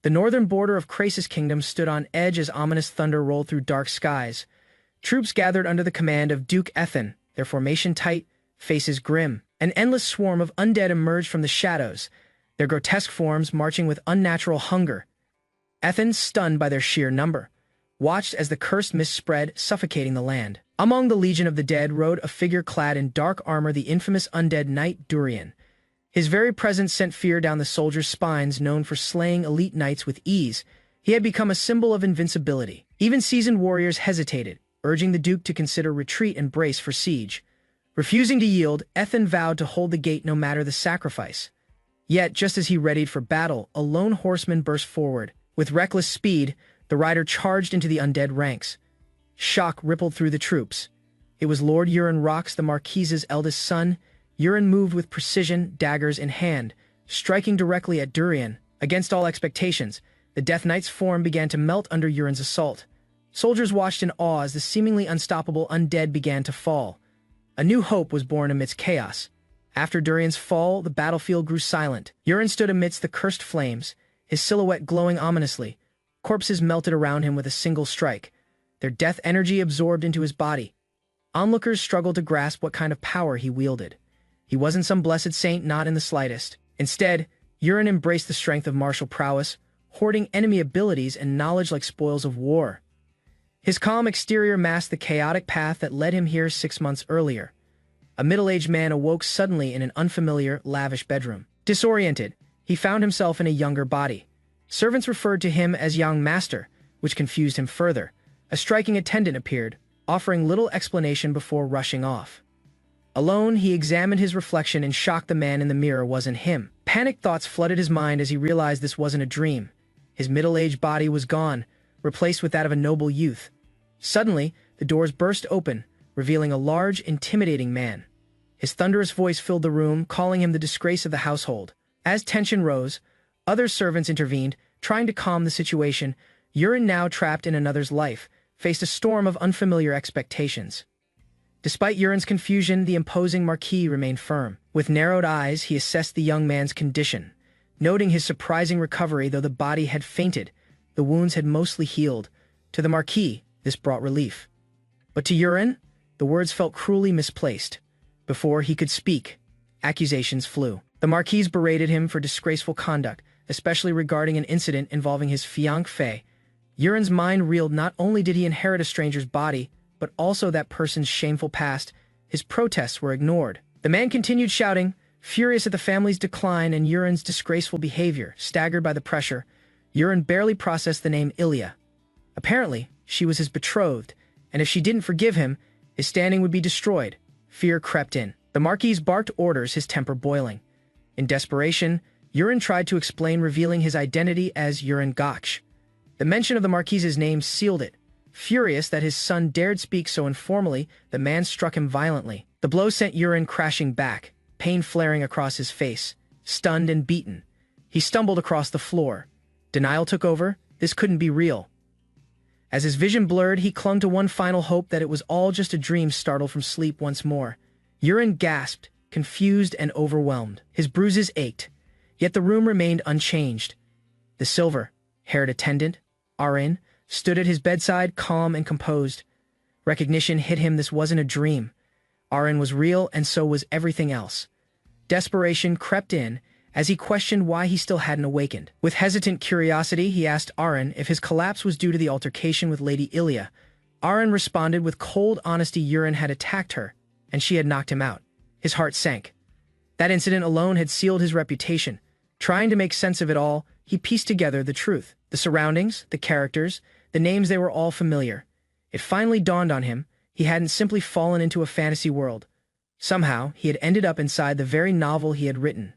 The northern border of Krasis' kingdom stood on edge as ominous thunder rolled through dark skies. Troops gathered under the command of Duke Ethan, their formation tight, faces grim. An endless swarm of undead emerged from the shadows, their grotesque forms marching with unnatural hunger. Ethan, stunned by their sheer number, watched as the cursed mist spread, suffocating the land. Among the legion of the dead rode a figure clad in dark armor, the infamous undead knight Durian. His very presence sent fear down the soldiers' spines. Known for slaying elite knights with ease, he had become a symbol of invincibility. Even seasoned warriors hesitated, urging the Duke to consider retreat and brace for siege. Refusing to yield, Ethan vowed to hold the gate no matter the sacrifice. Yet, just as he readied for battle, a lone horseman burst forward. With reckless speed, the rider charged into the undead ranks. Shock rippled through the troops. It was Lord Euron Rox, the Marquise's eldest son. Euron moved with precision, daggers in hand, striking directly at Durian. Against all expectations, the Death Knight's form began to melt under Euron's assault. Soldiers watched in awe as the seemingly unstoppable undead began to fall. A new hope was born amidst chaos. After Durian's fall, the battlefield grew silent. Euron stood amidst the cursed flames, his silhouette glowing ominously. Corpses melted around him with a single strike, their death energy absorbed into his body. Onlookers struggled to grasp what kind of power he wielded. He wasn't some blessed saint, not in the slightest. Instead, Euron embraced the strength of martial prowess, hoarding enemy abilities and knowledge like spoils of war. His calm exterior masked the chaotic path that led him here 6 months earlier. A middle-aged man awoke suddenly in an unfamiliar, lavish bedroom. Disoriented, he found himself in a younger body. Servants referred to him as young master, which confused him further. A striking attendant appeared, offering little explanation before rushing off. Alone, he examined his reflection and shocked. The man in the mirror wasn't him. Panicked thoughts flooded his mind as he realized this wasn't a dream. His middle-aged body was gone, replaced with that of a noble youth. Suddenly, the doors burst open, revealing a large, intimidating man. His thunderous voice filled the room, calling him the disgrace of the household. As tension rose, other servants intervened, trying to calm the situation. Euron, now trapped in another's life, faced a storm of unfamiliar expectations. Despite Euron's confusion, the imposing Marquis remained firm. With narrowed eyes, he assessed the young man's condition. Noting his surprising recovery, though the body had fainted, the wounds had mostly healed. To the Marquis, this brought relief. But to Euron, the words felt cruelly misplaced. Before he could speak, accusations flew. The Marquis berated him for disgraceful conduct, especially regarding an incident involving his fiancée. Euron's mind reeled. Not only did he inherit a stranger's body, but also that person's shameful past. His protests were ignored. The man continued shouting, furious at the family's decline and Euron's disgraceful behavior. Staggered by the pressure, Euron barely processed the name Ilya. Apparently, she was his betrothed, and if she didn't forgive him, his standing would be destroyed. Fear crept in. The Marquis barked orders, his temper boiling. In desperation, Euron tried to explain, revealing his identity as Euron Gaksh. The mention of the Marquis's name sealed it. Furious that his son dared speak so informally, the man struck him violently. The blow sent Euron crashing back, pain flaring across his face. Stunned and beaten, he stumbled across the floor. Denial took over. This couldn't be real. As his vision blurred, he clung to one final hope, that it was all just a dream. Startled from sleep once more, Euron gasped, confused and overwhelmed. His bruises ached, yet the room remained unchanged. The silver-haired attendant, Arin, stood at his bedside, calm and composed. Recognition hit him. This wasn't a dream. Arin was real, and so was everything else. Desperation crept in as he questioned why he still hadn't awakened. With hesitant curiosity, he asked Arin if his collapse was due to the altercation with Lady Ilya. Arin responded with cold honesty. Euron had attacked her, and she had knocked him out. His heart sank. That incident alone had sealed his reputation. Trying to make sense of it all, he pieced together the truth. The surroundings, the characters, the names, they were all familiar. It finally dawned on him, he hadn't simply fallen into a fantasy world. Somehow, he had ended up inside the very novel he had written.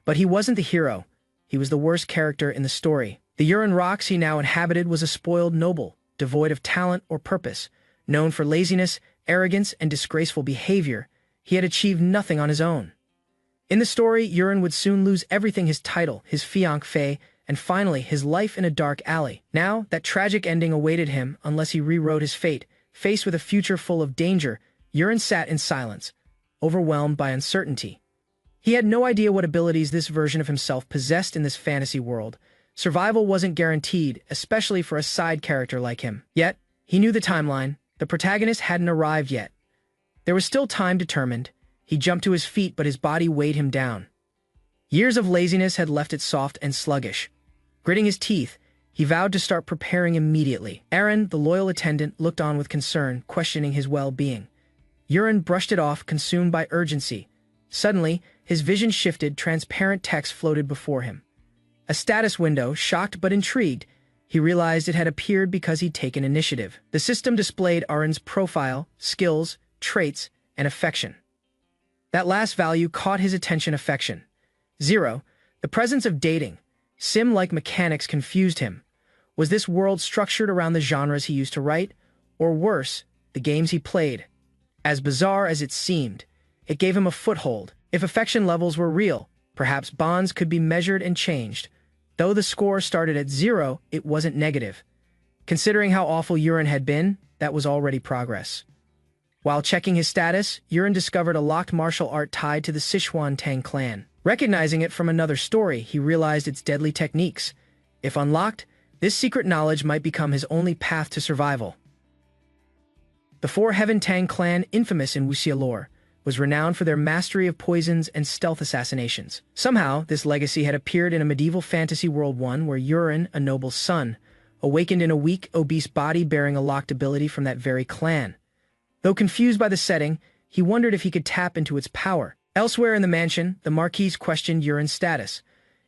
But he wasn't the hero. He was the worst character in the story. The Euron Rox he now inhabited was a spoiled noble, devoid of talent or purpose. Known for laziness, arrogance, and disgraceful behavior, he had achieved nothing on his own. In the story, Euron would soon lose everything: his title, his fiancée, and finally, his life in a dark alley. Now, that tragic ending awaited him unless he rewrote his fate. Faced with a future full of danger, Euron sat in silence, overwhelmed by uncertainty. He had no idea what abilities this version of himself possessed in this fantasy world, Survival wasn't guaranteed, especially for a side character like him. Yet, he knew the timeline. The protagonist hadn't arrived yet. There was still time determined. He jumped to his feet, but his body weighed him down. Years of laziness had left it soft and sluggish. Gritting his teeth, he vowed to start preparing immediately. Aaron, the loyal attendant, looked on with concern, questioning his well-being. Yurin brushed it off, consumed by urgency. Suddenly, his vision shifted, transparent text floated before him. A status window, shocked but intrigued, he realized it had appeared because he'd taken initiative. The system displayed Aaron's profile, skills, traits, and affection. That last value caught his attention. Affection. 0. The presence of dating, sim-like mechanics confused him. Was this world structured around the genres he used to write? Or worse, the games he played? As bizarre as it seemed, it gave him a foothold. If affection levels were real, perhaps bonds could be measured and changed. Though the score started at 0, it wasn't negative. Considering how awful Yurin had been, that was already progress. While checking his status, Yurin discovered a locked martial art tied to the Sichuan Tang clan. Recognizing it from another story, he realized its deadly techniques. If unlocked, this secret knowledge might become his only path to survival. The Four Heaven Tang clan, infamous in wuxia lore, was renowned for their mastery of poisons and stealth assassinations. Somehow, this legacy had appeared in a medieval fantasy world, one where Yurin, a noble's son, awakened in a weak, obese body bearing a locked ability from that very clan. Though confused by the setting, he wondered if he could tap into its power. Elsewhere in the mansion, the Marquis questioned Yurin's status.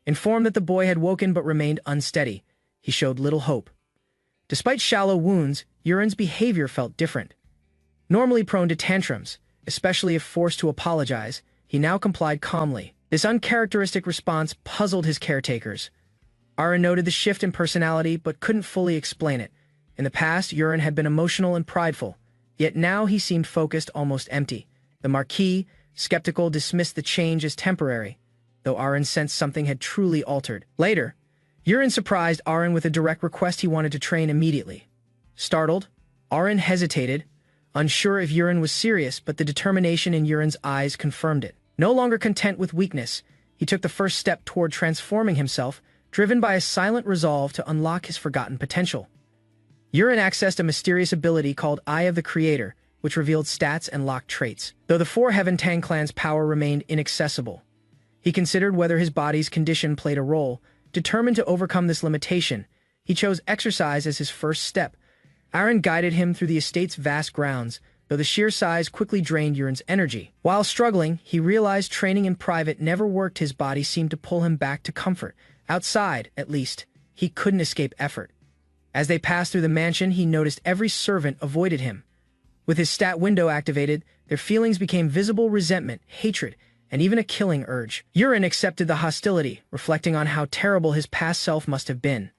Informed that the boy had woken but remained unsteady, he showed little hope. Despite shallow wounds, Yurin's behavior felt different. Normally prone to tantrums, especially if forced to apologize, he now complied calmly. This uncharacteristic response puzzled his caretakers. Aaron noted the shift in personality but couldn't fully explain it. In the past, Yurin had been emotional and prideful, yet now he seemed focused, almost empty. The Marquis, skeptical, dismissed the change as temporary, though Aaron sensed something had truly altered. Later, Yurin surprised Aaron with a direct request he wanted to train immediately. Startled, Aaron hesitated, unsure if Yurin was serious, but the determination in Yurin's eyes confirmed it. No longer content with weakness, he took the first step toward transforming himself, driven by a silent resolve to unlock his forgotten potential. Yurin accessed a mysterious ability called Eye of the Creator, which revealed stats and locked traits. Though the Four Heaven Tang clan's power remained inaccessible, he considered whether his body's condition played a role. Determined to overcome this limitation, he chose exercise as his first step. Aaron guided him through the estate's vast grounds, though the sheer size quickly drained Yurin's energy. While struggling, he realized training in private never worked. His body seemed to pull him back to comfort. Outside, at least, he couldn't escape effort. As they passed through the mansion, he noticed every servant avoided him. With his stat window activated, their feelings became visible: resentment, hatred, and even a killing urge. Yurin accepted the hostility, reflecting on how terrible his past self must have been.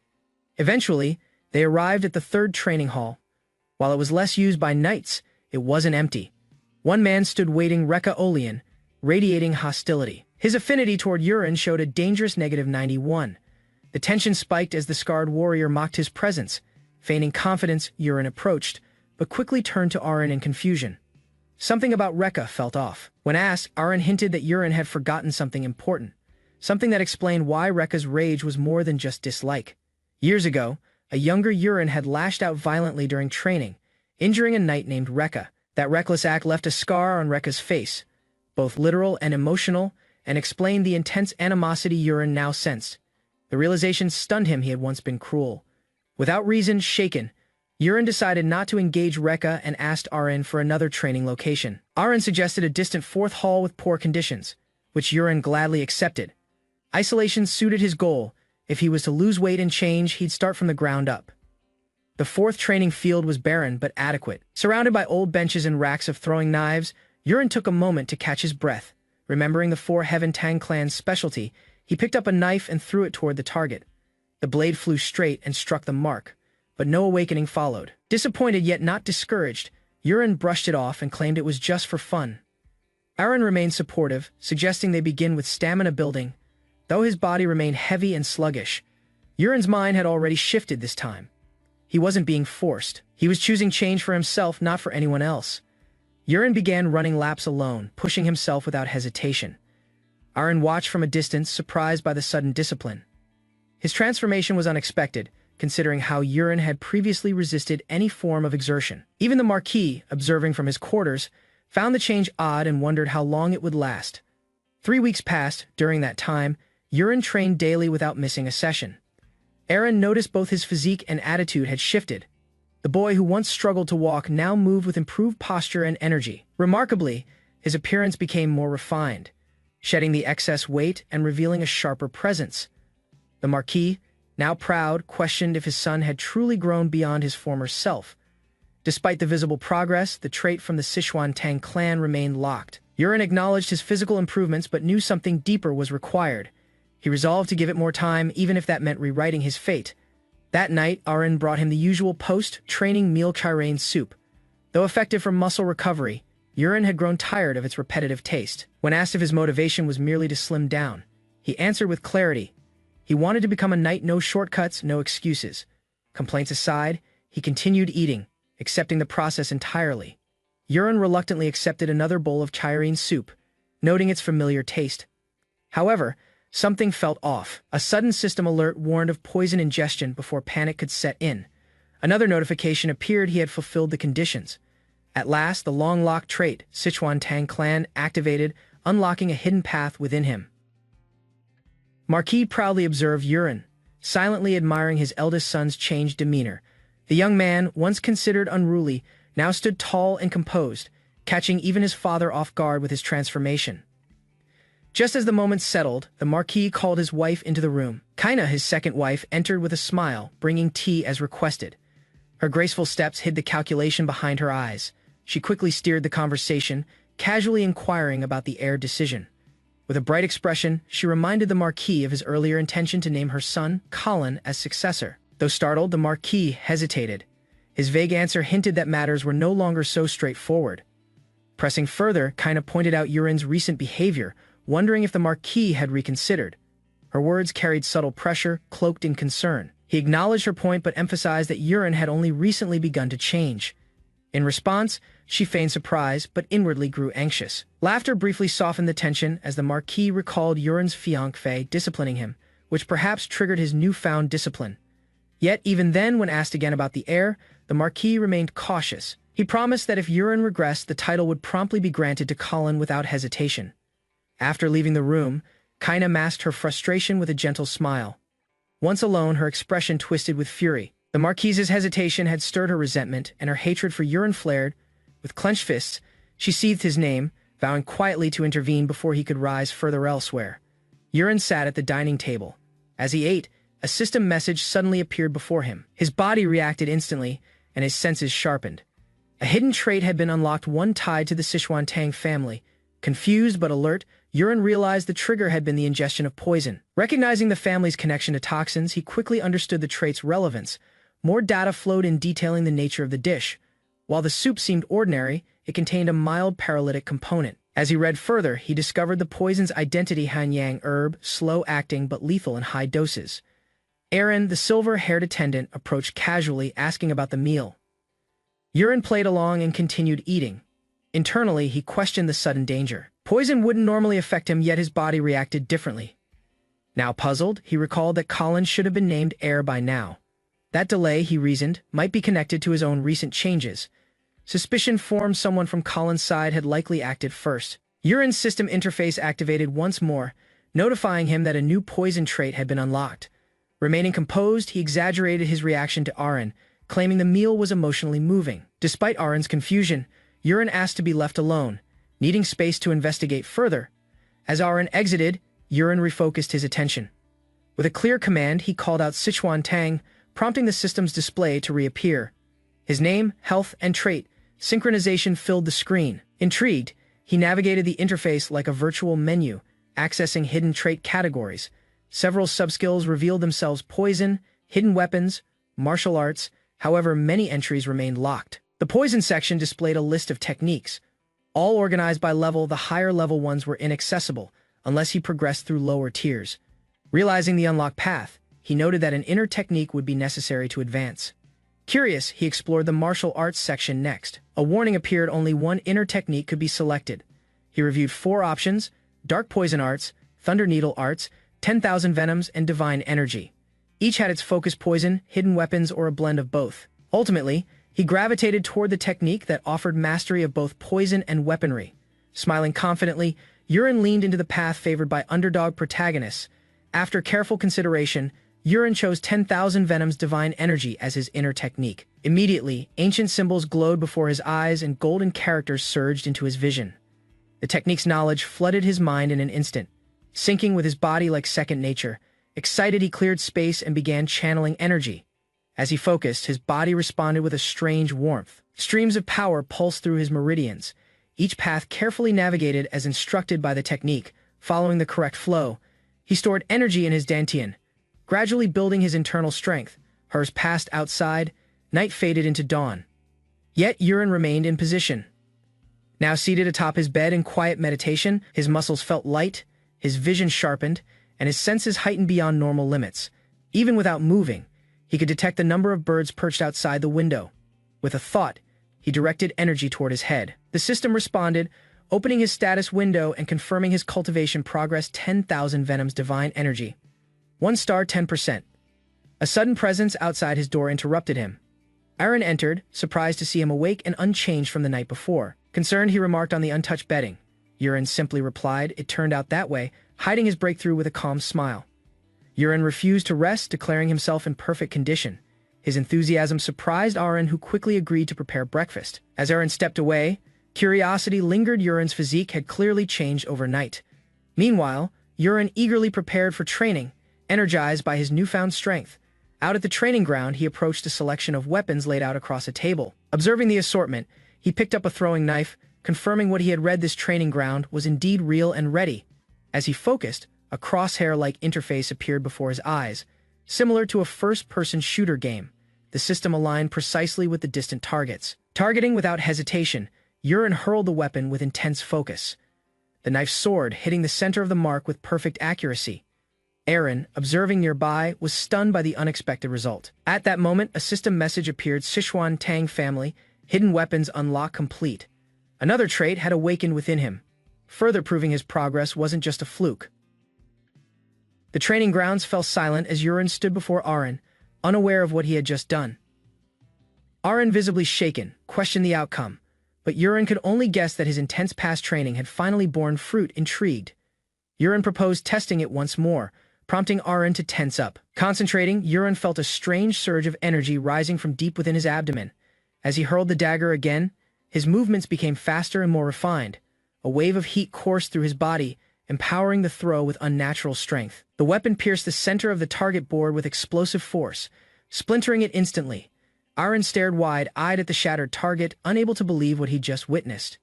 Eventually, they arrived at the third training hall. While it was less used by knights, it wasn't empty. One man stood waiting, Rekka Olian, radiating hostility. His affinity toward Yurin showed a dangerous -91. The tension spiked as the scarred warrior mocked his presence. Feigning confidence, Yurin approached, but quickly turned to Aaron in confusion. Something about Rekka felt off. When asked, Aaron hinted that Yurin had forgotten something important, something that explained why Rekka's rage was more than just dislike. Years ago, a younger Yurin had lashed out violently during training, injuring a knight named Rekka. That reckless act left a scar on Rekka's face, both literal and emotional, and explained the intense animosity Yurin now sensed. The realization stunned him. He had once been cruel. Without reason, shaken, Yurin decided not to engage Rekka and asked Aaron for another training location. Aaron suggested a distant fourth hall with poor conditions, which Yurin gladly accepted. Isolation suited his goal. If he was to lose weight and change, he'd start from the ground up. The fourth training field was barren but adequate. Surrounded by old benches and racks of throwing knives, Yurin took a moment to catch his breath. Remembering the Four Heaven Tang clan's specialty, he picked up a knife and threw it toward the target. The blade flew straight and struck the mark, but no awakening followed. Disappointed yet not discouraged, Yurin brushed it off and claimed it was just for fun. Aaron remained supportive, suggesting they begin with stamina building. Though his body remained heavy and sluggish, Yurin's mind had already shifted this time. He wasn't being forced. He was choosing change for himself, not for anyone else. Yurin began running laps alone, pushing himself without hesitation. Aaron watched from a distance, surprised by the sudden discipline. His transformation was unexpected, considering how Yurin had previously resisted any form of exertion. Even the Marquis, observing from his quarters, found the change odd and wondered how long it would last. 3 weeks passed. During that time, Yurin trained daily without missing a session. Aaron noticed both his physique and attitude had shifted. The boy who once struggled to walk now moved with improved posture and energy. Remarkably, his appearance became more refined, shedding the excess weight and revealing a sharper presence. The Marquis, now proud, questioned if his son had truly grown beyond his former self. Despite the visible progress, the trait from the Sichuan Tang clan remained locked. Yurin acknowledged his physical improvements but knew something deeper was required. He resolved to give it more time, even if that meant rewriting his fate. That night, Aaron brought him the usual post-training meal chirain soup. Though effective for muscle recovery, Yurin had grown tired of its repetitive taste. When asked if his motivation was merely to slim down, he answered with clarity. He wanted to become a knight, no shortcuts, no excuses. Complaints aside, he continued eating, accepting the process entirely. Yurin reluctantly accepted another bowl of chirine soup, noting its familiar taste. However, something felt off. A sudden system alert warned of poison ingestion before panic could set in. Another notification appeared he had fulfilled the conditions. At last, the long-locked trait, Sichuan Tang clan, activated, unlocking a hidden path within him. Marquis proudly observed Yurin, silently admiring his eldest son's changed demeanor. The young man, once considered unruly, now stood tall and composed, catching even his father off guard with his transformation. Just as the moment settled, the Marquis called his wife into the room. Kaina, his second wife, entered with a smile, bringing tea as requested. Her graceful steps hid the calculation behind her eyes. She quickly steered the conversation, casually inquiring about the heir decision. With a bright expression, she reminded the Marquis of his earlier intention to name her son, Colin, as successor. Though startled, the Marquis hesitated. His vague answer hinted that matters were no longer so straightforward. Pressing further, Kaina pointed out Yurin's recent behavior, wondering if the Marquis had reconsidered. Her words carried subtle pressure, cloaked in concern. He acknowledged her point but emphasized that Yurin had only recently begun to change. In response, she feigned surprise but inwardly grew anxious. Laughter briefly softened the tension as the Marquis recalled Yurin's fiancée disciplining him, which perhaps triggered his newfound discipline. Yet even then, when asked again about the heir, the Marquis remained cautious. He promised that if Yurin regressed, the title would promptly be granted to Colin without hesitation. After leaving the room, Kaina masked her frustration with a gentle smile. Once alone, her expression twisted with fury. The Marquise's hesitation had stirred her resentment, and her hatred for Yurin flared. With clenched fists, she seethed his name, vowing quietly to intervene before he could rise further elsewhere. Yurin sat at the dining table. As he ate, a system message suddenly appeared before him. His body reacted instantly, and his senses sharpened. A hidden trait had been unlocked, one tied to the Sichuan Tang family. Confused but alert, Yurin realized the trigger had been the ingestion of poison. Recognizing the family's connection to toxins, he quickly understood the trait's relevance. More data flowed in detailing the nature of the dish. While the soup seemed ordinary, it contained a mild paralytic component. As he read further, he discovered the poison's identity: hanyang herb, slow-acting but lethal in high doses. Aaron, the silver-haired attendant, approached casually, asking about the meal. Yurin played along and continued eating. Internally, he questioned the sudden danger. Poison wouldn't normally affect him, yet his body reacted differently. Now puzzled, he recalled that Colin should have been named heir by now. That delay, he reasoned, might be connected to his own recent changes. Suspicion formed someone from Colin's side had likely acted first. Yurin's system interface activated once more, notifying him that a new poison trait had been unlocked. Remaining composed, he exaggerated his reaction to Aaron, claiming the meal was emotionally moving. Despite Aaron's confusion, Yurin asked to be left alone, needing space to investigate further. As Aaron exited, Yurin refocused his attention. With a clear command, he called out Sichuan Tang, prompting the system's display to reappear. His name, health, and trait synchronization filled the screen. Intrigued, he navigated the interface like a virtual menu, accessing hidden trait categories. Several subskills revealed themselves: poison, hidden weapons, martial arts. However, many entries remained locked. The poison section displayed a list of techniques, all organized by level. The higher-level ones were inaccessible, unless he progressed through lower tiers. Realizing the unlocked path, he noted that an inner technique would be necessary to advance. Curious, he explored the martial arts section next. A warning appeared: only one inner technique could be selected. He reviewed 4 options: Dark Poison Arts, Thunder Needle Arts, 10,000 Venoms, and Divine Energy. Each had its focus poison, hidden weapons, or a blend of both. Ultimately, he gravitated toward the technique that offered mastery of both poison and weaponry. Smiling confidently, Yuren leaned into the path favored by underdog protagonists. After careful consideration, Yuren chose 10,000 Venom's divine energy as his inner technique. Immediately, ancient symbols glowed before his eyes and golden characters surged into his vision. The technique's knowledge flooded his mind in an instant, syncing with his body like second nature. Excited, he cleared space and began channeling energy. As he focused, his body responded with a strange warmth. Streams of power pulsed through his meridians, each path carefully navigated as instructed by the technique. Following the correct flow, he stored energy in his dantian, gradually building his internal strength. Hers passed outside, night faded into dawn. Yet Yuren remained in position. Now seated atop his bed in quiet meditation, his muscles felt light, his vision sharpened, and his senses heightened beyond normal limits. Even without moving, he could detect the number of birds perched outside the window. With a thought, he directed energy toward his head. The system responded, opening his status window and confirming his cultivation progress. 10,000 Venom's divine energy. 1 star, 10%. A sudden presence outside his door interrupted him. Aaron entered, surprised to see him awake and unchanged from the night before. Concerned, he remarked on the untouched bedding. Yuren simply replied, "It turned out that way," hiding his breakthrough with a calm smile. Yuren refused to rest, declaring himself in perfect condition. His enthusiasm surprised Aaron, who quickly agreed to prepare breakfast. As Aaron stepped away, curiosity lingered. Yuren's physique had clearly changed overnight. Meanwhile, Yuren eagerly prepared for training, energized by his newfound strength. Out at the training ground, he approached a selection of weapons laid out across a table. Observing the assortment, he picked up a throwing knife, confirming what he had read. This training ground was indeed real and ready. As he focused, a crosshair-like interface appeared before his eyes. Similar to a first-person shooter game, the system aligned precisely with the distant targets. Targeting without hesitation, Yuren hurled the weapon with intense focus. The knife soared, hitting the center of the mark with perfect accuracy. Aaron, observing nearby, was stunned by the unexpected result. At that moment, a system message appeared: Sichuan Tang family, hidden weapons unlock complete. Another trait had awakened within him, further proving his progress wasn't just a fluke. The training grounds fell silent as Yuren stood before Aaron, unaware of what he had just done. Aaron, visibly shaken, questioned the outcome, but Yuren could only guess that his intense past training had finally borne fruit. Intrigued, Yuren proposed testing it once more, prompting Aaron to tense up. Concentrating, Yuren felt a strange surge of energy rising from deep within his abdomen. As he hurled the dagger again, his movements became faster and more refined. A wave of heat coursed through his body, empowering the throw with unnatural strength. The weapon pierced the center of the target board with explosive force, splintering it instantly. Aaron stared wide-eyed at the shattered target, unable to believe what he'd just witnessed.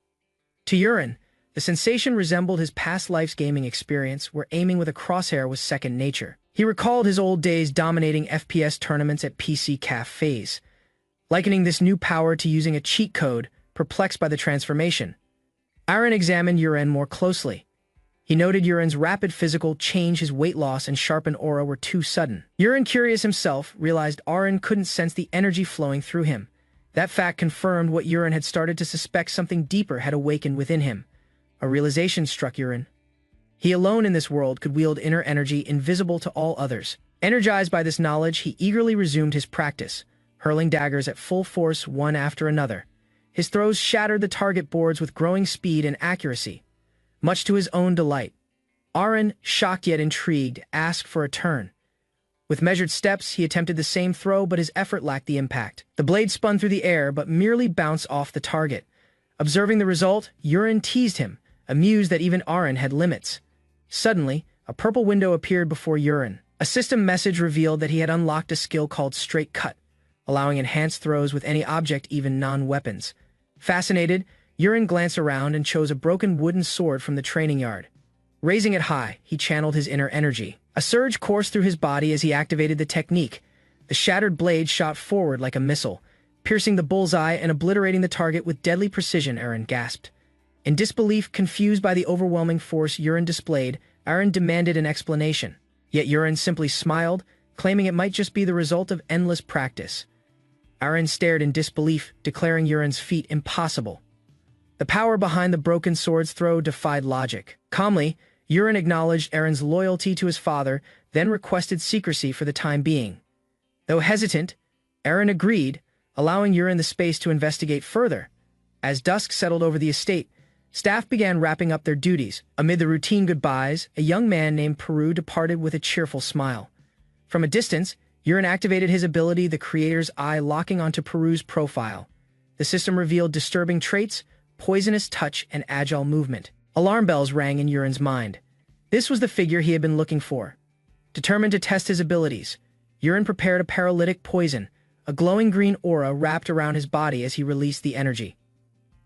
To Yuren, the sensation resembled his past life's gaming experience, where aiming with a crosshair was second nature. He recalled his old days dominating FPS tournaments at PC cafes, likening this new power to using a cheat code. Perplexed by the transformation, Aaron examined Yuren more closely. He noted Yuren's rapid physical change. His weight loss and sharpened aura were too sudden. Yuren, curious himself, realized Aaron couldn't sense the energy flowing through him. That fact confirmed what Yuren had started to suspect: something deeper had awakened within him. A realization struck Yuren. He alone in this world could wield inner energy invisible to all others. Energized by this knowledge, he eagerly resumed his practice, hurling daggers at full force one after another. His throws shattered the target boards with growing speed and accuracy, much to his own delight. Aaron, shocked yet intrigued, asked for a turn. With measured steps, he attempted the same throw, but his effort lacked the impact. The blade spun through the air, but merely bounced off the target. Observing the result, Yuren teased him, amused that even Aaron had limits. Suddenly, a purple window appeared before Yuren. A system message revealed that he had unlocked a skill called Straight Cut, allowing enhanced throws with any object, even non-weapons. Fascinated, Yuren glanced around and chose a broken wooden sword from the training yard. Raising it high, he channeled his inner energy. A surge coursed through his body as he activated the technique. The shattered blade shot forward like a missile, piercing the bullseye and obliterating the target with deadly precision. Aaron gasped. In disbelief, confused by the overwhelming force Yuren displayed, Aaron demanded an explanation. Yet Yuren simply smiled, claiming it might just be the result of endless practice. Aaron stared in disbelief, declaring Yuren's feat impossible. The power behind the broken sword's throw defied logic. Calmly, Yuren acknowledged Aaron's loyalty to his father, then requested secrecy for the time being. Though hesitant, Aaron agreed, allowing Urine the space to investigate further. As dusk settled over the estate, staff began wrapping up their duties. Amid the routine goodbyes, a young man named Peru departed with a cheerful smile. From a distance, Urine activated his ability, the creator's eye locking onto Peru's profile. The system revealed disturbing traits, poisonous touch, and agile movement. Alarm bells rang in Urine's mind. This was the figure he had been looking for. Determined to test his abilities, Urine prepared a paralytic poison, a glowing green aura wrapped around his body as he released the energy.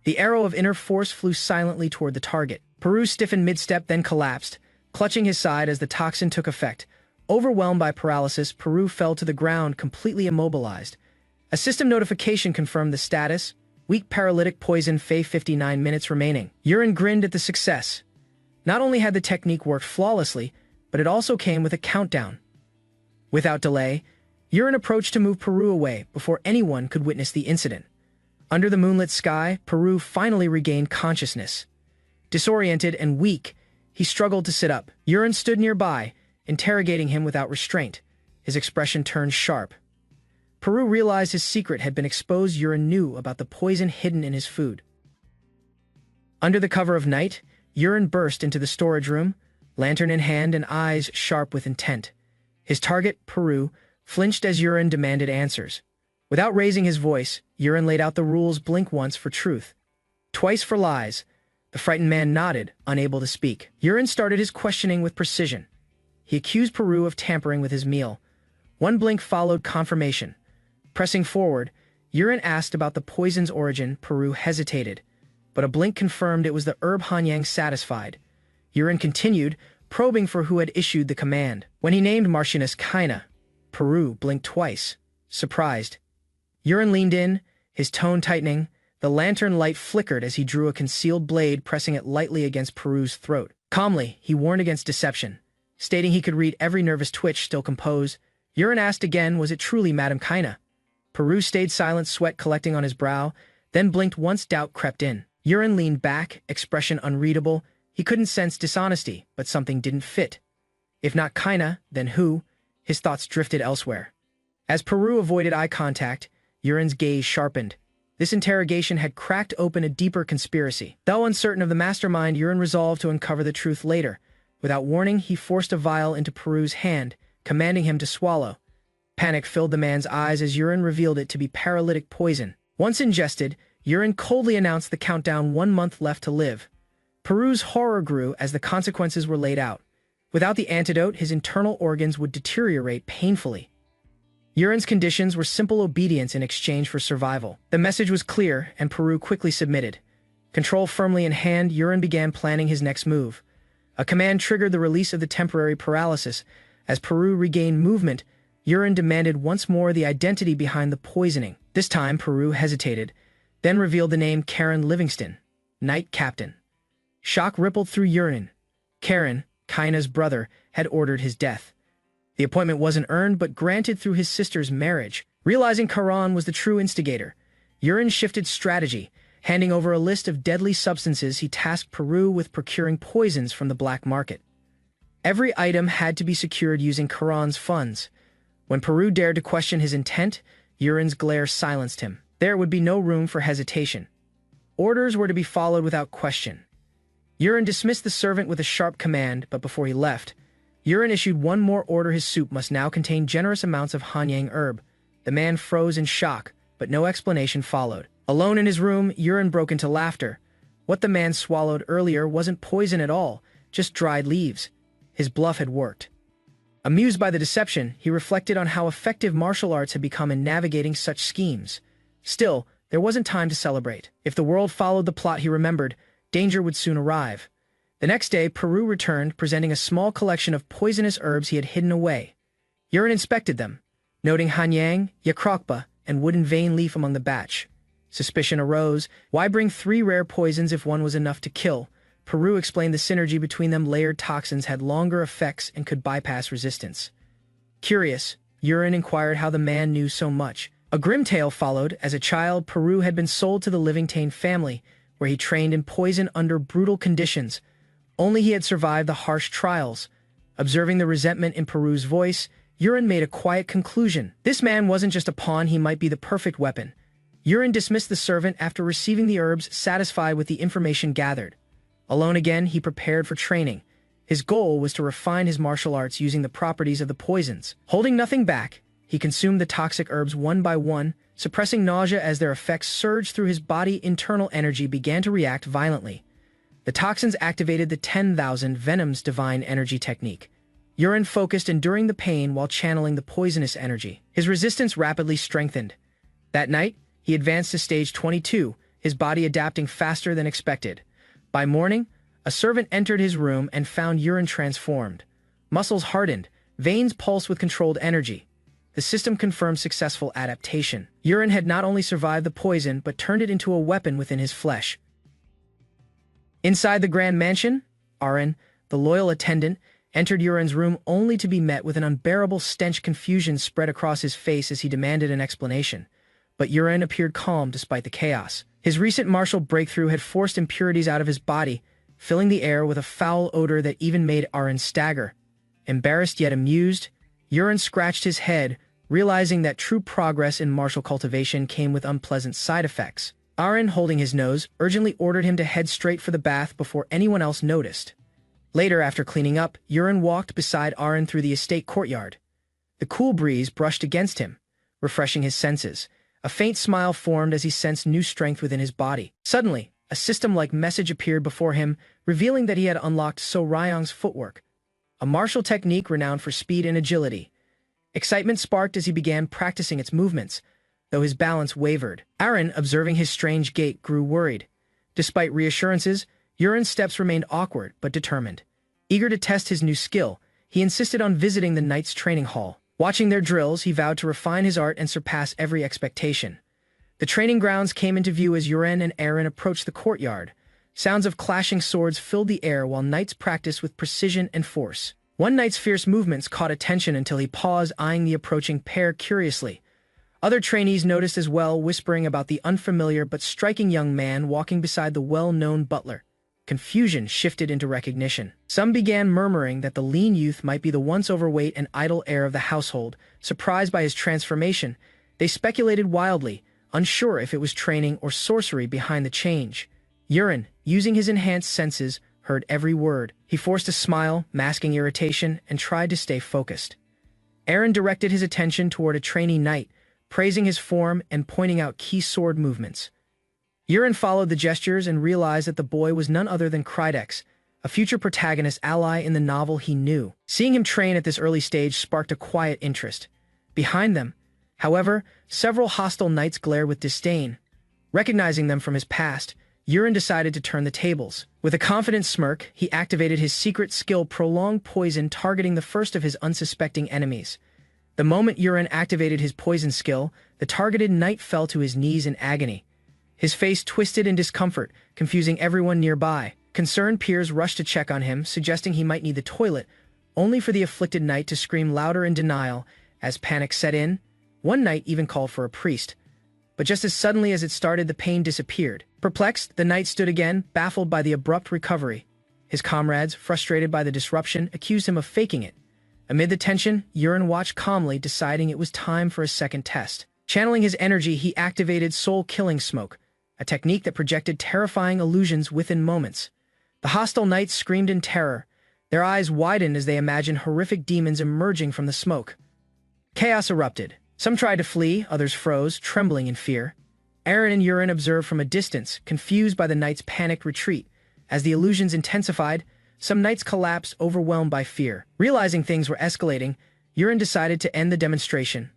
The arrow of inner force flew silently toward the target. Peru stiffened mid-step, then collapsed, clutching his side as the toxin took effect. Overwhelmed by paralysis, Peru fell to the ground, completely immobilized. A system notification confirmed the status: weak paralytic poison, 59 minutes remaining. Urine grinned at the success. Not only had the technique worked flawlessly, but it also came with a countdown. Without delay, Urine approached to move Peru away before anyone could witness the incident. Under the moonlit sky, Peru finally regained consciousness. Disoriented and weak, he struggled to sit up. Urine stood nearby, interrogating him without restraint. His expression turned sharp. Peru realized his secret had been exposed. Urine knew about the poison hidden in his food. Under the cover of night, Urine burst into the storage room, lantern in hand and eyes sharp with intent. His target, Peru, flinched as Urine demanded answers. Without raising his voice, Urine laid out the rules: blink once for truth, twice for lies. The frightened man nodded, unable to speak. Urine started his questioning with precision. He accused Peru of tampering with his meal. One blink followed confirmation. Pressing forward, Urine asked about the poison's origin. Peru hesitated, but a blink confirmed it was the herb Hanyang. Satisfied, Urine continued, probing for who had issued the command. When he named Martianus Kaina, Peru blinked twice, surprised. Urine leaned in, his tone tightening. The lantern light flickered as he drew a concealed blade, pressing it lightly against Peru's throat. Calmly, he warned against deception, stating he could read every nervous twitch. Still composed, Urine asked again, was it truly Madame Kaina? Peru stayed silent, sweat collecting on his brow, then blinked once. Doubt crept in. Urine leaned back, expression unreadable. He couldn't sense dishonesty, but something didn't fit. If not Kaina, then who? His thoughts drifted elsewhere. As Peru avoided eye contact, Urine's gaze sharpened. This interrogation had cracked open a deeper conspiracy. Though uncertain of the mastermind, Urine resolved to uncover the truth later. Without warning, he forced a vial into Peru's hand, commanding him to swallow. Panic filled the man's eyes as Urine revealed it to be paralytic poison. Once ingested, Urine coldly announced the countdown: 1 month left to live. Peru's horror grew as the consequences were laid out. Without the antidote, his internal organs would deteriorate painfully. Urine's conditions were simple obedience in exchange for survival. The message was clear, and Peru quickly submitted. Control firmly in hand, Urine began planning his next move. A command triggered the release of the temporary paralysis. As Peru regained movement, Urine demanded once more the identity behind the poisoning. This time, Peru hesitated, then revealed the name: Karen Livingston, Knight Captain. Shock rippled through Urine. Karen, Kaina's brother, had ordered his death. The appointment wasn't earned, but granted through his sister's marriage. Realizing Karan was the true instigator, Urine shifted strategy. Handing over a list of deadly substances, he tasked Peru with procuring poisons from the black market. Every item had to be secured using Karan's funds. When Peru dared to question his intent, Urine's glare silenced him. There would be no room for hesitation. Orders were to be followed without question. Urine dismissed the servant with a sharp command, but before he left, Urine issued one more order: his soup must now contain generous amounts of Hanyang herb. The man froze in shock, but no explanation followed. Alone in his room, Urine broke into laughter. What the man swallowed earlier wasn't poison at all, just dried leaves. His bluff had worked. Amused by the deception, he reflected on how effective martial arts had become in navigating such schemes. Still, there wasn't time to celebrate. If the world followed the plot he remembered, danger would soon arrive. The next day, Peru returned, presenting a small collection of poisonous herbs he had hidden away. Urine inspected them, noting Hanyang, Yakrokpa, and wooden vein leaf among the batch. Suspicion arose. Why bring 3 rare poisons if one was enough to kill? Peru explained the synergy between them: layered toxins had longer effects and could bypass resistance. Curious, Urine inquired how the man knew so much. A grim tale followed. As a child, Peru had been sold to the Livingston family, where he trained in poison under brutal conditions. Only he had survived the harsh trials. Observing the resentment in Peru's voice, Yurin made a quiet conclusion. This man wasn't just a pawn, he might be the perfect weapon. Yurin dismissed the servant after receiving the herbs, satisfied with the information gathered. Alone again, he prepared for training. His goal was to refine his martial arts using the properties of the poisons. Holding nothing back, he consumed the toxic herbs one by one, suppressing nausea as their effects surged through his body. Internal energy began to react violently. The toxins activated the 10,000 Venoms divine energy technique. Yurin focused, enduring the pain while channeling the poisonous energy. His resistance rapidly strengthened. That night, he advanced to stage 22, his body adapting faster than expected. By morning, a servant entered his room and found Yurin transformed. Muscles hardened, veins pulsed with controlled energy. The system confirmed successful adaptation. Yurin had not only survived the poison, but turned it into a weapon within his flesh. Inside the grand mansion, Arin, the loyal attendant, entered Yurin's room only to be met with an unbearable stench. Confusion spread across his face as he demanded an explanation. But Yurin appeared calm despite the chaos. His recent martial breakthrough had forced impurities out of his body, filling the air with a foul odor that even made Arin stagger. Embarrassed yet amused, Yurin scratched his head, realizing that true progress in martial cultivation came with unpleasant side effects. Arin, holding his nose, urgently ordered him to head straight for the bath before anyone else noticed. Later, after cleaning up, Yurin walked beside Arin through the estate courtyard. The cool breeze brushed against him, refreshing his senses. A faint smile formed as he sensed new strength within his body. Suddenly, a system-like message appeared before him, revealing that he had unlocked So Ryong's footwork, a martial technique renowned for speed and agility. Excitement sparked as he began practicing its movements, though his balance wavered. Arin, observing his strange gait, grew worried. Despite reassurances, Yurin's steps remained awkward but determined. Eager to test his new skill, he insisted on visiting the Knights' training hall. Watching their drills, he vowed to refine his art and surpass every expectation. The training grounds came into view as Yurin and Arin approached the courtyard. Sounds of clashing swords filled the air while knights practiced with precision and force. One knight's fierce movements caught attention until he paused, eyeing the approaching pair curiously. Other trainees noticed as well, whispering about the unfamiliar but striking young man walking beside the well-known butler. Confusion shifted into recognition. Some began murmuring that the lean youth might be the once overweight and idle heir of the household. Surprised by his transformation, they speculated wildly, unsure if it was training or sorcery behind the change. Yurin, using his enhanced senses, heard every word. He forced a smile, masking irritation, and tried to stay focused. Arin directed his attention toward a trainee knight, praising his form and pointing out key sword movements. Yurin followed the gestures and realized that the boy was none other than Krydex, a future protagonist ally in the novel he knew. Seeing him train at this early stage sparked a quiet interest. Behind them, however, several hostile knights glared with disdain. Recognizing them from his past, Yurin decided to turn the tables. With a confident smirk, he activated his secret skill, Prolonged Poison, targeting the first of his unsuspecting enemies. The moment Yurin activated his poison skill, the targeted knight fell to his knees in agony. His face twisted in discomfort, confusing everyone nearby. Concerned peers rushed to check on him, suggesting he might need the toilet, only for the afflicted knight to scream louder in denial. As panic set in, one knight even called for a priest. But just as suddenly as it started, the pain disappeared. Perplexed, the knight stood again, baffled by the abrupt recovery. His comrades, frustrated by the disruption, accused him of faking it. Amid the tension, Yurin watched calmly, deciding it was time for a second test. Channeling his energy, he activated Soul-Killing Smoke, a technique that projected terrifying illusions within moments. The hostile knights screamed in terror. Their eyes widened as they imagined horrific demons emerging from the smoke. Chaos erupted. Some tried to flee, others froze, trembling in fear. Arin and Yurin observed from a distance, confused by the knights' panicked retreat. As the illusions intensified, some knights collapsed, overwhelmed by fear. Realizing things were escalating, Yurin decided to end the demonstration.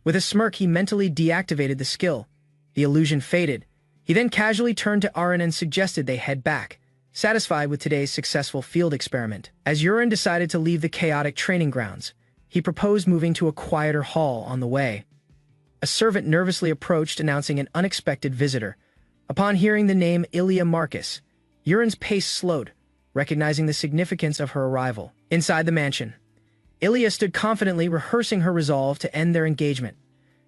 With a smirk, he mentally deactivated the skill. The illusion faded. He then casually turned to Arin and suggested they head back, satisfied with today's successful field experiment. As Yurin decided to leave the chaotic training grounds, he proposed moving to a quieter hall on the way. A servant nervously approached, announcing an unexpected visitor. Upon hearing the name Ilya Marcus, Yurin's pace slowed, recognizing the significance of her arrival. Inside the mansion, Ilya stood confidently, rehearsing her resolve to end their engagement.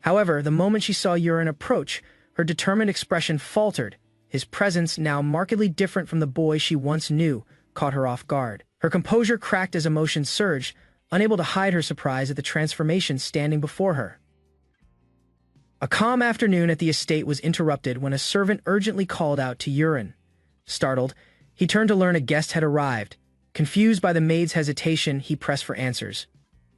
However, the moment she saw Yurin approach, her determined expression faltered. His presence, now markedly different from the boy she once knew, caught her off guard. Her composure cracked as emotions surged, unable to hide her surprise at the transformation standing before her. A calm afternoon at the estate was interrupted when a servant urgently called out to Yurin. Startled, he turned to learn a guest had arrived. Confused by the maid's hesitation, he pressed for answers.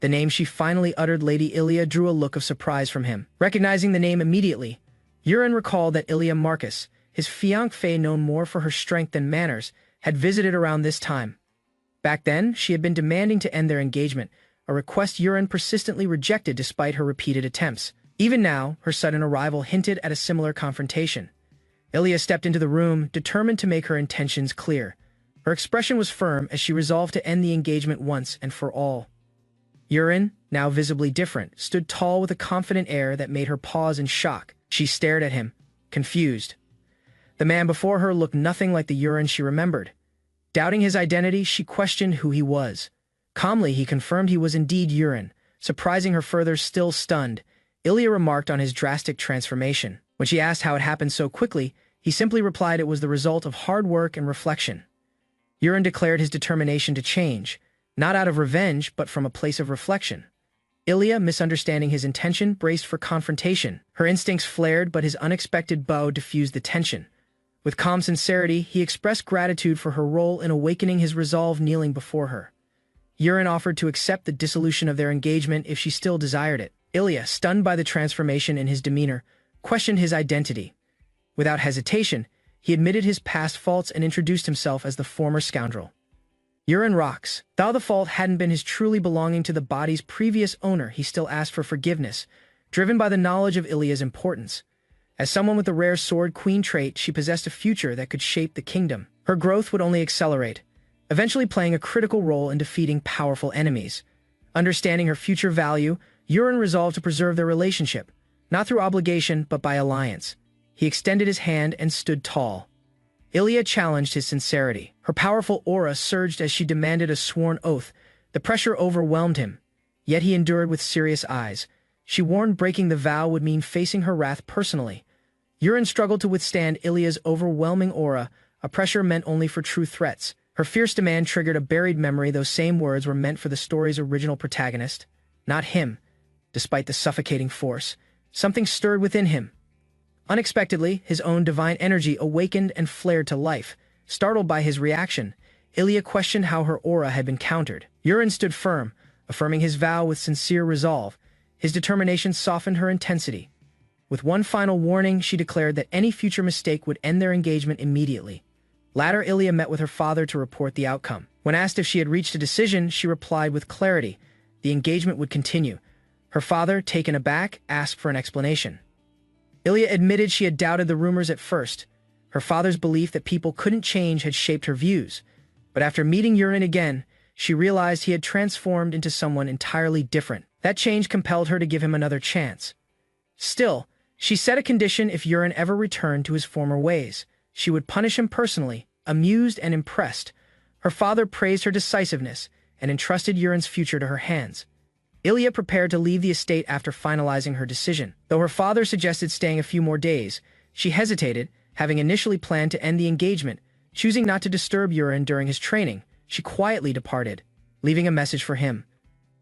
The name she finally uttered, Lady Ilia, drew a look of surprise from him. Recognizing the name immediately, Yurin recalled that Ilia Marcus, his fiancée known more for her strength than manners, had visited around this time. Back then, she had been demanding to end their engagement, a request Yurin persistently rejected despite her repeated attempts. Even now, her sudden arrival hinted at a similar confrontation. Ilia stepped into the room, determined to make her intentions clear. Her expression was firm as she resolved to end the engagement once and for all. Yurin, now visibly different, stood tall with a confident air that made her pause in shock. She stared at him, confused. The man before her looked nothing like the Yurin she remembered. Doubting his identity, she questioned who he was. Calmly, he confirmed he was indeed Yurin. Surprising her further, still stunned, Ilia remarked on his drastic transformation. When she asked how it happened so quickly, he simply replied it was the result of hard work and reflection. Yurin declared his determination to change, not out of revenge, but from a place of reflection. Ilia, misunderstanding his intention, braced for confrontation. Her instincts flared, but his unexpected bow diffused the tension. With calm sincerity, he expressed gratitude for her role in awakening his resolve, kneeling before her. Yurin offered to accept the dissolution of their engagement if she still desired it. Ilia, stunned by the transformation in his demeanor, questioned his identity. Without hesitation, he admitted his past faults and introduced himself as the former scoundrel. Yurin rocks. Though the fault hadn't been his truly belonging to the body's previous owner, he still asked for forgiveness, driven by the knowledge of Ilia's importance. As someone with the rare sword queen trait, she possessed a future that could shape the kingdom. Her growth would only accelerate, eventually playing a critical role in defeating powerful enemies. Understanding her future value, Yurin resolved to preserve their relationship, not through obligation but by alliance. He extended his hand and stood tall. Ilia challenged his sincerity. Her powerful aura surged as she demanded a sworn oath. The pressure overwhelmed him, yet he endured with serious eyes. She warned breaking the vow would mean facing her wrath personally. Yurin struggled to withstand Ilia's overwhelming aura, a pressure meant only for true threats. Her fierce demand triggered a buried memory. Those same words were meant for the story's original protagonist, not him. Despite the suffocating force, something stirred within him. Unexpectedly, his own divine energy awakened and flared to life. Startled by his reaction, Ilia questioned how her aura had been countered. Yurin stood firm, affirming his vow with sincere resolve. His determination softened her intensity. With one final warning, she declared that any future mistake would end their engagement immediately. Later, Ilia met with her father to report the outcome. When asked if she had reached a decision, she replied with clarity. The engagement would continue. Her father, taken aback, asked for an explanation. Ilia admitted she had doubted the rumors at first. Her father's belief that people couldn't change had shaped her views. But after meeting Yurin again, she realized he had transformed into someone entirely different. That change compelled her to give him another chance. Still, she set a condition: if Yurin ever returned to his former ways, she would punish him personally. Amused and impressed, her father praised her decisiveness and entrusted Yurin's future to her hands. Ilia prepared to leave the estate after finalizing her decision. Though her father suggested staying a few more days, she hesitated, having initially planned to end the engagement. Choosing not to disturb Yurin during his training, she quietly departed, leaving a message for him.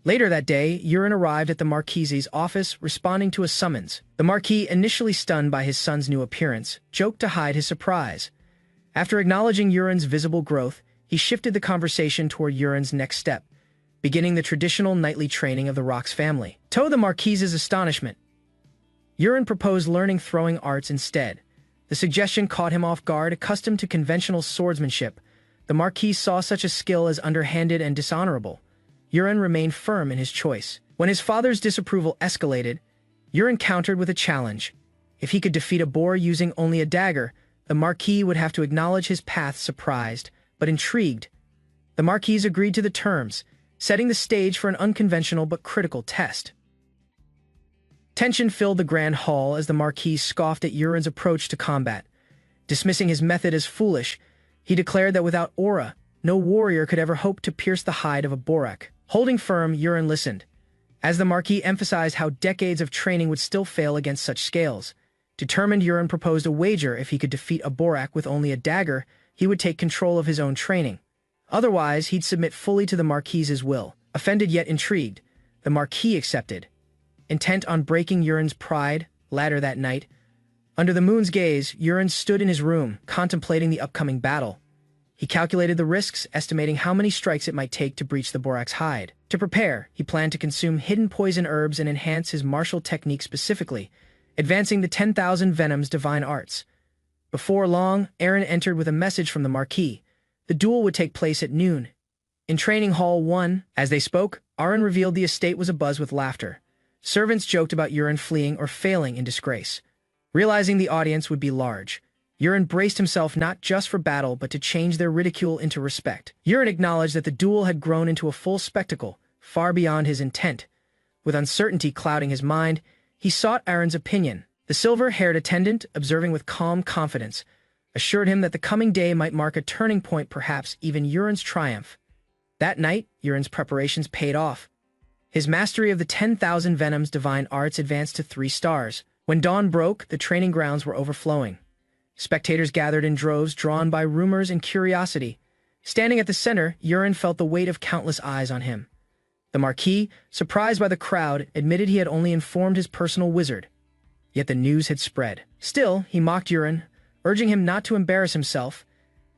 Later that day, Yurin arrived at the Marquise's office, responding to a summons. The Marquis, initially stunned by his son's new appearance, joked to hide his surprise. After acknowledging Yurin's visible growth, he shifted the conversation toward Yurin's next step, beginning the traditional nightly training of the Rox family. To the Marquise's astonishment, Yurin proposed learning throwing arts instead. The suggestion caught him off guard. Accustomed to conventional swordsmanship, the Marquis saw such a skill as underhanded and dishonorable. Yurin remained firm in his choice. When his father's disapproval escalated, Yurin countered with a challenge. If he could defeat a boar using only a dagger, the Marquis would have to acknowledge his path. Surprised, but intrigued, the Marquis agreed to the terms, setting the stage for an unconventional but critical test. Tension filled the grand hall as the Marquis scoffed at Yurin's approach to combat. Dismissing his method as foolish, he declared that without aura, no warrior could ever hope to pierce the hide of a borak. Holding firm, Yurin listened, as the Marquis emphasized how decades of training would still fail against such scales. Determined, Yurin proposed a wager: if he could defeat a borak with only a dagger, he would take control of his own training. Otherwise, he'd submit fully to the Marquis's will. Offended yet intrigued, the Marquis accepted. Intent on breaking Urin's pride, later that night, under the moon's gaze, Urin stood in his room, contemplating the upcoming battle. He calculated the risks, estimating how many strikes it might take to breach the Borak's hide. To prepare, he planned to consume hidden poison herbs and enhance his martial technique specifically, advancing the 10,000 Venom's divine arts. Before long, Aaron entered with a message from the Marquis. The duel would take place at noon. In Training Hall 1, as they spoke, Aaron revealed the estate was abuzz with laughter. Servants joked about Urin fleeing or failing in disgrace. Realizing the audience would be large, Urin braced himself not just for battle but to change their ridicule into respect. Urin acknowledged that the duel had grown into a full spectacle, far beyond his intent. With uncertainty clouding his mind, he sought Aaron's opinion. The silver-haired attendant, observing with calm confidence, assured him that the coming day might mark a turning point, perhaps even Urin's triumph. That night, Urin's preparations paid off. His mastery of the 10,000 Venom's divine arts advanced to 3 stars. When dawn broke, the training grounds were overflowing. Spectators gathered in droves, drawn by rumors and curiosity. Standing at the center, Urin felt the weight of countless eyes on him. The Marquis, surprised by the crowd, admitted he had only informed his personal wizard. Yet the news had spread. Still, he mocked Urin, urging him not to embarrass himself.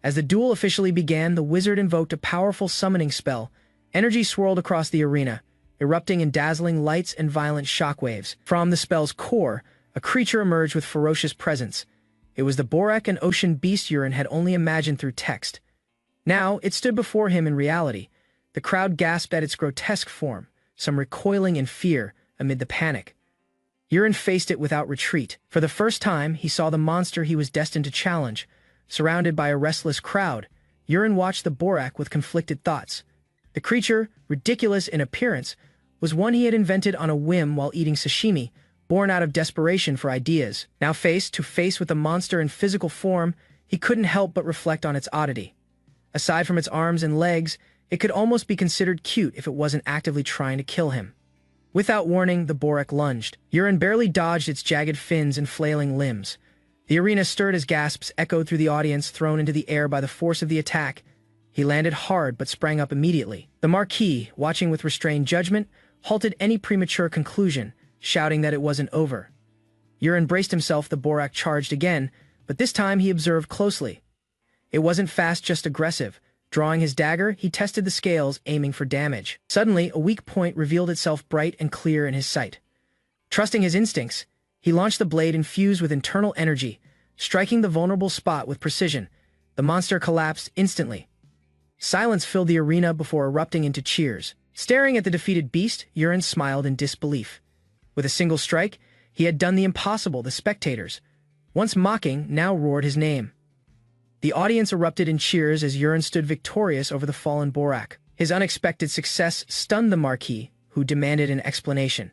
As the duel officially began, the wizard invoked a powerful summoning spell. Energy swirled across the arena, erupting in dazzling lights and violent shockwaves. From the spell's core, a creature emerged with ferocious presence. It was the Borak and ocean beast Urin had only imagined through text. Now, it stood before him in reality. The crowd gasped at its grotesque form, some recoiling in fear amid the panic. Urin faced it without retreat. For the first time, he saw the monster he was destined to challenge. Surrounded by a restless crowd, Urin watched the Borak with conflicted thoughts. The creature, ridiculous in appearance, was one he had invented on a whim while eating sashimi, born out of desperation for ideas. Now face to face with the monster in physical form, he couldn't help but reflect on its oddity. Aside from its arms and legs, it could almost be considered cute if it wasn't actively trying to kill him. Without warning, the Borak lunged. Urin barely dodged its jagged fins and flailing limbs. The arena stirred as gasps echoed through the audience, thrown into the air by the force of the attack. He landed hard but sprang up immediately. The Marquis, watching with restrained judgment, halted any premature conclusion, shouting that it wasn't over. Urin braced himself. The Borak charged again, but this time he observed closely. It wasn't fast, just aggressive. Drawing his dagger, he tested the scales, aiming for damage. Suddenly, a weak point revealed itself bright and clear in his sight. Trusting his instincts, he launched the blade infused with internal energy, striking the vulnerable spot with precision. The monster collapsed instantly. Silence filled the arena before erupting into cheers. Staring at the defeated beast, Urin smiled in disbelief. With a single strike, he had done the impossible. The spectators, once mocking, now roared his name. The audience erupted in cheers as Urin stood victorious over the fallen Borak. His unexpected success stunned the Marquis, who demanded an explanation.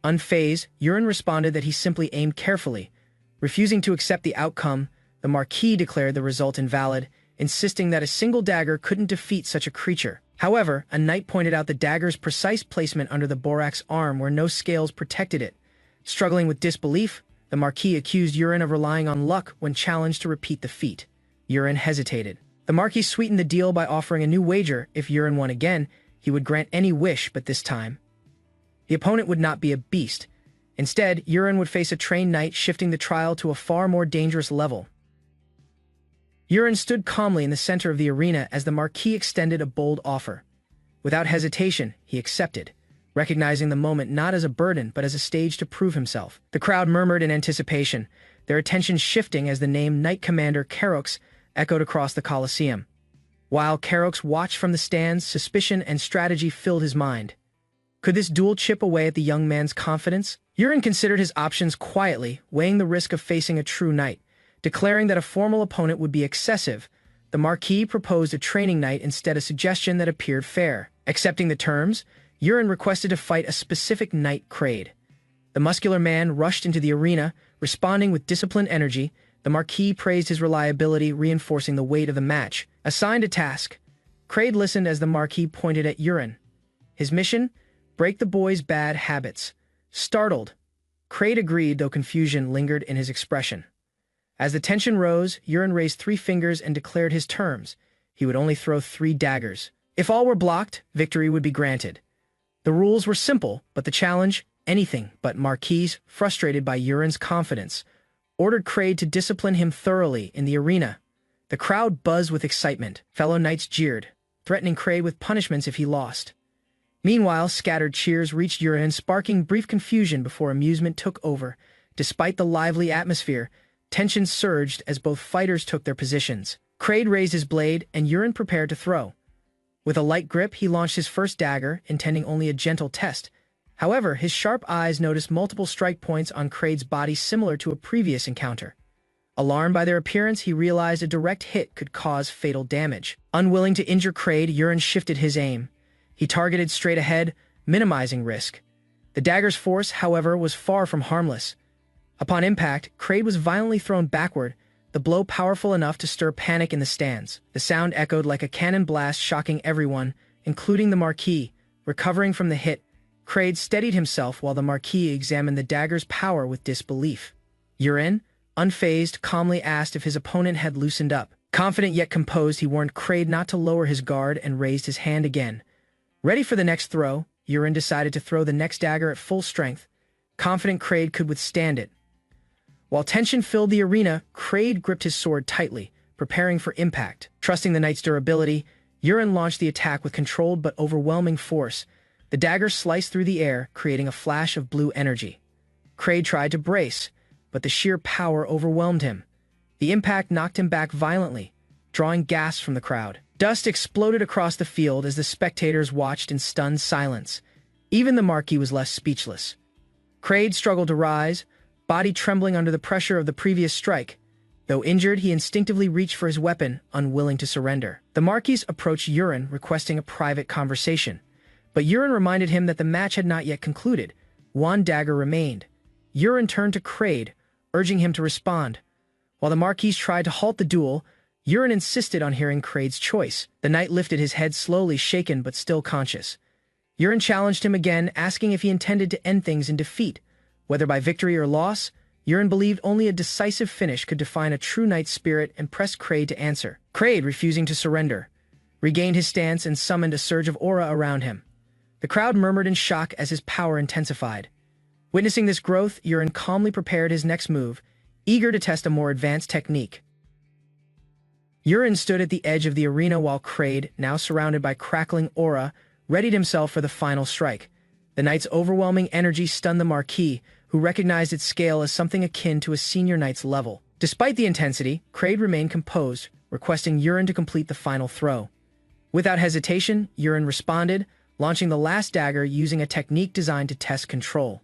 Unfazed, Urin responded that he simply aimed carefully. Refusing to accept the outcome, the Marquis declared the result invalid, insisting that a single dagger couldn't defeat such a creature. However, a knight pointed out the dagger's precise placement under the Borak's arm where no scales protected it. Struggling with disbelief, the Marquis accused Urin of relying on luck when challenged to repeat the feat. Urin hesitated. The Marquis sweetened the deal by offering a new wager. If Urin won again, he would grant any wish, but this time the opponent would not be a beast. Instead, Urin would face a trained knight, shifting the trial to a far more dangerous level. Urin stood calmly in the center of the arena as the Marquis extended a bold offer. Without hesitation, he accepted, recognizing the moment not as a burden but as a stage to prove himself. The crowd murmured in anticipation, their attention shifting as the name Knight Commander Karox echoed across the Colosseum. While Karox watched from the stands, suspicion and strategy filled his mind. Could this duel chip away at the young man's confidence? Urin considered his options quietly, weighing the risk of facing a true knight. Declaring that a formal opponent would be excessive, the Marquis proposed a training knight instead, a suggestion that appeared fair. Accepting the terms, Urin requested to fight a specific knight Kraid. The muscular man rushed into the arena, responding with disciplined energy. The Marquis praised his reliability, reinforcing the weight of the match. Assigned a task, Kraid listened as the Marquis pointed at Urin. His mission? Break the boy's bad habits. Startled, Kraid agreed, though confusion lingered in his expression. As the tension rose, Urin raised 3 fingers and declared his terms. he would only throw 3 daggers. If all were blocked, victory would be granted. The rules were simple, but the challenge, anything but. Marquis, frustrated by Urin's confidence, ordered Kraid to discipline him thoroughly in the arena. The crowd buzzed with excitement. Fellow knights jeered, threatening Kraid with punishments if he lost. Meanwhile, scattered cheers reached Urin, sparking brief confusion before amusement took over. Despite the lively atmosphere, tension surged as both fighters took their positions. Kraid raised his blade, and Urin prepared to throw. With a light grip, he launched his first dagger, intending only a gentle test. However, his sharp eyes noticed multiple strike points on Kraid's body similar to a previous encounter. Alarmed by their appearance, he realized a direct hit could cause fatal damage. Unwilling to injure Kraid, Urin shifted his aim. He targeted straight ahead, minimizing risk. The dagger's force, however, was far from harmless. Upon impact, Kraid was violently thrown backward, the blow powerful enough to stir panic in the stands. The sound echoed like a cannon blast, shocking everyone, including the Marquis. Recovering from the hit, Kraid steadied himself while the Marquis examined the dagger's power with disbelief. Urin, unfazed, calmly asked if his opponent had loosened up. Confident yet composed, he warned Kraid not to lower his guard and raised his hand again. Ready for the next throw, Urin decided to throw the next dagger at full strength, confident Kraid could withstand it. While tension filled the arena, Kraid gripped his sword tightly, preparing for impact. Trusting the knight's durability, Urin launched the attack with controlled but overwhelming force. The dagger sliced through the air, creating a flash of blue energy. Kraid tried to brace, but the sheer power overwhelmed him. The impact knocked him back violently, drawing gasps from the crowd. Dust exploded across the field as the spectators watched in stunned silence. Even the Marquis was left speechless. Kraid struggled to rise, body trembling under the pressure of the previous strike. Though injured, he instinctively reached for his weapon, unwilling to surrender. The Marquis approached Urin, requesting a private conversation. But Urin reminded him that the match had not yet concluded. One dagger remained. Urin turned to Kraid, urging him to respond. While the Marquis tried to halt the duel, Urin insisted on hearing Kraid's choice. The knight lifted his head slowly, shaken but still conscious. Urin challenged him again, asking if he intended to end things in defeat. Whether by victory or loss, Urin believed only a decisive finish could define a true knight's spirit and pressed Kraid to answer. Kraid, refusing to surrender, regained his stance and summoned a surge of aura around him. The crowd murmured in shock as his power intensified. Witnessing this growth, Urin calmly prepared his next move, eager to test a more advanced technique. Urin stood at the edge of the arena while Kraid, now surrounded by crackling aura, readied himself for the final strike. The knight's overwhelming energy stunned the Marquis, who recognized its scale as something akin to a senior knight's level. Despite the intensity, Kraid remained composed, requesting Urin to complete the final throw. Without hesitation, Urin responded, launching the last dagger using a technique designed to test control.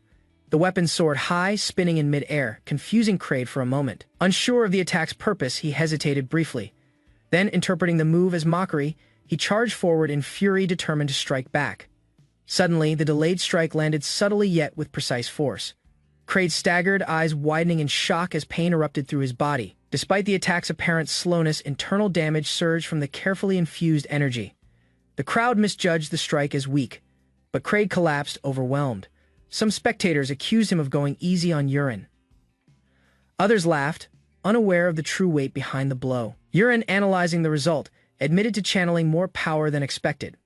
The weapon soared high, spinning in mid-air, confusing Kraid for a moment. Unsure of the attack's purpose, he hesitated briefly. Then, interpreting the move as mockery, he charged forward in fury, determined to strike back. Suddenly, the delayed strike landed subtly yet with precise force. Kraid staggered, eyes widening in shock as pain erupted through his body. Despite the attack's apparent slowness, internal damage surged from the carefully infused energy. The crowd misjudged the strike as weak, but Kraid collapsed, overwhelmed. Some spectators accused him of going easy on Urin. Others laughed, unaware of the true weight behind the blow. Urin, analyzing the result, admitted to channeling more power than expected.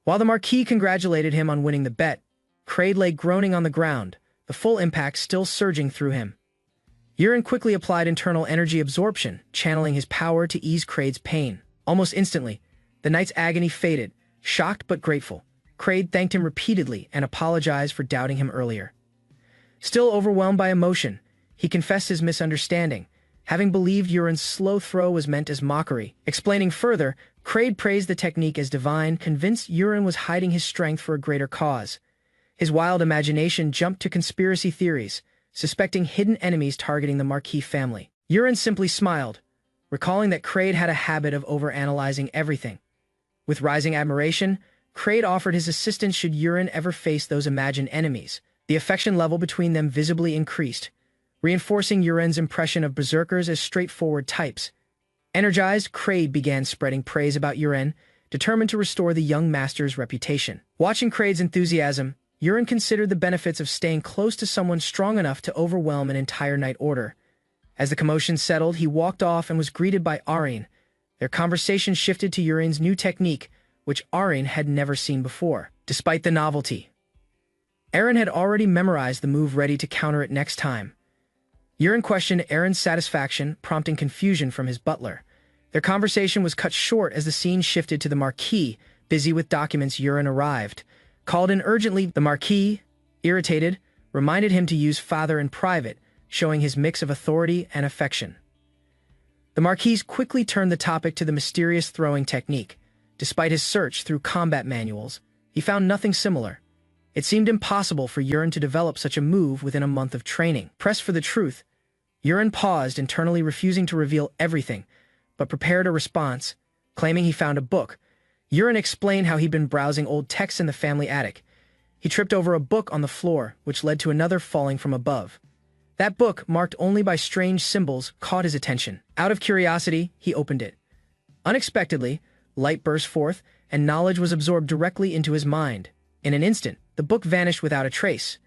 While the Marquis congratulated him on winning the bet, Kraid lay groaning on the ground, the full impact still surging through him. Urin quickly applied internal energy absorption, channeling his power to ease Kraid's pain. Almost instantly, the knight's agony faded, shocked but grateful. Kraid thanked him repeatedly and apologized for doubting him earlier. Still overwhelmed by emotion, he confessed his misunderstanding, having believed Urin's slow throw was meant as mockery. Explaining further, Kraid praised the technique as divine, convinced Urin was hiding his strength for a greater cause. His wild imagination jumped to conspiracy theories, suspecting hidden enemies targeting the Marquis family. Urin simply smiled, recalling that Kraid had a habit of overanalyzing everything. With rising admiration, Kraid offered his assistance should Urin ever face those imagined enemies. The affection level between them visibly increased, reinforcing Urin's impression of berserkers as straightforward types. Energized, Kraid began spreading praise about Urin, determined to restore the young master's reputation. Watching Kraid's enthusiasm, Urin considered the benefits of staying close to someone strong enough to overwhelm an entire knight order. As the commotion settled, he walked off and was greeted by Arin, Their conversation shifted to Urin's new technique, which Arin had never seen before. Despite the novelty, Eren had already memorized the move, ready to counter it next time. Urin questioned Eren's satisfaction, prompting confusion from his butler. Their conversation was cut short as the scene shifted to the Marquis, busy with documents. Urin arrived. Called in urgently, the Marquis, irritated, reminded him to use father in private, showing his mix of authority and affection. The Marquis quickly turned the topic to the mysterious throwing technique. Despite his search through combat manuals, he found nothing similar. It seemed impossible for Urin to develop such a move within a month of training. Pressed for the truth, Urin paused, internally refusing to reveal everything, but prepared a response, claiming he found a book. Urin explained how he'd been browsing old texts in the family attic. He tripped over a book on the floor, which led to another falling from above. That book, marked only by strange symbols, caught his attention. Out of curiosity, he opened it. Unexpectedly, light burst forth, and knowledge was absorbed directly into his mind. In an instant, the book vanished without a trace.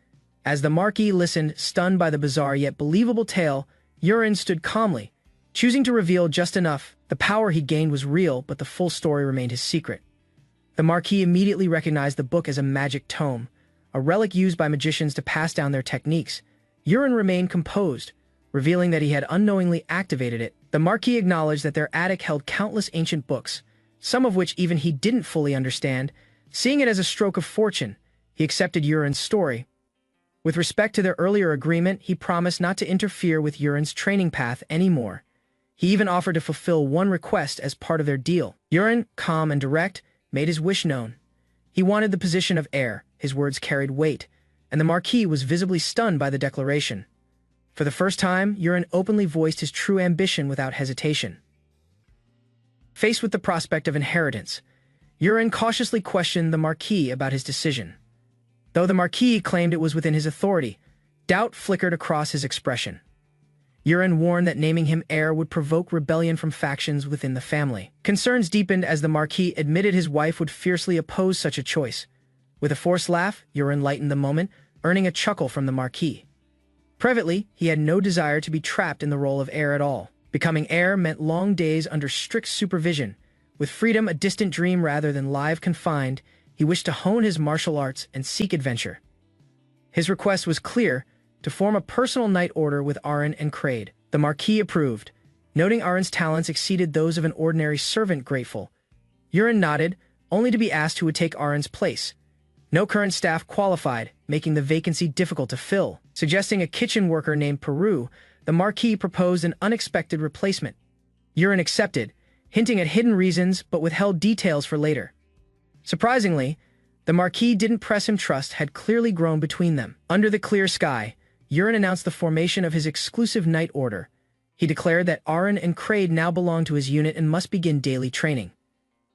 As the Marquis listened, stunned by the bizarre yet believable tale, Urin stood calmly, choosing to reveal just enough. The power he gained was real, but the full story remained his secret. The Marquis immediately recognized the book as a magic tome, a relic used by magicians to pass down their techniques. Urin remained composed, revealing that he had unknowingly activated it. The Marquis acknowledged that their attic held countless ancient books, some of which even he didn't fully understand. Seeing it as a stroke of fortune, he accepted Urin's story. With respect to their earlier agreement, he promised not to interfere with Urin's training path anymore. He even offered to fulfill one request as part of their deal. Urin, calm and direct, made his wish known. He wanted the position of heir. His words carried weight, and the Marquis was visibly stunned by the declaration. For the first time, Urin openly voiced his true ambition without hesitation. Faced with the prospect of inheritance, Urin cautiously questioned the Marquis about his decision. Though the Marquis claimed it was within his authority, doubt flickered across his expression. Urin warned that naming him heir would provoke rebellion from factions within the family. Concerns deepened as the Marquis admitted his wife would fiercely oppose such a choice. With a forced laugh, Urin lightened the moment, earning a chuckle from the Marquis. Privately, he had no desire to be trapped in the role of heir at all. Becoming heir meant long days under strict supervision. With freedom a distant dream rather than life confined, he wished to hone his martial arts and seek adventure. His request was clear: to form a personal knight order with Arin and Kraid. The Marquis approved, noting Arin's talents exceeded those of an ordinary servant. Grateful, Urin nodded, only to be asked who would take Arin's place. No current staff qualified, making the vacancy difficult to fill. Suggesting a kitchen worker named Peru, the Marquis proposed an unexpected replacement. Urin accepted, hinting at hidden reasons but withheld details for later. Surprisingly, the Marquis didn't press him. Trust had clearly grown between them. Under the clear sky, Urin announced the formation of his exclusive knight order. He declared that Arin and Kraid now belonged to his unit and must begin daily training.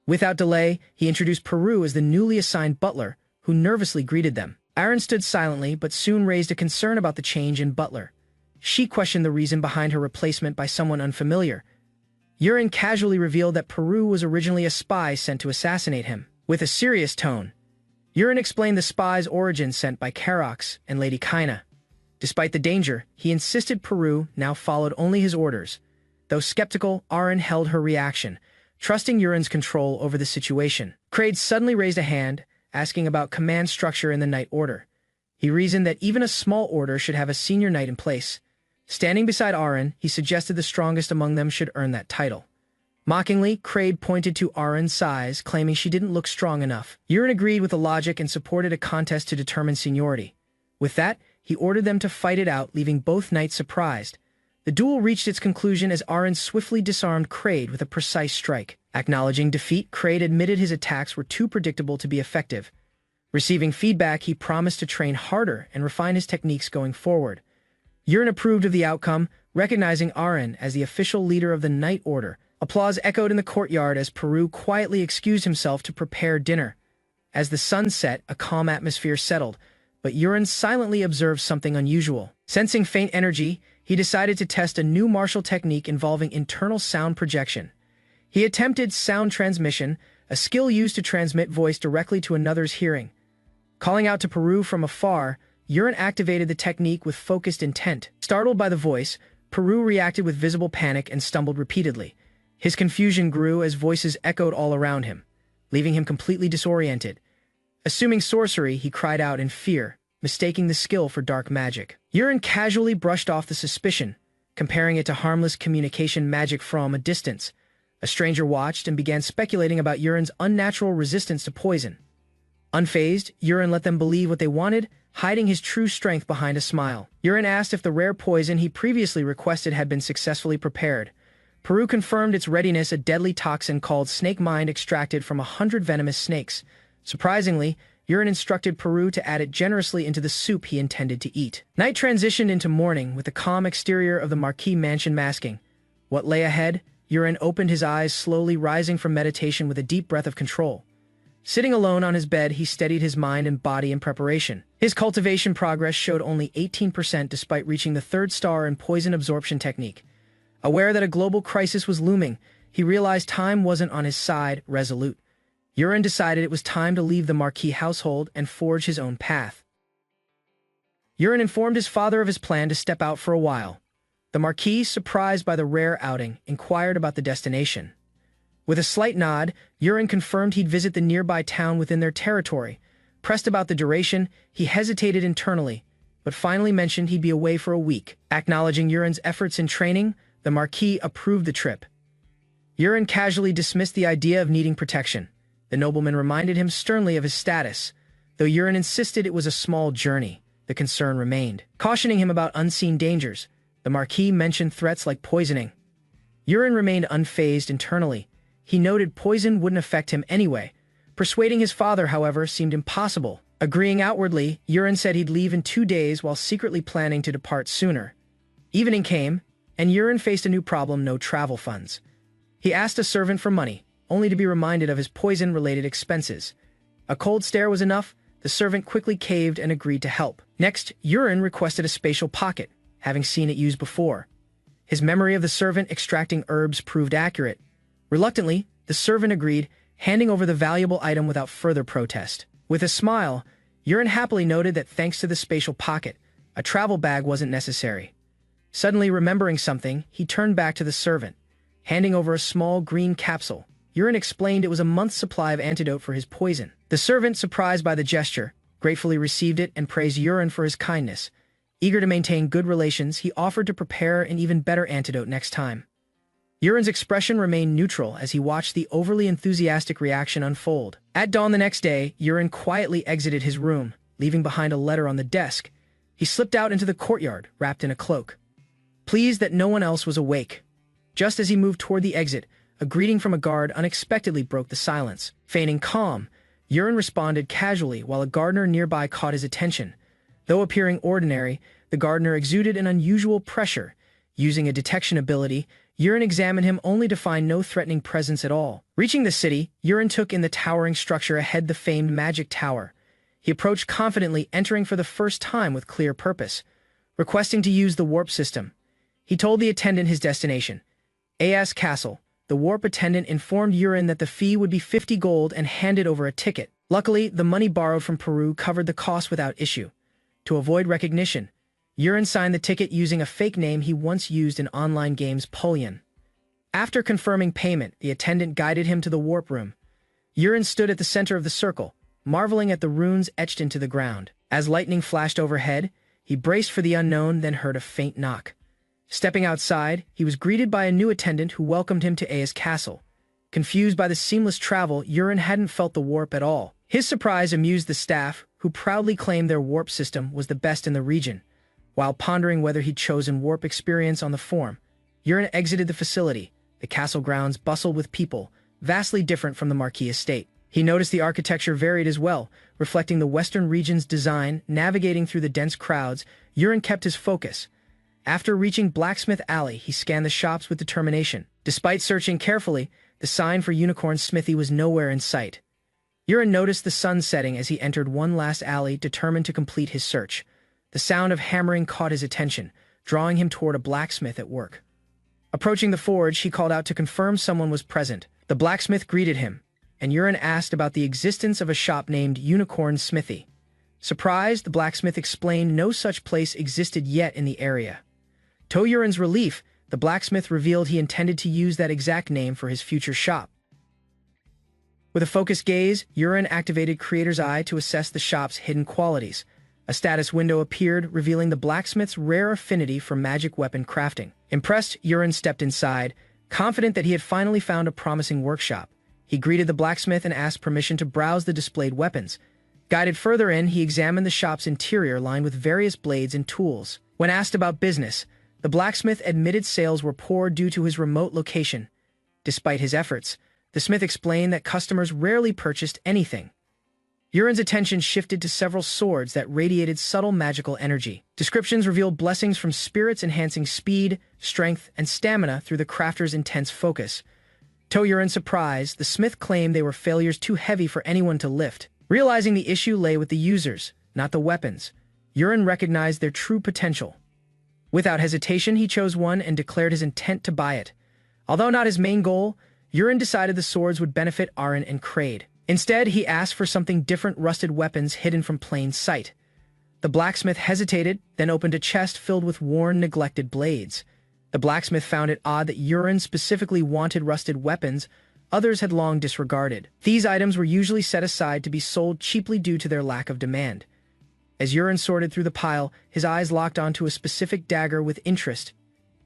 Without delay, he introduced Peru as the newly assigned butler, who nervously greeted them. Arin stood silently but soon raised a concern about the change in butler. She questioned the reason behind her replacement by someone unfamiliar. Urin casually revealed that Peru was originally a spy sent to assassinate him. With a serious tone, Urin explained the spy's origin, sent by Karox and Lady Kaina. Despite the danger, he insisted Peru now followed only his orders. Though skeptical, Arin held her reaction, trusting Urin's control over the situation. Kraid suddenly raised a hand, asking about command structure in the knight order. He reasoned that even a small order should have a senior knight in place. Standing beside Arin, he suggested the strongest among them should earn that title. Mockingly, Kraid pointed to Arin's size, claiming she didn't look strong enough. Urin agreed with the logic and supported a contest to determine seniority. With that, he ordered them to fight it out, leaving both knights surprised. The duel reached its conclusion as Arin swiftly disarmed Kraid with a precise strike. Acknowledging defeat, Kraid admitted his attacks were too predictable to be effective. Receiving feedback, he promised to train harder and refine his techniques going forward. Urin approved of the outcome, recognizing Arin as the official leader of the Knight Order. Applause echoed in the courtyard as Peru quietly excused himself to prepare dinner. As the sun set, a calm atmosphere settled, but Urin silently observed something unusual. Sensing faint energy, he decided to test a new martial technique involving internal sound projection. He attempted sound transmission, a skill used to transmit voice directly to another's hearing. Calling out to Peru from afar, Urin activated the technique with focused intent. Startled by the voice, Peru reacted with visible panic and stumbled repeatedly. His confusion grew as voices echoed all around him, leaving him completely disoriented. Assuming sorcery, he cried out in fear, mistaking the skill for dark magic. Yurin casually brushed off the suspicion, comparing it to harmless communication magic from a distance. A stranger watched and began speculating about Yurin's unnatural resistance to poison. Unfazed, Yurin let them believe what they wanted, hiding his true strength behind a smile. Yurin asked if the rare poison he previously requested had been successfully prepared. Peru confirmed its readiness, a deadly toxin called snake mind extracted from 100 venomous snakes. Surprisingly, Yurin instructed Peru to add it generously into the soup he intended to eat. Night transitioned into morning, with the calm exterior of the Marquis mansion masking what lay ahead. Yurin opened his eyes, slowly rising from meditation with a deep breath of control. Sitting alone on his bed, he steadied his mind and body in preparation. His cultivation progress showed only 18% despite reaching the 3rd star in poison absorption technique. Aware that a global crisis was looming, he realized time wasn't on his side. Resolute, Yurin decided it was time to leave the Marquis household and forge his own path. Yurin informed his father of his plan to step out for a while. The Marquis, surprised by the rare outing, inquired about the destination. With a slight nod, Yurin confirmed he'd visit the nearby town within their territory. Pressed about the duration, he hesitated internally, but finally mentioned he'd be away for a week. Acknowledging Yurin's efforts in training, the Marquis approved the trip. Yurin casually dismissed the idea of needing protection. The nobleman reminded him sternly of his status. Though Yurin insisted it was a small journey, the concern remained. Cautioning him about unseen dangers, the Marquis mentioned threats like poisoning. Yurin remained unfazed internally. He noted poison wouldn't affect him anyway. Persuading his father, however, seemed impossible. Agreeing outwardly, Yurin said he'd leave in 2 days while secretly planning to depart sooner. Evening came, and Yurin faced a new problem: no travel funds. He asked a servant for money, only to be reminded of his poison-related expenses. A cold stare was enough. The servant quickly caved and agreed to help. Next, Yurin requested a spatial pocket, having seen it used before. His memory of the servant extracting herbs proved accurate. Reluctantly, the servant agreed, handing over the valuable item without further protest. With a smile, Yurin happily noted that thanks to the spatial pocket, a travel bag wasn't necessary. Suddenly remembering something, he turned back to the servant, handing over a small green capsule. Yurin explained it was a month's supply of antidote for his poison. The servant, surprised by the gesture, gratefully received it and praised Yurin for his kindness. Eager to maintain good relations, he offered to prepare an even better antidote next time. Yurin's expression remained neutral as he watched the overly enthusiastic reaction unfold. At dawn the next day, Yurin quietly exited his room, leaving behind a letter on the desk. He slipped out into the courtyard, wrapped in a cloak, pleased that no one else was awake. Just as he moved toward the exit, a greeting from a guard unexpectedly broke the silence. Feigning calm, Yurin responded casually while a gardener nearby caught his attention. Though appearing ordinary, the gardener exuded an unusual pressure. Using a detection ability, Yurin examined him only to find no threatening presence at all. Reaching the city, Yurin took in the towering structure ahead, the famed magic tower. He approached confidently, entering for the first time with clear purpose, requesting to use the warp system. He told the attendant his destination, As Castle. The warp attendant informed Yurin that the fee would be 50 gold and handed over a ticket. Luckily, the money borrowed from Peru covered the cost without issue. To avoid recognition, Yurin signed the ticket using a fake name he once used in online games, Pullion. After confirming payment, the attendant guided him to the warp room. Yurin stood at the center of the circle, marveling at the runes etched into the ground. As lightning flashed overhead, he braced for the unknown, then heard a faint knock. Stepping outside, he was greeted by a new attendant who welcomed him to As Castle. Confused by the seamless travel, Yurin hadn't felt the warp at all. His surprise amused the staff, who proudly claimed their warp system was the best in the region. While pondering whether he'd chosen warp experience on the form, Yurin exited the facility. The castle grounds bustled with people, vastly different from the Marquis estate. He noticed the architecture varied as well, reflecting the western region's design. Navigating through the dense crowds, Yurin kept his focus. After reaching Blacksmith Alley, he scanned the shops with determination. Despite searching carefully, the sign for Unicorn Smithy was nowhere in sight. Yurin noticed the sun setting as he entered one last alley, determined to complete his search. The sound of hammering caught his attention, drawing him toward a blacksmith at work. Approaching the forge, he called out to confirm someone was present. The blacksmith greeted him, and Yurin asked about the existence of a shop named Unicorn Smithy. Surprised, the blacksmith explained no such place existed yet in the area. To Yurin's relief, the blacksmith revealed he intended to use that exact name for his future shop. With a focused gaze, Yurin activated Creator's Eye to assess the shop's hidden qualities. A status window appeared, revealing the blacksmith's rare affinity for magic weapon crafting. Impressed, Yurin stepped inside, confident that he had finally found a promising workshop. He greeted the blacksmith and asked permission to browse the displayed weapons. Guided further in, he examined the shop's interior lined with various blades and tools. When asked about business, the blacksmith admitted sales were poor due to his remote location. Despite his efforts, the smith explained that customers rarely purchased anything. Yurin's attention shifted to several swords that radiated subtle magical energy. Descriptions revealed blessings from spirits enhancing speed, strength, and stamina through the crafter's intense focus. To Yurin's surprise, the smith claimed they were failures too heavy for anyone to lift. Realizing the issue lay with the users, not the weapons, Yurin recognized their true potential. Without hesitation, he chose one and declared his intent to buy it. Although not his main goal, Yurin decided the swords would benefit Aren and Kraid. Instead, he asked for something different: rusted weapons hidden from plain sight. The blacksmith hesitated, then opened a chest filled with worn, neglected blades. The blacksmith found it odd that Yurin specifically wanted rusted weapons others had long disregarded. These items were usually set aside to be sold cheaply due to their lack of demand. As Yurin sorted through the pile, his eyes locked onto a specific dagger with interest.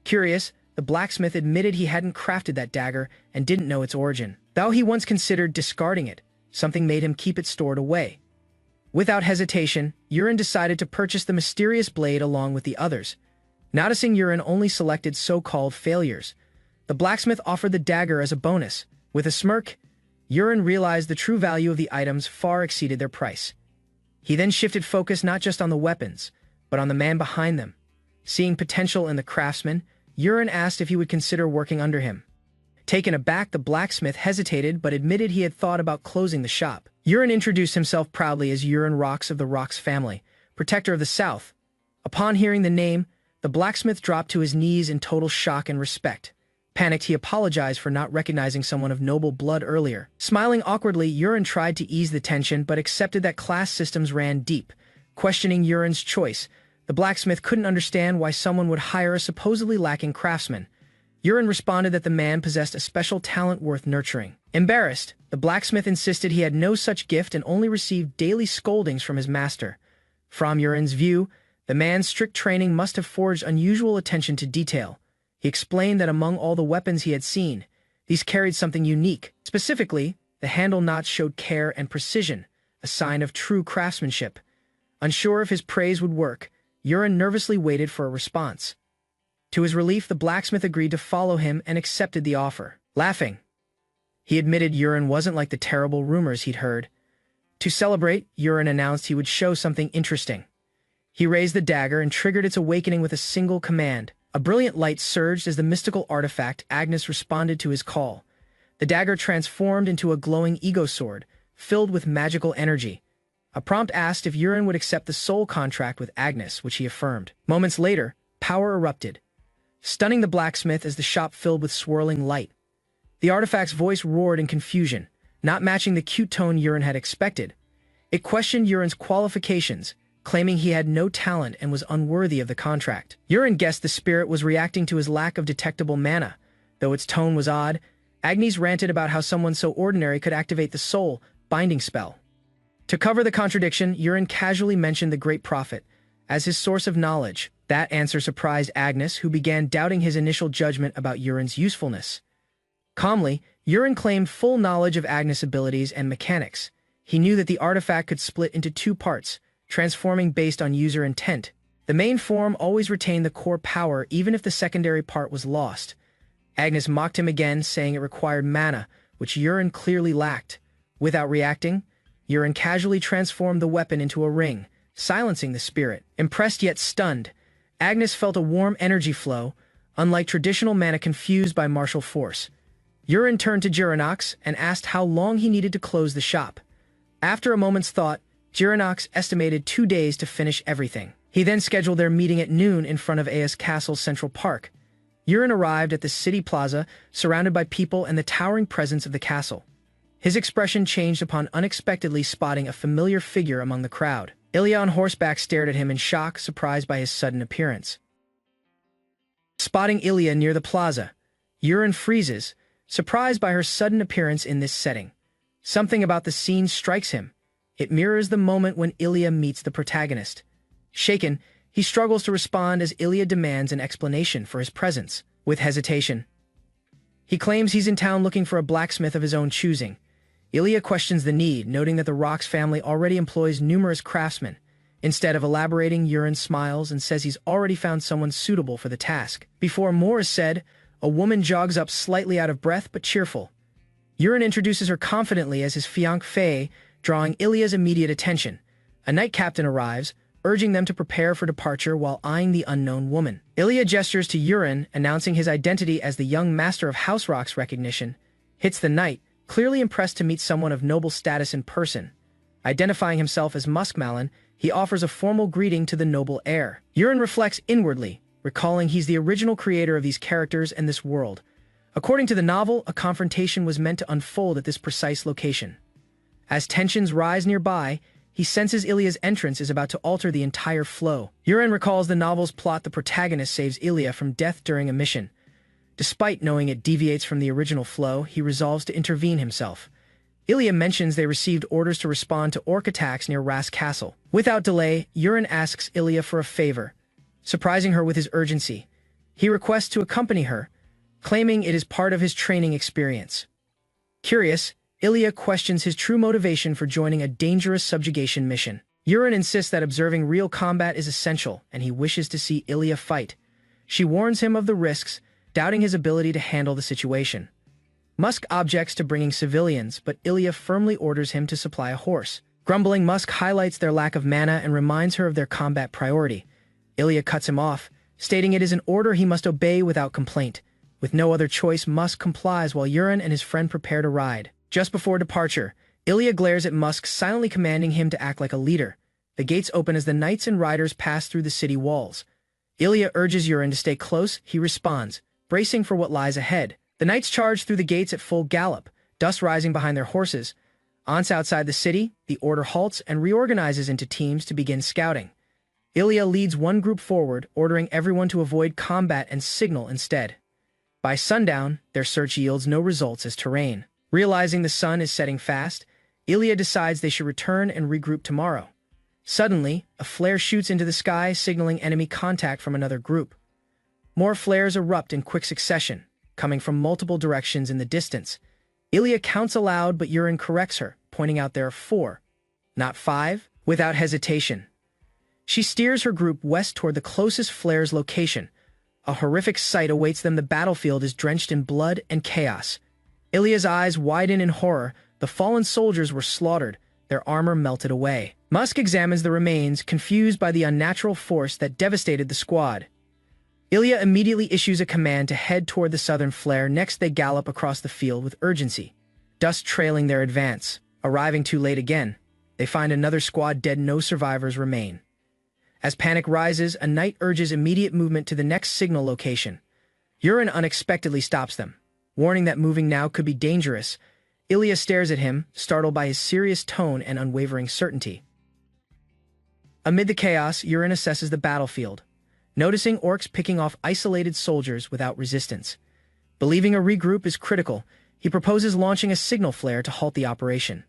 Curious, the blacksmith admitted he hadn't crafted that dagger and didn't know its origin. Though he once considered discarding it, something made him keep it stored away. Without hesitation, Yurin decided to purchase the mysterious blade along with the others. Noticing Yurin only selected so-called failures, the blacksmith offered the dagger as a bonus. With a smirk, Yurin realized the true value of the items far exceeded their price. He then shifted focus not just on the weapons, but on the man behind them. Seeing potential in the craftsman, Yurin asked if he would consider working under him. Taken aback, the blacksmith hesitated but admitted he had thought about closing the shop. Yurin introduced himself proudly as Yurin Rocks of the Rocks family, protector of the South. Upon hearing the name, the blacksmith dropped to his knees in total shock and respect. Panicked, he apologized for not recognizing someone of noble blood earlier. Smiling awkwardly, Yurin tried to ease the tension but accepted that class systems ran deep. Questioning Yurin's choice, the blacksmith couldn't understand why someone would hire a supposedly lacking craftsman. Yurin responded that the man possessed a special talent worth nurturing. Embarrassed, the blacksmith insisted he had no such gift and only received daily scoldings from his master. From Yurin's view, the man's strict training must have forged unusual attention to detail. He explained that among all the weapons he had seen, these carried something unique. Specifically, the handle knots showed care and precision, a sign of true craftsmanship. Unsure if his praise would work, Yurin nervously waited for a response. To his relief, the blacksmith agreed to follow him and accepted the offer. Laughing, he admitted Yurin wasn't like the terrible rumors he'd heard. To celebrate, Yurin announced he would show something interesting. He raised the dagger and triggered its awakening with a single command. A brilliant light surged as the mystical artifact Agnes responded to his call. The dagger transformed into a glowing ego sword, filled with magical energy. A prompt asked if Yurin would accept the soul contract with Agnes, which he affirmed. Moments later, power erupted, stunning the blacksmith as the shop filled with swirling light. The artifact's voice roared in confusion, not matching the cute tone Yurin had expected. It questioned Yurin's qualifications, claiming he had no talent and was unworthy of the contract. Yurin guessed the spirit was reacting to his lack of detectable mana. Though its tone was odd, Agnes ranted about how someone so ordinary could activate the soul binding spell. To cover the contradiction, Yurin casually mentioned the Great Prophet as his source of knowledge. That answer surprised Agnes, who began doubting his initial judgment about Yurin's usefulness. Calmly, Yurin claimed full knowledge of Agnes' abilities and mechanics. He knew that the artifact could split into two parts, transforming based on user intent. The main form always retained the core power even if the secondary part was lost. Agnes mocked him again, saying it required mana, which Yurin clearly lacked. Without reacting, Yurin casually transformed the weapon into a ring, silencing the spirit. Impressed yet stunned, Agnes felt a warm energy flow, unlike traditional mana confused by martial force. Yurin turned to Jiranox and asked how long he needed to close the shop. After a moment's thought, Jiranox estimated 2 days to finish everything. He then scheduled their meeting at noon in front of Aya's Castle's Central Park. Yurin arrived at the city plaza, surrounded by people and the towering presence of the castle. His expression changed upon unexpectedly spotting a familiar figure among the crowd. Ilya on horseback stared at him in shock, surprised by his sudden appearance. Spotting Ilya near the plaza, Yurin freezes, surprised by her sudden appearance in this setting. Something about the scene strikes him. It mirrors the moment when Ilya meets the protagonist. Shaken, he struggles to respond as Ilya demands an explanation for his presence. With hesitation, he claims he's in town looking for a blacksmith of his own choosing. Ilya questions the need, noting that the Rock's family already employs numerous craftsmen. Instead of elaborating, Yurin smiles and says he's already found someone suitable for the task. Before more is said, a woman jogs up slightly out of breath but cheerful. Yurin introduces her confidently as his fiancée, drawing Ilya's immediate attention. A knight captain arrives, urging them to prepare for departure while eyeing the unknown woman. Ilya gestures to Yurin, announcing his identity as the young master of House Rock's recognition, hits the knight, clearly impressed to meet someone of noble status in person. Identifying himself as Muskmalin, he offers a formal greeting to the noble heir. Yurin reflects inwardly, recalling he's the original creator of these characters and this world. According to the novel, a confrontation was meant to unfold at this precise location. As tensions rise nearby, he senses Ilya's entrance is about to alter the entire flow. Yurin recalls the novel's plot: the protagonist saves Ilya from death during a mission. Despite knowing it deviates from the original flow, he resolves to intervene himself. Ilya mentions they received orders to respond to orc attacks near Ras Castle. Without delay, Yurin asks Ilya for a favor, surprising her with his urgency. He requests to accompany her, claiming it is part of his training experience. Curious, Ilya questions his true motivation for joining a dangerous subjugation mission. Yurin insists that observing real combat is essential, and he wishes to see Ilya fight. She warns him of the risks, doubting his ability to handle the situation. Musk objects to bringing civilians, but Ilya firmly orders him to supply a horse. Grumbling, Musk highlights their lack of mana and reminds her of their combat priority. Ilya cuts him off, stating it is an order he must obey without complaint. With no other choice, Musk complies while Yurin and his friend prepare to ride. Just before departure, Ilya glares at Musk, silently commanding him to act like a leader. The gates open as the knights and riders pass through the city walls. Ilya urges Yurin to stay close. He responds, bracing for what lies ahead. The knights charge through the gates at full gallop, dust rising behind their horses. Once outside the city, the order halts and reorganizes into teams to begin scouting. Ilya leads one group forward, ordering everyone to avoid combat and signal instead. By sundown, their search yields no results as terrain. Realizing the sun is setting fast, Ilya decides they should return and regroup tomorrow. Suddenly, a flare shoots into the sky, signaling enemy contact from another group. More flares erupt in quick succession, coming from multiple directions in the distance. Ilya counts aloud, but Yurin corrects her, pointing out there are 4, not 5. Without hesitation, she steers her group west toward the closest flare's location. A horrific sight awaits them. The battlefield is drenched in blood and chaos. Ilya's eyes widen in horror. The fallen soldiers were slaughtered, their armor melted away. Musk examines the remains, confused by the unnatural force that devastated the squad. Ilya immediately issues a command to head toward the southern flare. Next, they gallop across the field with urgency, dust trailing their advance. Arriving too late again, they find another squad dead. No survivors remain. As panic rises, a knight urges immediate movement to the next signal location. Yurin unexpectedly stops them, warning that moving now could be dangerous. Ilya stares at him, startled by his serious tone and unwavering certainty. Amid the chaos, Yurin assesses the battlefield, noticing orcs picking off isolated soldiers without resistance. Believing a regroup is critical, he proposes launching a signal flare to halt the operation.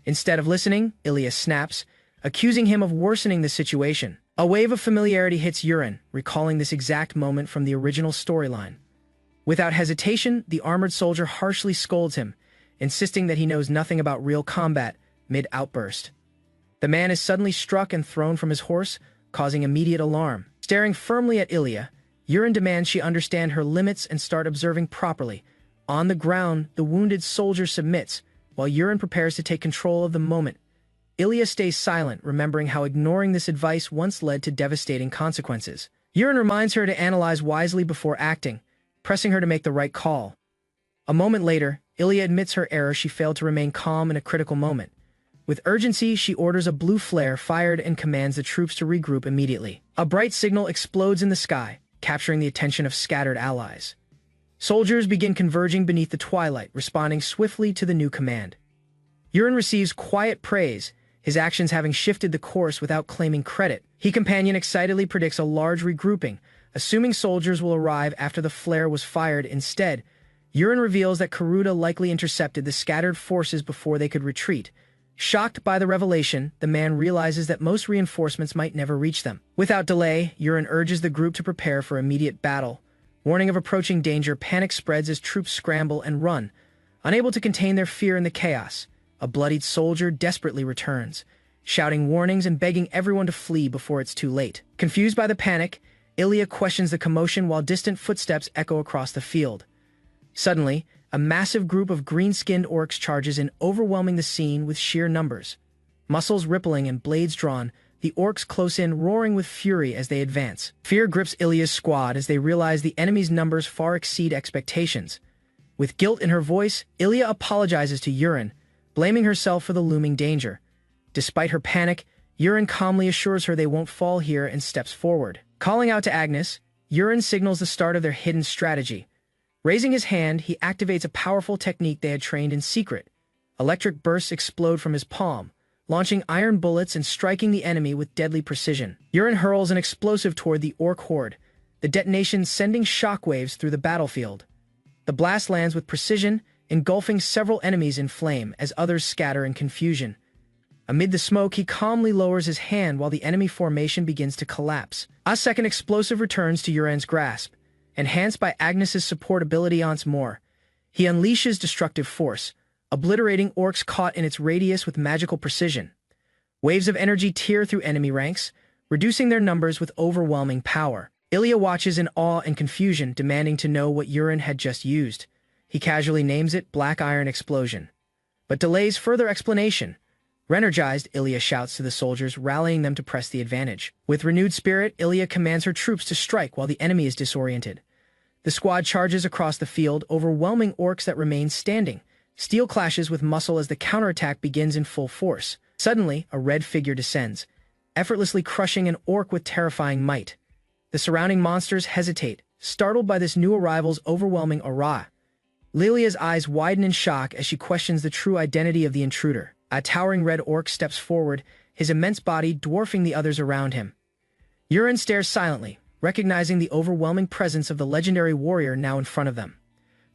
Instead of listening, Ilya snaps, accusing him of worsening the situation. A wave of familiarity hits Yurin, recalling this exact moment from the original storyline. Without hesitation, the armored soldier harshly scolds him, insisting that he knows nothing about real combat, mid-outburst. The man is suddenly struck and thrown from his horse, causing immediate alarm. Staring firmly at Ilya, Yurin demands she understand her limits and start observing properly. On the ground, the wounded soldier submits, while Yurin prepares to take control of the moment. Ilya stays silent, remembering how ignoring this advice once led to devastating consequences. Yurin reminds her to analyze wisely before acting, pressing her to make the right call. A moment later, Ilya admits her error. She failed to remain calm in a critical moment. With urgency, she orders a blue flare fired and commands the troops to regroup immediately. A bright signal explodes in the sky, capturing the attention of scattered allies. Soldiers begin converging beneath the twilight, responding swiftly to the new command. Yurin receives quiet praise, his actions having shifted the course without claiming credit. His companion excitedly predicts a large regrouping, assuming soldiers will arrive after the flare was fired. Instead, Yurin reveals that Karuta likely intercepted the scattered forces before they could retreat. Shocked by the revelation, the man realizes that most reinforcements might never reach them. Without delay, Yurin urges the group to prepare for immediate battle. Warning of approaching danger, panic spreads as troops scramble and run. Unable to contain their fear in the chaos, a bloodied soldier desperately returns, shouting warnings and begging everyone to flee before it's too late. Confused by the panic, Ilya questions the commotion while distant footsteps echo across the field. Suddenly, a massive group of green-skinned orcs charges in, overwhelming the scene with sheer numbers. Muscles rippling and blades drawn, the orcs close in, roaring with fury as they advance. Fear grips Ilya's squad as they realize the enemy's numbers far exceed expectations. With guilt in her voice, Ilya apologizes to Yurin, blaming herself for the looming danger. Despite her panic, Yurin calmly assures her they won't fall here and steps forward. Calling out to Agnes, Yurin signals the start of their hidden strategy. Raising his hand, he activates a powerful technique they had trained in secret. Electric bursts explode from his palm, launching iron bullets and striking the enemy with deadly precision. Yurin hurls an explosive toward the orc horde, the detonation sending shockwaves through the battlefield. The blast lands with precision, engulfing several enemies in flame as others scatter in confusion. Amid the smoke, he calmly lowers his hand while the enemy formation begins to collapse. A second explosive returns to Yurin's grasp. Enhanced by Agnes's support ability once more, he unleashes destructive force, obliterating orcs caught in its radius with magical precision. Waves of energy tear through enemy ranks, reducing their numbers with overwhelming power. Ilya watches in awe and confusion, demanding to know what Yurin had just used. He casually names it Black Iron Explosion, but delays further explanation. Re-energized, Ilya shouts to the soldiers, rallying them to press the advantage. With renewed spirit, Ilya commands her troops to strike while the enemy is disoriented. The squad charges across the field, overwhelming orcs that remain standing. Steel clashes with muscle as the counterattack begins in full force. Suddenly, a red figure descends, effortlessly crushing an orc with terrifying might. The surrounding monsters hesitate, startled by this new arrival's overwhelming aura. Lilia's eyes widen in shock as she questions the true identity of the intruder. A towering red orc steps forward, his immense body dwarfing the others around him. Yurin stares silently, recognizing the overwhelming presence of the legendary warrior now in front of them.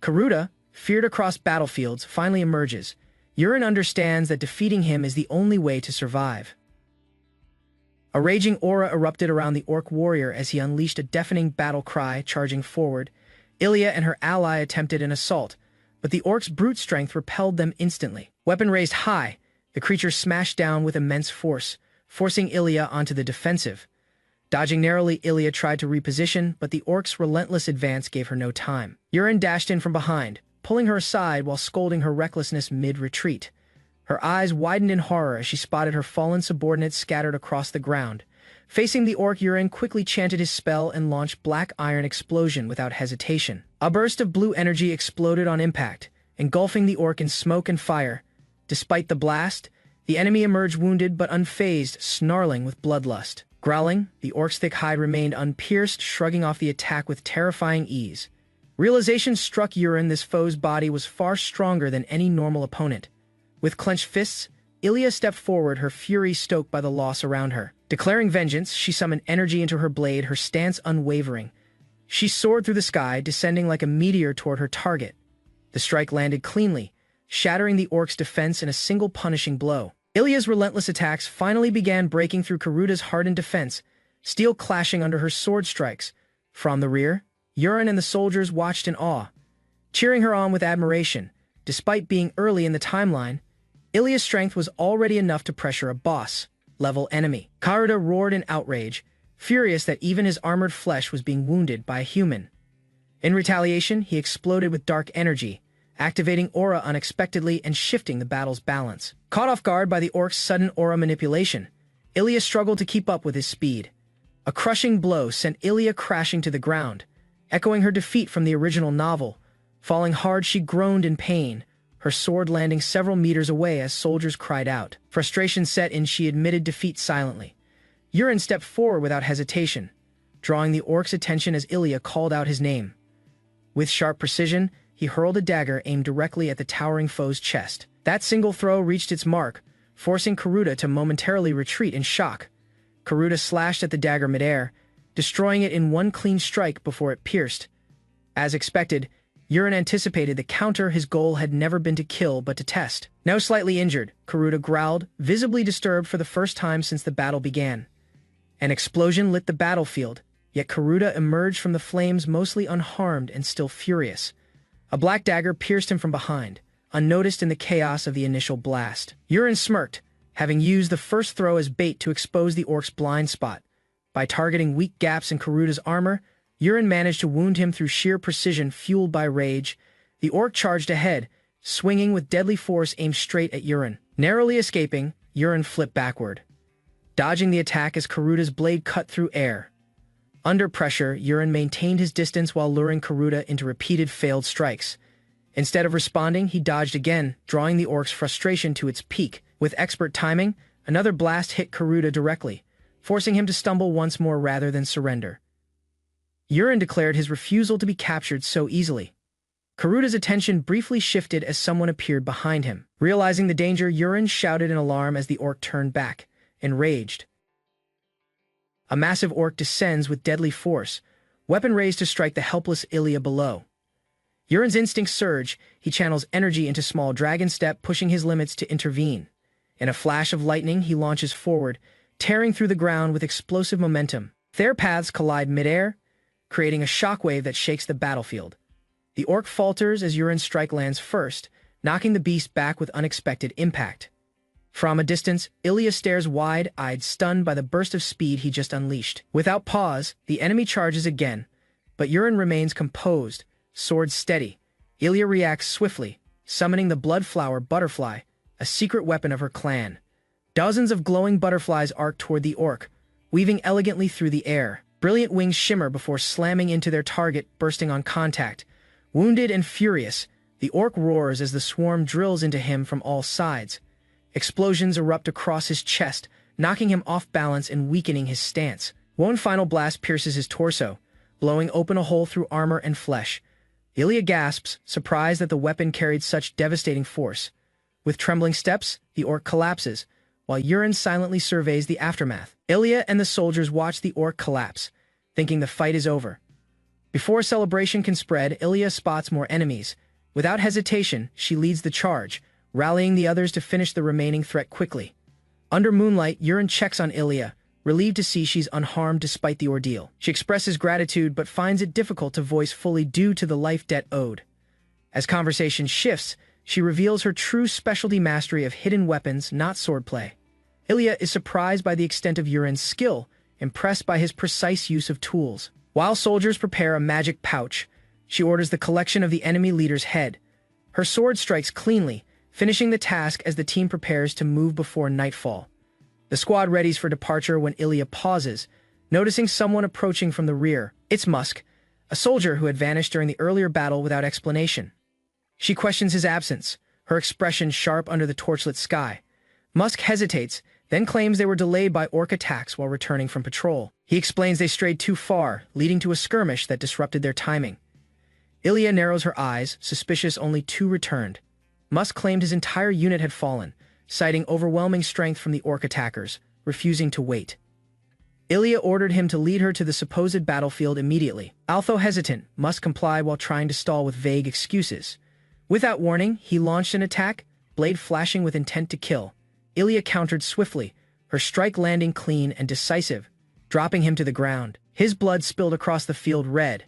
Karuta, feared across battlefields, finally emerges. Yurin understands that defeating him is the only way to survive. A raging aura erupted around the orc warrior as he unleashed a deafening battle cry, charging forward. Ilya and her ally attempted an assault, but the orc's brute strength repelled them instantly. Weapon raised high, the creature smashed down with immense force, forcing Ilya onto the defensive. Dodging narrowly, Ilya tried to reposition, but the orc's relentless advance gave her no time. Yurin dashed in from behind, pulling her aside while scolding her recklessness mid-retreat. Her eyes widened in horror as she spotted her fallen subordinates scattered across the ground. Facing the orc, Yurin quickly chanted his spell and launched Black Iron Explosion without hesitation. A burst of blue energy exploded on impact, engulfing the orc in smoke and fire. Despite the blast, the enemy emerged wounded but unfazed, snarling with bloodlust. Growling, the orc's thick hide remained unpierced, shrugging off the attack with terrifying ease. Realization struck Yurin this foe's body was far stronger than any normal opponent. With clenched fists, Ilya stepped forward, her fury stoked by the loss around her. Declaring vengeance, she summoned energy into her blade, her stance unwavering. She soared through the sky, descending like a meteor toward her target. The strike landed cleanly, shattering the orc's defense in a single punishing blow. Ilya's relentless attacks finally began breaking through Karuta's hardened defense, steel clashing under her sword strikes. From the rear, Yurin and the soldiers watched in awe, cheering her on with admiration. Despite being early in the timeline, Ilya's strength was already enough to pressure a boss-level enemy. Karuta roared in outrage, furious that even his armored flesh was being wounded by a human. In retaliation, he exploded with dark energy, activating aura unexpectedly and shifting the battle's balance. Caught off guard by the orc's sudden aura manipulation, Ilya struggled to keep up with his speed. A crushing blow sent Ilya crashing to the ground, echoing her defeat from the original novel. Falling hard, she groaned in pain, her sword landing several meters away as soldiers cried out. Frustration set in, she admitted defeat silently. Yurin stepped forward without hesitation, drawing the orc's attention as Ilya called out his name. With sharp precision, he hurled a dagger aimed directly at the towering foe's chest. That single throw reached its mark, forcing Karuta to momentarily retreat in shock. Karuta slashed at the dagger midair, destroying it in one clean strike before it pierced. As expected, Yurin anticipated the counter. His goal had never been to kill but to test. Now slightly injured, Karuta growled, visibly disturbed for the first time since the battle began. An explosion lit the battlefield, yet Karuta emerged from the flames mostly unharmed and still furious. A black dagger pierced him from behind, unnoticed in the chaos of the initial blast. Yurin smirked, having used the first throw as bait to expose the orc's blind spot. By targeting weak gaps in Karuta's armor, Yurin managed to wound him through sheer precision fueled by rage. The orc charged ahead, swinging with deadly force aimed straight at Yurin. Narrowly escaping, Yurin flipped backward, dodging the attack as Karuta's blade cut through air. Under pressure, Yurin maintained his distance while luring Karuta into repeated failed strikes. Instead of responding, he dodged again, drawing the orc's frustration to its peak. With expert timing, another blast hit Karuta directly, forcing him to stumble once more rather than surrender. Yurin declared his refusal to be captured so easily. Karuta's attention briefly shifted as someone appeared behind him. Realizing the danger, Yurin shouted in alarm as the orc turned back, enraged. A massive orc descends with deadly force, weapon raised to strike the helpless Ilya below. Yurin's instincts surge. He channels energy into small dragon step, pushing his limits to intervene. In a flash of lightning, he launches forward, tearing through the ground with explosive momentum. Their paths collide midair, creating a shockwave that shakes the battlefield. The orc falters as Yurin's strike lands first, knocking the beast back with unexpected impact. From a distance, Ilya stares wide-eyed, stunned by the burst of speed he just unleashed. Without pause, the enemy charges again, but Yurin remains composed, sword steady. Ilya reacts swiftly, summoning the blood-flower butterfly, a secret weapon of her clan. Dozens of glowing butterflies arc toward the orc, weaving elegantly through the air. Brilliant wings shimmer before slamming into their target, bursting on contact. Wounded and furious, the orc roars as the swarm drills into him from all sides. Explosions erupt across his chest, knocking him off balance and weakening his stance. One final blast pierces his torso, blowing open a hole through armor and flesh. Ilya gasps, surprised that the weapon carried such devastating force. With trembling steps, the orc collapses, while Yurin silently surveys the aftermath. Ilya and the soldiers watch the orc collapse, thinking the fight is over. Before celebration can spread, Ilya spots more enemies. Without hesitation, she leads the charge, rallying the others to finish the remaining threat quickly. Under moonlight, Yurin checks on Ilya, relieved to see she's unharmed despite the ordeal. She expresses gratitude but finds it difficult to voice fully due to the life debt owed. As conversation shifts, she reveals her true specialty mastery of hidden weapons, not swordplay. Ilya is surprised by the extent of Yurin's skill, impressed by his precise use of tools. While soldiers prepare a magic pouch, she orders the collection of the enemy leader's head. Her sword strikes cleanly, finishing the task as the team prepares to move before nightfall. The squad readies for departure when Ilya pauses, noticing someone approaching from the rear. It's Musk, a soldier who had vanished during the earlier battle without explanation. She questions his absence, her expression sharp under the torchlit sky. Musk hesitates, then claims they were delayed by orc attacks while returning from patrol. He explains they strayed too far, leading to a skirmish that disrupted their timing. Ilya narrows her eyes, suspicious only two returned. Musk claimed his entire unit had fallen, citing overwhelming strength from the orc attackers, refusing to wait. Ilya ordered him to lead her to the supposed battlefield immediately. Although hesitant, Musk complied while trying to stall with vague excuses. Without warning, he launched an attack, blade flashing with intent to kill. Ilya countered swiftly, her strike landing clean and decisive, dropping him to the ground. His blood spilled across the field red,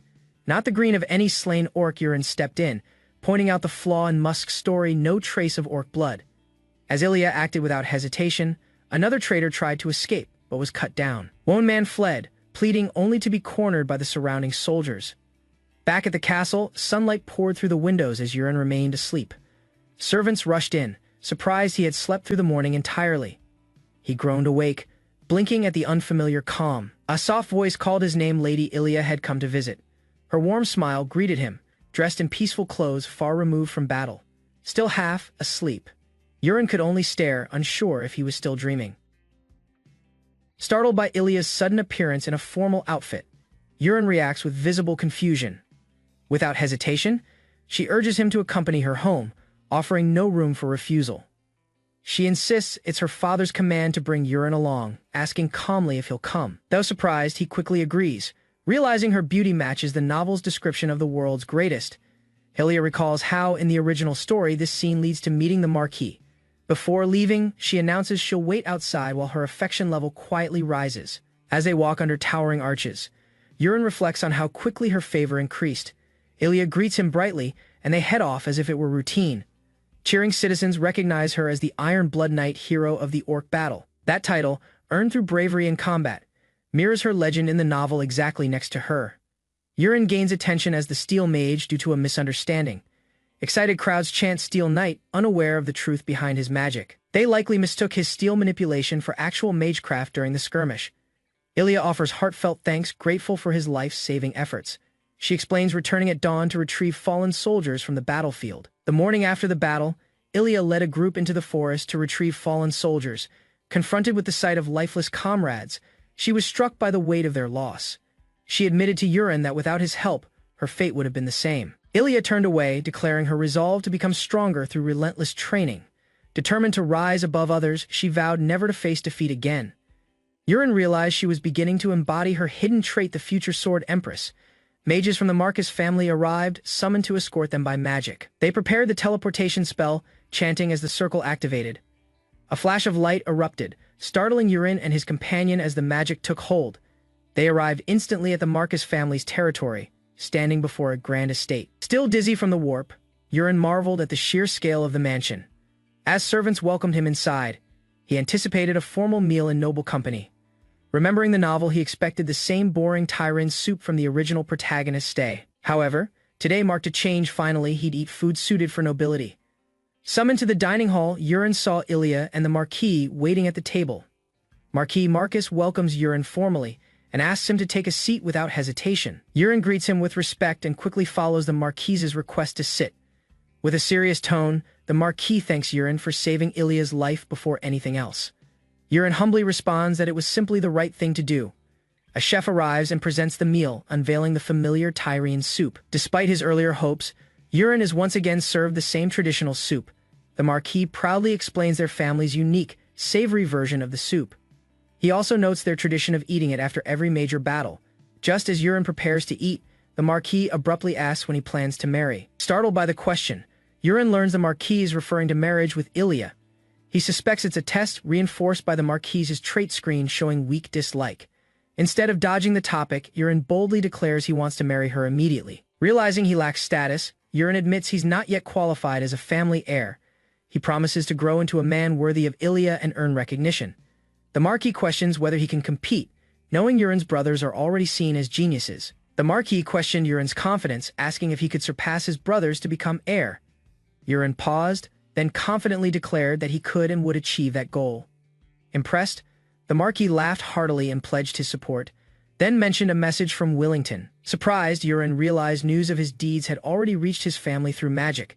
not the green of any slain orc. Yurin stepped in, pointing out the flaw in Musk's story: no trace of orc blood. As Ilya acted without hesitation, another traitor tried to escape, but was cut down. One man fled, pleading only to be cornered by the surrounding soldiers. Back at the castle, sunlight poured through the windows as Yurin remained asleep. Servants rushed in, surprised he had slept through the morning entirely. He groaned awake, blinking at the unfamiliar calm. A soft voice called his name. Lady Ilya had come to visit. Her warm smile greeted him, dressed in peaceful clothes far removed from battle. Still half asleep, Yurin could only stare, unsure if he was still dreaming. Startled by Ilya's sudden appearance in a formal outfit, Yurin reacts with visible confusion. Without hesitation, she urges him to accompany her home, offering no room for refusal. She insists it's her father's command to bring Yurin along, asking calmly if he'll come. Though surprised, he quickly agrees, realizing her beauty matches the novel's description of the world's greatest. Ilia recalls how, in the original story, this scene leads to meeting the Marquis. Before leaving, she announces she'll wait outside while her affection level quietly rises. As they walk under towering arches, Yurin reflects on how quickly her favor increased. Ilia greets him brightly, and they head off as if it were routine. Cheering citizens recognize her as the Iron Blood Knight hero of the Orc battle. That title, earned through bravery in combat, mirrors her legend in the novel exactly next to her. Yurin gains attention as the Steel Mage due to a misunderstanding. Excited crowds chant Steel Knight, unaware of the truth behind his magic. They likely mistook his steel manipulation for actual magecraft during the skirmish. Ilia offers heartfelt thanks, grateful for his life-saving efforts. She explains returning at dawn to retrieve fallen soldiers from the battlefield. The morning after the battle, Ilia led a group into the forest to retrieve fallen soldiers. Confronted with the sight of lifeless comrades, she was struck by the weight of their loss. She admitted to Yurin that without his help, her fate would have been the same. Ilia turned away, declaring her resolve to become stronger through relentless training. Determined to rise above others, she vowed never to face defeat again. Yurin realized she was beginning to embody her hidden trait, the future Sword Empress. Mages from the Marcus family arrived, summoned to escort them by magic. They prepared the teleportation spell, chanting as the circle activated. A flash of light erupted, startling Yurin and his companion as the magic took hold. They arrived instantly at the Marcus family's territory, standing before a grand estate. Still dizzy from the warp, Yurin marveled at the sheer scale of the mansion. As servants welcomed him inside, he anticipated a formal meal in noble company. Remembering the novel, he expected the same boring Tyrian soup from the original protagonist's stay. However, today marked a change. Finally, he'd eat food suited for nobility. Summoned to the dining hall, Yurin saw Ilia and the Marquis waiting at the table. Marquis Marcus welcomes Yurin formally and asks him to take a seat without hesitation. Yurin greets him with respect and quickly follows the Marquis's request to sit. With a serious tone, the Marquis thanks Yurin for saving Ilia's life before anything else. Yurin humbly responds that it was simply the right thing to do. A chef arrives and presents the meal, unveiling the familiar Tyrian soup. Despite his earlier hopes, Yurin is once again served the same traditional soup. The Marquis proudly explains their family's unique, savory version of the soup. He also notes their tradition of eating it after every major battle. Just as Yurin prepares to eat, the Marquis abruptly asks when he plans to marry. Startled by the question, Yurin learns the Marquis is referring to marriage with Ilia. He suspects it's a test, reinforced by the Marquis's trait screen showing weak dislike. Instead of dodging the topic, Yurin boldly declares he wants to marry her immediately. Realizing he lacks status, Yurin admits he's not yet qualified as a family heir. He promises to grow into a man worthy of Ilia and earn recognition. The Marquis questions whether he can compete, knowing Yurin's brothers are already seen as geniuses. The Marquis questioned Yurin's confidence, asking if he could surpass his brothers to become heir. Yurin paused, then confidently declared that he could and would achieve that goal. Impressed, the Marquis laughed heartily and pledged his support, then mentioned a message from Wellington. Surprised, Yurin realized news of his deeds had already reached his family through magic.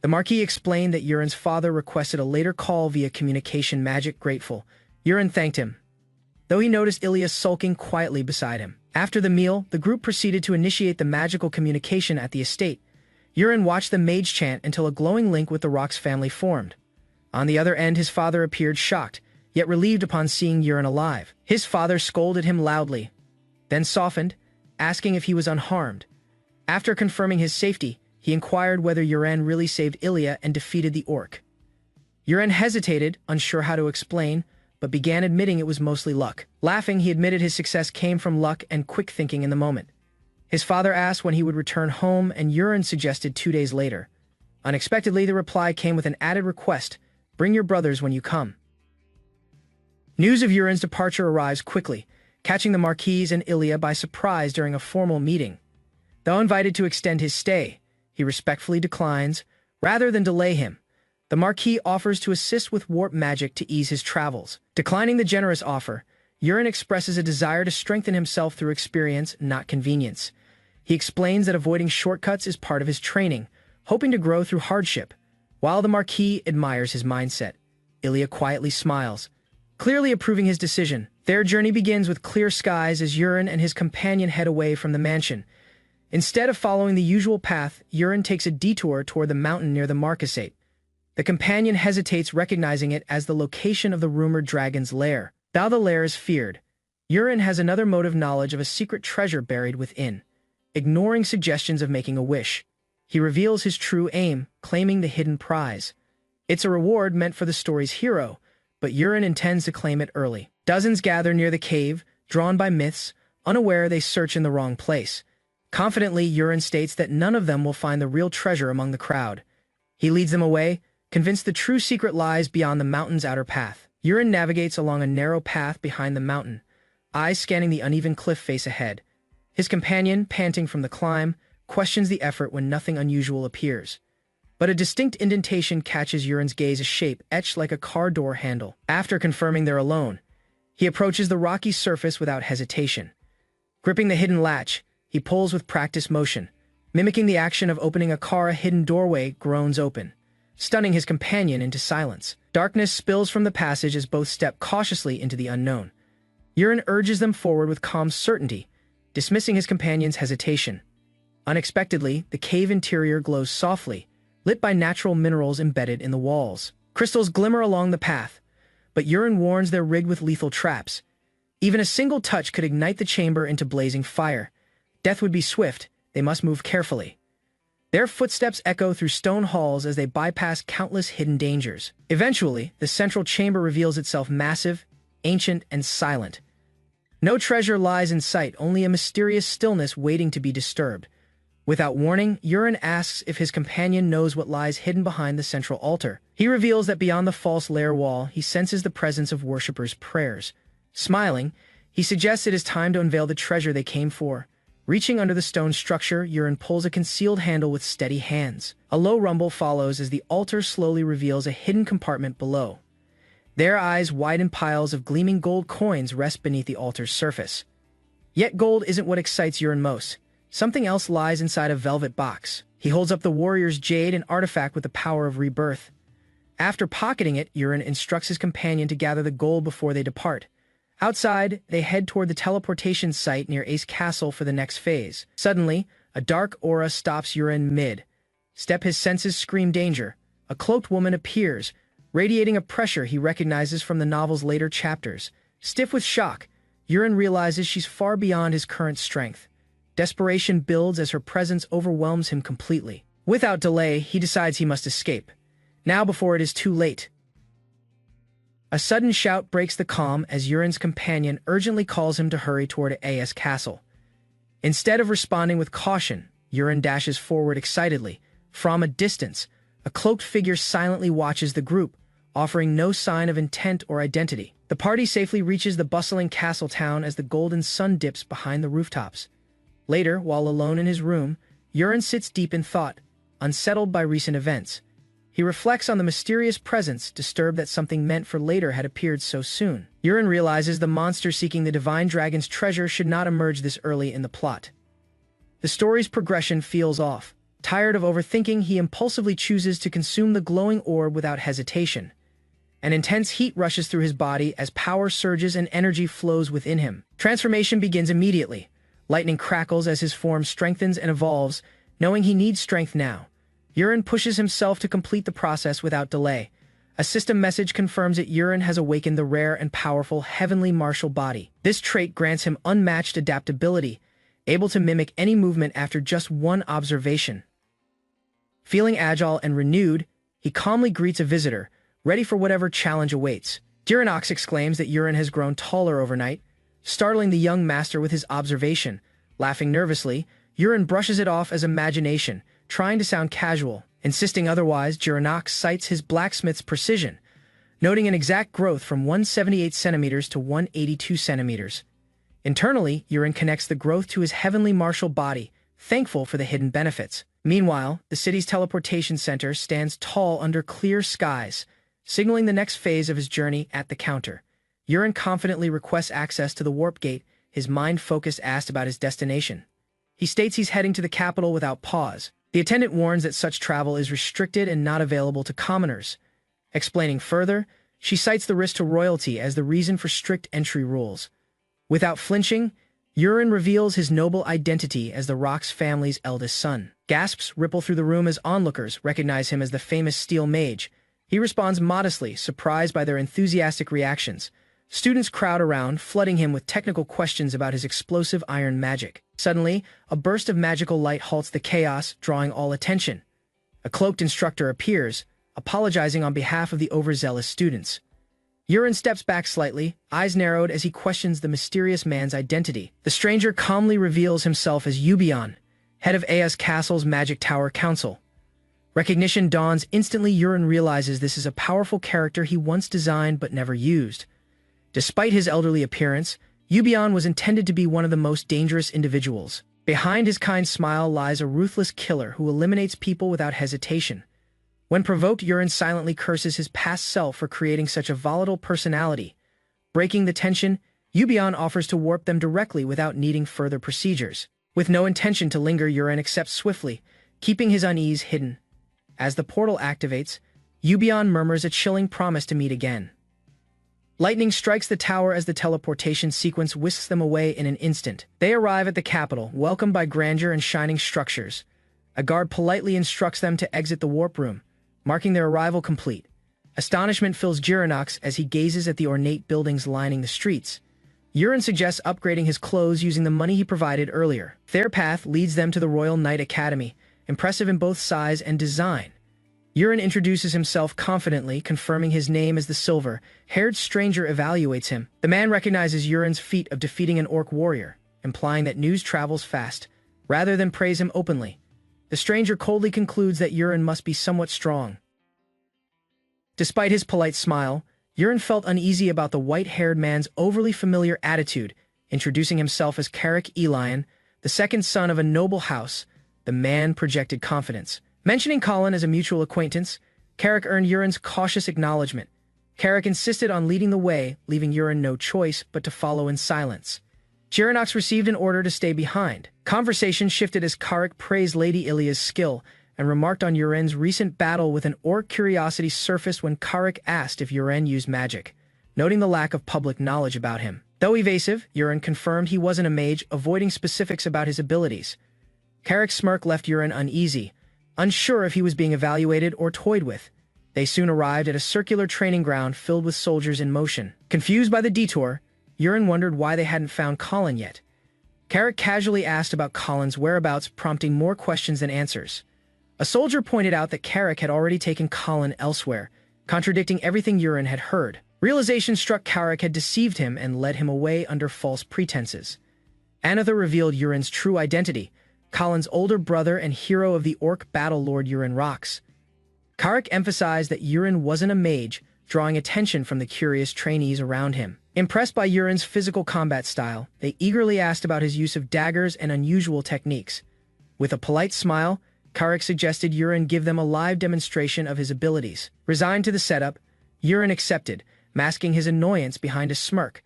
The Marquis explained that Yurin's father requested a later call via communication magic. Grateful, Yurin thanked him, though he noticed Ilia sulking quietly beside him. After the meal, the group proceeded to initiate the magical communication at the estate. Yurin watched the mage chant until a glowing link with the Rock's family formed. On the other end, his father appeared shocked, yet relieved upon seeing Yurin alive. His father scolded him loudly, then softened, asking if he was unharmed. After confirming his safety, he inquired whether Yurin really saved Ilia and defeated the orc. Yurin hesitated, unsure how to explain, but began admitting it was mostly luck. Laughing, he admitted his success came from luck and quick thinking in the moment. His father asked when he would return home, and Yurin suggested 2 days later. Unexpectedly, the reply came with an added request: bring your brothers when you come. News of Yurin's departure arrives quickly, catching the Marquis and Ilia by surprise during a formal meeting. Though invited to extend his stay, he respectfully declines. Rather than delay him, the Marquis offers to assist with warp magic to ease his travels. Declining the generous offer, Yurin expresses a desire to strengthen himself through experience, not convenience. He explains that avoiding shortcuts is part of his training, hoping to grow through hardship. While the Marquis admires his mindset, Ilia quietly smiles, clearly approving his decision. Their journey begins with clear skies as Yurin and his companion head away from the mansion. Instead of following the usual path, Yurin takes a detour toward the mountain near the Marquisate. The companion hesitates, recognizing it as the location of the rumored dragon's lair. Though the lair is feared, Yurin has another motive: knowledge of a secret treasure buried within. Ignoring suggestions of making a wish, he reveals his true aim, claiming the hidden prize. It's a reward meant for the story's hero, but Yurin intends to claim it early. Dozens gather near the cave, drawn by myths, unaware they search in the wrong place. Confidently, Yurin states that none of them will find the real treasure among the crowd. He leads them away, convinced the true secret lies beyond the mountain's outer path. Yurin navigates along a narrow path behind the mountain, eyes scanning the uneven cliff face ahead. His companion, panting from the climb, questions the effort when nothing unusual appears. But a distinct indentation catches Yurin's gaze, a shape etched like a car door handle. After confirming they're alone, he approaches the rocky surface without hesitation. Gripping the hidden latch, he pulls with practiced motion. Mimicking the action of opening a car, a hidden doorway groans open, stunning his companion into silence. Darkness spills from the passage as both step cautiously into the unknown. Yurin urges them forward with calm certainty, dismissing his companion's hesitation. Unexpectedly, the cave interior glows softly, lit by natural minerals embedded in the walls. Crystals glimmer along the path, but Yurin warns they're rigged with lethal traps. Even a single touch could ignite the chamber into blazing fire. Death would be swift, they must move carefully. Their footsteps echo through stone halls as they bypass countless hidden dangers. Eventually, the central chamber reveals itself massive, ancient, and silent. No treasure lies in sight, only a mysterious stillness waiting to be disturbed. Without warning, Yurin asks if his companion knows what lies hidden behind the central altar. He reveals that beyond the false lair wall, he senses the presence of worshippers' prayers. Smiling, he suggests it is time to unveil the treasure they came for. Reaching under the stone structure, Yurin pulls a concealed handle with steady hands. A low rumble follows as the altar slowly reveals a hidden compartment below. Their eyes widen, piles of gleaming gold coins rest beneath the altar's surface. Yet gold isn't what excites Yurin most. Something else lies inside a velvet box. He holds up the warrior's jade, an artifact with the power of rebirth. After pocketing it, Yurin instructs his companion to gather the gold before they depart. Outside, they head toward the teleportation site near Ace Castle for the next phase. Suddenly, a dark aura stops Yurin mid-step. His senses scream danger. A cloaked woman appears, radiating a pressure he recognizes from the novel's later chapters. Stiff with shock, Yurin realizes she's far beyond his current strength. Desperation builds as her presence overwhelms him completely. Without delay, he decides he must escape, now before it is too late. A sudden shout breaks the calm as Yurin's companion urgently calls him to hurry toward Ace Castle. Instead of responding with caution, Yurin dashes forward excitedly. From a distance, a cloaked figure silently watches the group, offering no sign of intent or identity. The party safely reaches the bustling castle town as the golden sun dips behind the rooftops. Later, while alone in his room, Yurin sits deep in thought, unsettled by recent events. He reflects on the mysterious presence, disturbed that something meant for later had appeared so soon. Yurin realizes the monster seeking the divine dragon's treasure should not emerge this early in the plot. The story's progression feels off. Tired of overthinking, he impulsively chooses to consume the glowing orb without hesitation. An intense heat rushes through his body as power surges and energy flows within him. Transformation begins immediately. Lightning crackles as his form strengthens and evolves, knowing he needs strength now. Yurin pushes himself to complete the process without delay. A system message confirms that Yurin has awakened the rare and powerful heavenly martial body. This trait grants him unmatched adaptability, able to mimic any movement after just one observation. Feeling agile and renewed, he calmly greets a visitor, ready for whatever challenge awaits. Duranox exclaims that Yurin has grown taller overnight, startling the young master with his observation. Laughing nervously, Yurin brushes it off as imagination, trying to sound casual. Insisting otherwise, Duranox cites his blacksmith's precision, noting an exact growth from 178 centimeters to 182 centimeters. Internally, Yurin connects the growth to his heavenly martial body, thankful for the hidden benefits. Meanwhile, the city's teleportation center stands tall under clear skies, signaling the next phase of his journey. At the counter, Yurin confidently requests access to the warp gate, his mind focused asked about his destination. He states he's heading to the capital without pause. The attendant warns that such travel is restricted and not available to commoners. Explaining further, she cites the risk to royalty as the reason for strict entry rules. Without flinching, Yurin reveals his noble identity as the Rock's family's eldest son. Gasps ripple through the room as onlookers recognize him as the famous Steel Mage, He responds modestly, surprised by their enthusiastic reactions. Students crowd around, flooding him with technical questions about his explosive iron magic. Suddenly, a burst of magical light halts the chaos, drawing all attention. A cloaked instructor appears, apologizing on behalf of the overzealous students. Yurin steps back slightly, eyes narrowed as he questions the mysterious man's identity. The stranger calmly reveals himself as Yubion, head of Aya's castle's Magic Tower Council. Recognition dawns instantly. Yurin realizes this is a powerful character he once designed but never used. Despite his elderly appearance, Yubion was intended to be one of the most dangerous individuals. Behind his kind smile lies a ruthless killer who eliminates people without hesitation. When provoked, Yurin silently curses his past self for creating such a volatile personality. Breaking the tension, Yubion offers to warp them directly without needing further procedures. With no intention to linger, Yurin accepts swiftly, keeping his unease hidden. As the portal activates, Yubion murmurs a chilling promise to meet again. Lightning strikes the tower as the teleportation sequence whisks them away in an instant. They arrive at the capital, welcomed by grandeur and shining structures. A guard politely instructs them to exit the warp room, marking their arrival complete. Astonishment fills Jironox as he gazes at the ornate buildings lining the streets. Yurin suggests upgrading his clothes using the money he provided earlier. Their path leads them to the Royal Knight Academy, impressive in both size and design. Yurin introduces himself confidently, confirming his name as the silver-haired stranger evaluates him. The man recognizes Yurin's feat of defeating an orc warrior, implying that news travels fast, rather than praise him openly. The stranger coldly concludes that Yurin must be somewhat strong. Despite his polite smile, Yurin felt uneasy about the white-haired man's overly familiar attitude. Introducing himself as Carrick Elion, the second son of a noble house, the man projected confidence. Mentioning Colin as a mutual acquaintance, Carrick earned Yurin's cautious acknowledgement. Carrick insisted on leading the way, leaving Yurin no choice but to follow in silence. Jironox received an order to stay behind. Conversation shifted as Carrick praised Lady Ilia's skill and remarked on Yurin's recent battle with an orc. Curiosity surfaced when Carrick asked if Yurin used magic, noting the lack of public knowledge about him. Though evasive, Yurin confirmed he wasn't a mage, avoiding specifics about his abilities. Carrick's smirk left Yurin uneasy, unsure if he was being evaluated or toyed with. They soon arrived at a circular training ground filled with soldiers in motion. Confused by the detour, Yurin wondered why they hadn't found Colin yet. Carrick casually asked about Colin's whereabouts, prompting more questions than answers. A soldier pointed out that Carrick had already taken Colin elsewhere, contradicting everything Yurin had heard. Realization struck Carrick had deceived him and led him away under false pretenses. Anatha revealed Yurin's true identity, Colin's older brother and hero of the orc battle lord Yurin Rox. Carrick emphasized that Yurin wasn't a mage, drawing attention from the curious trainees around him. Impressed by Yurin's physical combat style, they eagerly asked about his use of daggers and unusual techniques. With a polite smile, Carrick suggested Yurin give them a live demonstration of his abilities. Resigned to the setup, Yurin accepted, masking his annoyance behind a smirk.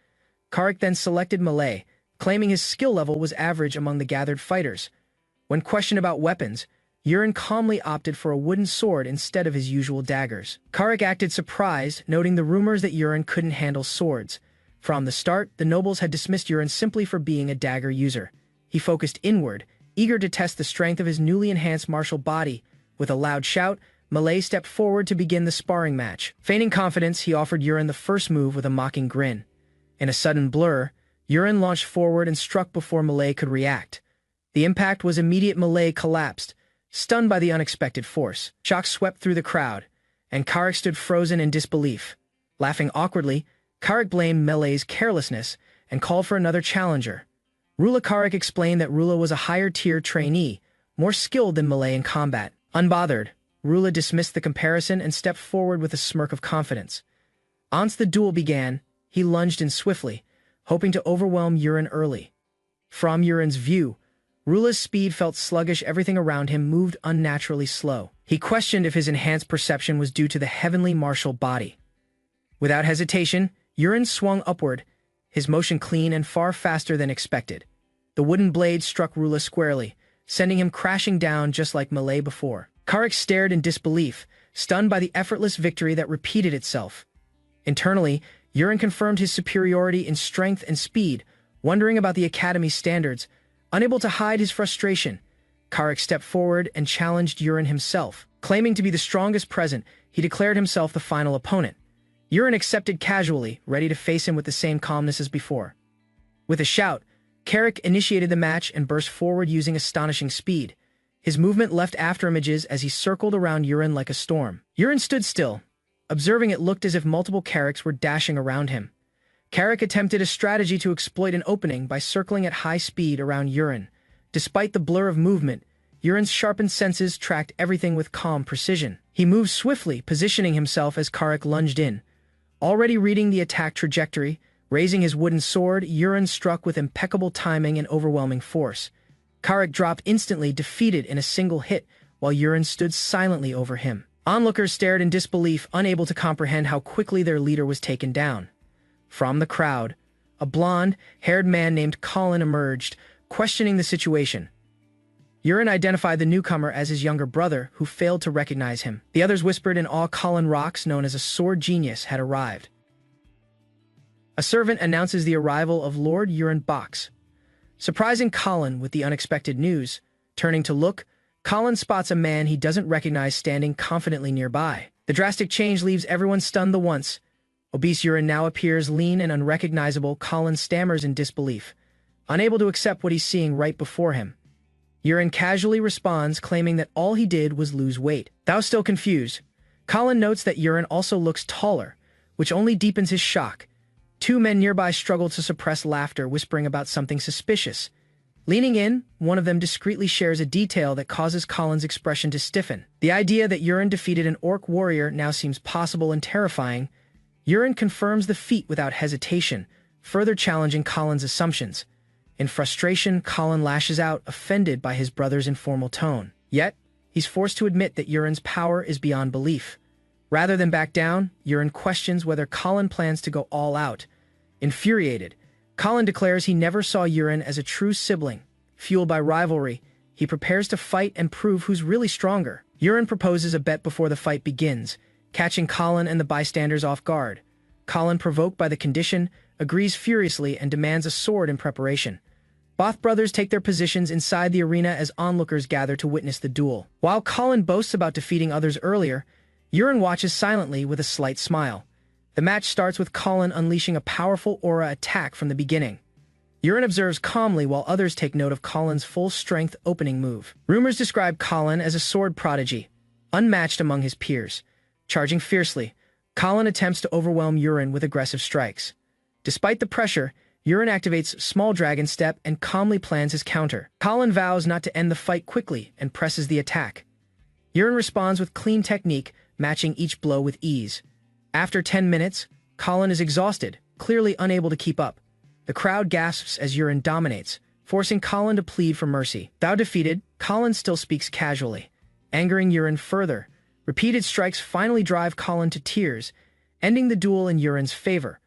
Carrick then selected melee, claiming his skill level was average among the gathered fighters. When questioned about weapons, Yurin calmly opted for a wooden sword instead of his usual daggers. Carrick acted surprised, noting the rumors that Yurin couldn't handle swords. From the start, the nobles had dismissed Yurin simply for being a dagger user. He focused inward, eager to test the strength of his newly enhanced martial body. With a loud shout, Malay stepped forward to begin the sparring match. Feigning confidence, he offered Yurin the first move with a mocking grin. In a sudden blur, Yurin launched forward and struck before Malay could react. The impact was immediate. Malay collapsed, stunned by the unexpected force. Shock swept through the crowd, and Carrick stood frozen in disbelief. Laughing awkwardly, Carrick blamed Malay's carelessness and called for another challenger. Rula Carrick explained that Rula was a higher-tier trainee, more skilled than Malay in combat. Unbothered, Rula dismissed the comparison and stepped forward with a smirk of confidence. Once the duel began, he lunged in swiftly, hoping to overwhelm Yurin early. From Yurin's view, Rula's speed felt sluggish. Everything around him moved unnaturally slow. He questioned if his enhanced perception was due to the heavenly martial body. Without hesitation, Yurin swung upward, his motion clean and far faster than expected. The wooden blade struck Rula squarely, sending him crashing down just like Malay before. Carrick stared in disbelief, stunned by the effortless victory that repeated itself. Internally, Yurin confirmed his superiority in strength and speed, wondering about the Academy's standards. Unable to hide his frustration, Carrick stepped forward and challenged Yurin himself. Claiming to be the strongest present, he declared himself the final opponent. Yurin accepted casually, ready to face him with the same calmness as before. With a shout, Carrick initiated the match and burst forward using astonishing speed. His movement left after images as he circled around Yurin like a storm. Yurin stood still. Observing it looked as if multiple Carricks were dashing around him. Carrick attempted a strategy to exploit an opening by circling at high speed around Yurin. Despite the blur of movement, Yurin's sharpened senses tracked everything with calm precision. He moved swiftly, positioning himself as Carrick lunged in. Already reading the attack trajectory, raising his wooden sword, Yurin struck with impeccable timing and overwhelming force. Carrick dropped instantly, defeated in a single hit, while Yurin stood silently over him. Onlookers stared in disbelief, unable to comprehend how quickly their leader was taken down. From the crowd, a blonde-haired man named Colin emerged, questioning the situation. Yurin identified the newcomer as his younger brother, who failed to recognize him. The others whispered in awe Colin Rocks, known as a sword genius, had arrived. A servant announces the arrival of Lord Yurin Box. Surprising Colin with the unexpected news, turning to look, Colin spots a man he doesn't recognize standing confidently nearby. The drastic change leaves everyone stunned. The once obese Yurin now appears lean and unrecognizable. Colin stammers in disbelief, unable to accept what he's seeing right before him. Yurin casually responds, claiming that all he did was lose weight. Thou still confused. Colin notes that Yurin also looks taller, which only deepens his shock. Two men nearby struggle to suppress laughter, whispering about something suspicious. Leaning in, one of them discreetly shares a detail that causes Colin's expression to stiffen. The idea that Yurin defeated an orc warrior now seems possible and terrifying. Yurin confirms the feat without hesitation, further challenging Colin's assumptions. In frustration, Colin lashes out, offended by his brother's informal tone. Yet, he's forced to admit that Yurin's power is beyond belief. Rather than back down, Yurin questions whether Colin plans to go all out. Infuriated, Colin declares he never saw Yurin as a true sibling. Fueled by rivalry, he prepares to fight and prove who's really stronger. Yurin proposes a bet before the fight begins, catching Colin and the bystanders off guard. Colin, provoked by the condition, agrees furiously and demands a sword in preparation. Both brothers take their positions inside the arena as onlookers gather to witness the duel. While Colin boasts about defeating others earlier, Yurin watches silently with a slight smile. The match starts with Colin unleashing a powerful aura attack from the beginning. Yurin observes calmly while others take note of Colin's full-strength opening move. Rumors describe Colin as a sword prodigy, unmatched among his peers. Charging fiercely, Colin attempts to overwhelm Yurin with aggressive strikes. Despite the pressure, Yurin activates Small Dragon Step and calmly plans his counter. Colin vows not to end the fight quickly and presses the attack. Yurin responds with clean technique, matching each blow with ease. After 10 minutes, Colin is exhausted, clearly unable to keep up. The crowd gasps as Yurin dominates, forcing Colin to plead for mercy. Though defeated, Colin still speaks casually, angering Yurin further. Repeated strikes finally drive Colin to tears, ending the duel in Yurin's favor.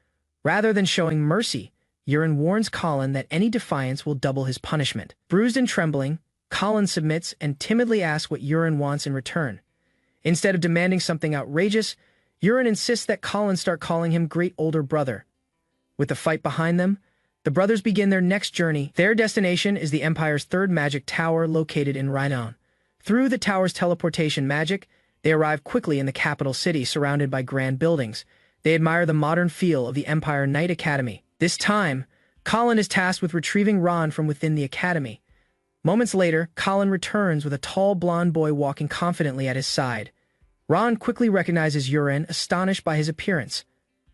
Rather than showing mercy, Yurin warns Colin that any defiance will double his punishment. Bruised and trembling, Colin submits and timidly asks what Yurin wants in return. Instead of demanding something outrageous, Yurin insists that Colin start calling him great older brother. With the fight behind them, the brothers begin their next journey. Their destination is the Empire's third magic tower located in Rhinon. Through the tower's teleportation magic, they arrive quickly in the capital city surrounded by grand buildings. They admire the modern feel of the Empire Knight Academy. This time, Colin is tasked with retrieving Ron from within the academy. Moments later, Colin returns with a tall blonde boy walking confidently at his side. Ron quickly recognizes Yurin, astonished by his appearance.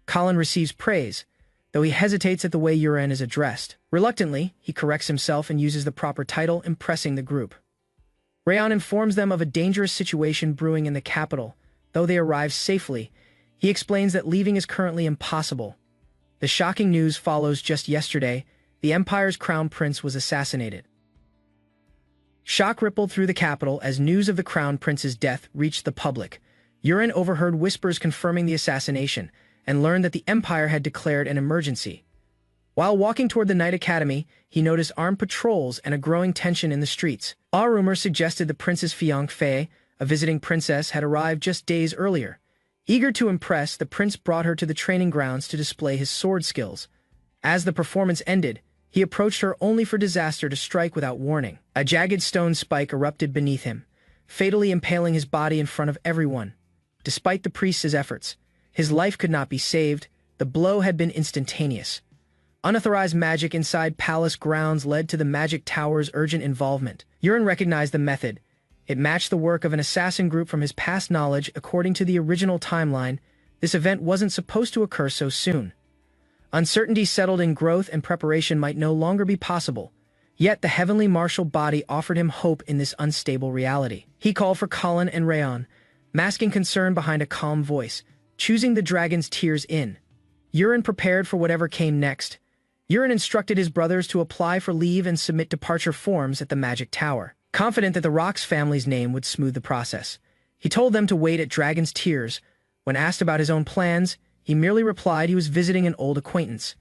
Colin receives praise, though he hesitates at the way Yurin is addressed. Reluctantly, he corrects himself and uses the proper title, impressing the group. Rayon informs them of a dangerous situation brewing in the capital. Though they arrive safely, he explains that leaving is currently impossible. The shocking news follows just yesterday. The Empire's crown prince was assassinated. Shock rippled through the capital as news of the crown prince's death reached the public. Yurin overheard whispers confirming the assassination and learned that the Empire had declared an emergency. While walking toward the Knight Academy, he noticed armed patrols and a growing tension in the streets. A rumor suggested the prince's fiancée, a visiting princess, had arrived just days earlier. Eager to impress, the prince brought her to the training grounds to display his sword skills. As the performance ended, he approached her only for disaster to strike without warning. A jagged stone spike erupted beneath him, fatally impaling his body in front of everyone. Despite the priest's efforts, his life could not be saved. The blow had been instantaneous. Unauthorized magic inside palace grounds led to the magic tower's urgent involvement. Yuren recognized the method. It matched the work of an assassin group from his past knowledge. According to the original timeline, this event wasn't supposed to occur so soon. Uncertainty settled in. Growth and preparation might no longer be possible. Yet the heavenly martial body offered him hope in this unstable reality. He called for Colin and Rayon, masking concern behind a calm voice, choosing the dragon's tears in. Yuren prepared for whatever came next. Yuren instructed his brothers to apply for leave and submit departure forms at the magic tower, confident that the Rock's family's name would smooth the process. He told them to wait at Dragon's Tears. When asked about his own plans, he merely replied he was visiting an old acquaintance.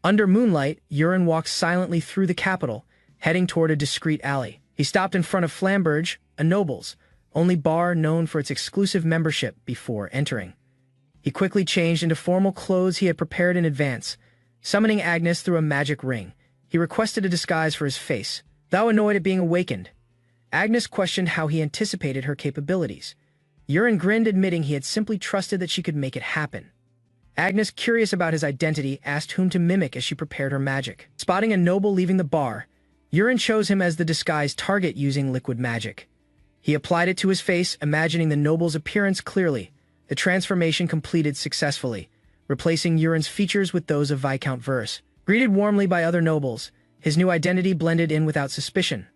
Under moonlight, Yuren walked silently through the capital, heading toward a discreet alley. He stopped in front of Flamberge, a noble's only bar known for its exclusive membership, before entering. He quickly changed into formal clothes he had prepared in advance. Summoning Agnes through a magic ring, he requested a disguise for his face, though annoyed at being awakened. Agnes questioned how he anticipated her capabilities. Yuren grinned, admitting he had simply trusted that she could make it happen. Agnes, curious about his identity, asked whom to mimic as she prepared her magic. Spotting a noble leaving the bar, Yuren chose him as the disguised target using liquid magic. He applied it to his face, imagining the noble's appearance clearly. The transformation completed successfully, replacing Yuren's features with those of Viscount Verse. Greeted warmly by other nobles, his new identity blended in without suspicion.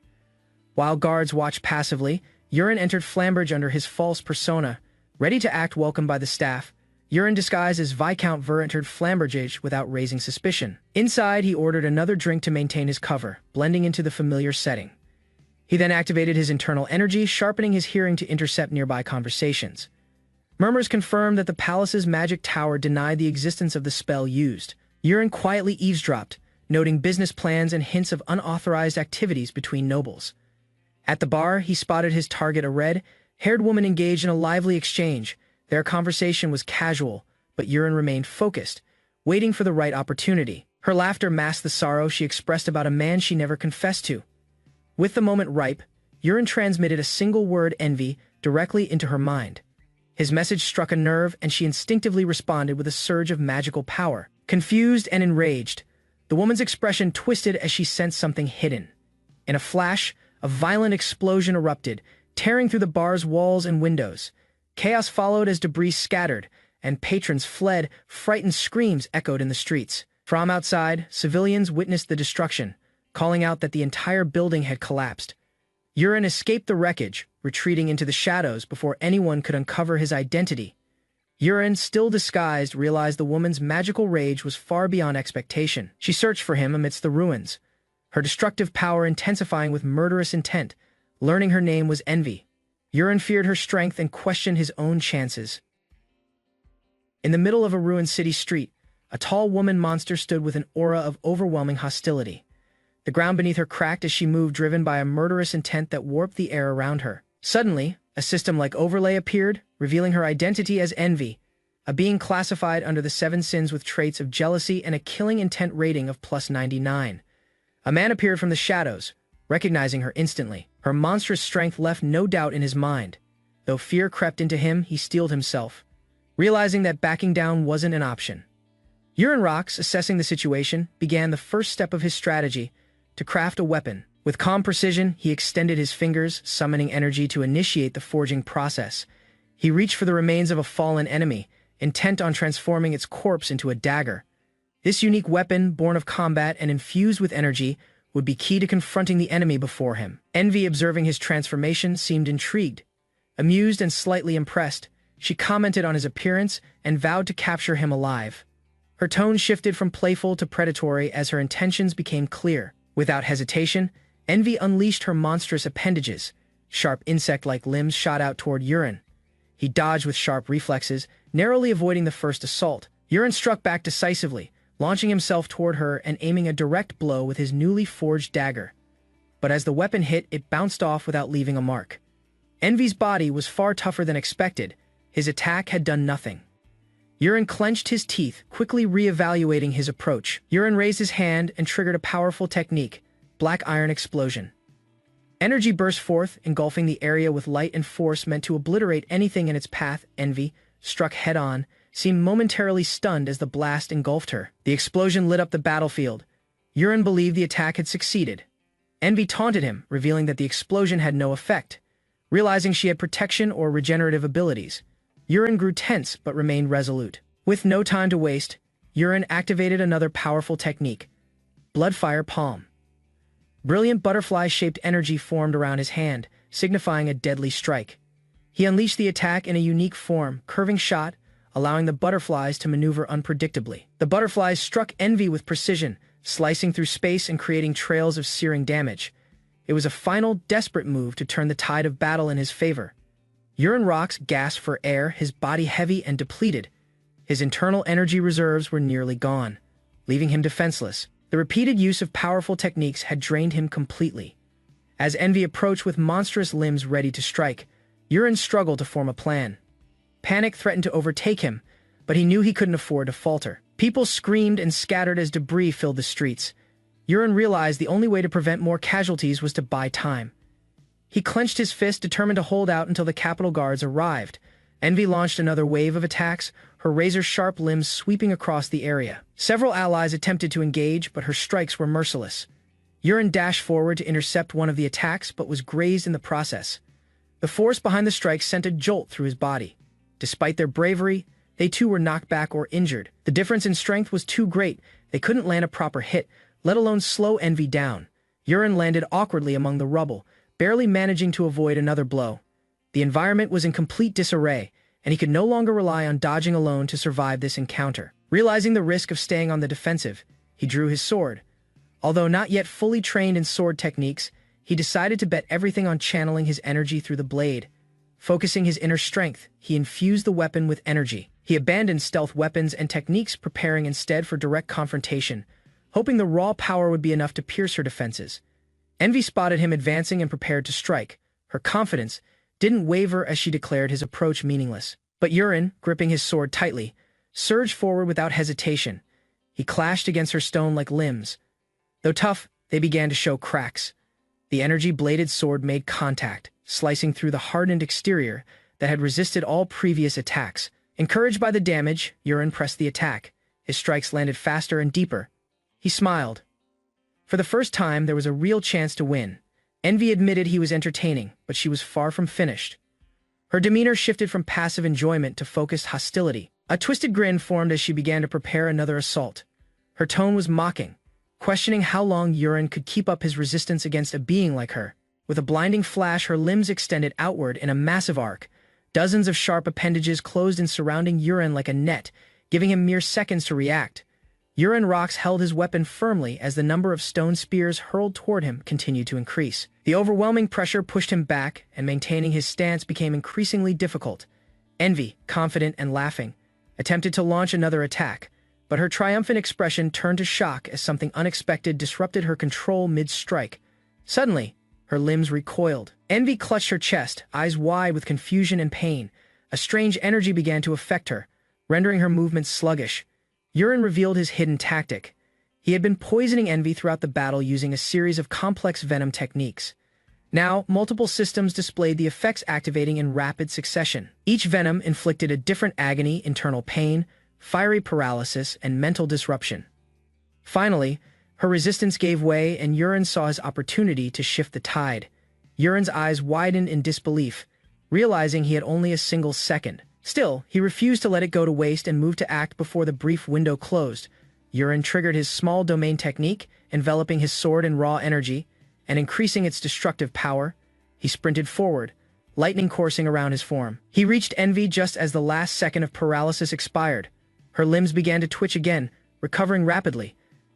While guards watched passively, Yuren entered Flamberge under his false persona, ready to act welcome by the staff. Yuren, disguised as Viscount Ver, entered Flamberge without raising suspicion. Inside, he ordered another drink to maintain his cover, blending into the familiar setting. He then activated his internal energy, sharpening his hearing to intercept nearby conversations. Murmurs confirmed that the palace's magic tower denied the existence of the spell used. Yuren quietly eavesdropped, noting business plans and hints of unauthorized activities between nobles. At the bar, he spotted his target, a red-haired woman engaged in a lively exchange. Their conversation was casual, but Yuren remained focused, waiting for the right opportunity. Her laughter masked the sorrow she expressed about a man she never confessed to. With the moment ripe, Yuren transmitted a single word, envy, directly into her mind. His message struck a nerve, and she instinctively responded with a surge of magical power. Confused and enraged, the woman's expression twisted as she sensed something hidden. In a flash, a violent explosion erupted, tearing through the bar's walls and windows. Chaos followed as debris scattered, and patrons fled. Frightened screams echoed in the streets. From outside, civilians witnessed the destruction, calling out that the entire building had collapsed. Yuren escaped the wreckage, retreating into the shadows before anyone could uncover his identity. Yuren, still disguised, realized the woman's magical rage was far beyond expectation. She searched for him amidst the ruins, her destructive power intensifying with murderous intent. Learning her name was Envy, Yuren feared her strength and questioned his own chances. In the middle of a ruined city street, a tall woman monster stood with an aura of overwhelming hostility. The ground beneath her cracked as she moved, driven by a murderous intent that warped the air around her. Suddenly, a system-like overlay appeared, revealing her identity as Envy, a being classified under the 7 sins with traits of jealousy and a killing intent rating of +99. A man appeared from the shadows, recognizing her instantly. Her monstrous strength left no doubt in his mind. Though fear crept into him, he steeled himself, realizing that backing down wasn't an option. Yuren Rox, assessing the situation, began the first step of his strategy, to craft a weapon. With calm precision, he extended his fingers, summoning energy to initiate the forging process. He reached for the remains of a fallen enemy, intent on transforming its corpse into a dagger. This unique weapon, born of combat and infused with energy, would be key to confronting the enemy before him. Envy, observing his transformation, seemed intrigued. Amused and slightly impressed, she commented on his appearance and vowed to capture him alive. Her tone shifted from playful to predatory as her intentions became clear. Without hesitation, Envy unleashed her monstrous appendages. Sharp insect-like limbs shot out toward Yuren. He dodged with sharp reflexes, narrowly avoiding the first assault. Yuren struck back decisively, launching himself toward her and aiming a direct blow with his newly forged dagger. But as the weapon hit, it bounced off without leaving a mark. Envy's body was far tougher than expected. His attack had done nothing. Yuren clenched his teeth, quickly re-evaluating his approach. Yuren raised his hand and triggered a powerful technique, Black Iron Explosion. Energy burst forth, engulfing the area with light and force meant to obliterate anything in its path. Envy, struck head-on, seemed momentarily stunned as the blast engulfed her. The explosion lit up the battlefield. Yurin believed the attack had succeeded. Envy taunted him, revealing that the explosion had no effect. Realizing she had protection or regenerative abilities, Yurin grew tense but remained resolute. With no time to waste, Yurin activated another powerful technique, Bloodfire Palm. Brilliant butterfly-shaped energy formed around his hand, signifying a deadly strike. He unleashed the attack in a unique form, curving shot, allowing the butterflies to maneuver unpredictably. The butterflies struck Envy with precision, slicing through space and creating trails of searing damage. It was a final, desperate move to turn the tide of battle in his favor. Yurin Rox gasped for air, his body heavy and depleted. His internal energy reserves were nearly gone, leaving him defenseless. The repeated use of powerful techniques had drained him completely. As Envy approached with monstrous limbs ready to strike, Yurin struggled to form a plan. Panic threatened to overtake him, but he knew he couldn't afford to falter. People screamed and scattered as debris filled the streets. Yurin realized the only way to prevent more casualties was to buy time. He clenched his fist, determined to hold out until the Capitol Guards arrived. Envy launched another wave of attacks, her razor-sharp limbs sweeping across the area. Several allies attempted to engage, but her strikes were merciless. Yurin dashed forward to intercept one of the attacks, but was grazed in the process. The force behind the strike sent a jolt through his body. Despite their bravery, they too were knocked back or injured. The difference in strength was too great. They couldn't land a proper hit, let alone slow Envy down. Yurin landed awkwardly among the rubble, barely managing to avoid another blow. The environment was in complete disarray, and he could no longer rely on dodging alone to survive this encounter. Realizing the risk of staying on the defensive, he drew his sword. Although not yet fully trained in sword techniques, he decided to bet everything on channeling his energy through the blade. Focusing his inner strength, he infused the weapon with energy. He abandoned stealth weapons and techniques, preparing instead for direct confrontation, hoping the raw power would be enough to pierce her defenses. Envy spotted him advancing and prepared to strike. Her confidence didn't waver as she declared his approach meaningless. But Yurin, gripping his sword tightly, surged forward without hesitation. He clashed against her stone-like limbs. Though tough, they began to show cracks. The energy-bladed sword made contact, slicing through the hardened exterior that had resisted all previous attacks. Encouraged by the damage, Yurin pressed the attack. His strikes landed faster and deeper. He smiled. For the first time, there was a real chance to win. Envy admitted he was entertaining, but she was far from finished. Her demeanor shifted from passive enjoyment to focused hostility. A twisted grin formed as she began to prepare another assault. Her tone was mocking, questioning how long Yurin could keep up his resistance against a being like her. With a blinding flash, her limbs extended outward in a massive arc. Dozens of sharp appendages closed in surrounding Yurin like a net, giving him mere seconds to react. Yurin Rox held his weapon firmly as the number of stone spears hurled toward him continued to increase. The overwhelming pressure pushed him back, and maintaining his stance became increasingly difficult. Envy, confident and laughing, attempted to launch another attack, but her triumphant expression turned to shock as something unexpected disrupted her control mid-strike. Suddenly, her limbs recoiled. Envy clutched her chest, eyes wide with confusion and pain. A strange energy began to affect her, rendering her movements sluggish. Yurin revealed his hidden tactic. He had been poisoning Envy throughout the battle using a series of complex venom techniques. Now, multiple systems displayed the effects activating in rapid succession. Each venom inflicted a different agony, internal pain, fiery paralysis, and mental disruption. Finally, her resistance gave way, and Yurin saw his opportunity to shift the tide. Yurin's eyes widened in disbelief, realizing he had only a single second. Still, he refused to let it go to waste and moved to act before the brief window closed. Yurin triggered his small domain technique, enveloping his sword in raw energy, and increasing its destructive power. He sprinted forward, lightning coursing around his form. He reached Envy just as the last second of paralysis expired. Her limbs began to twitch again, recovering rapidly,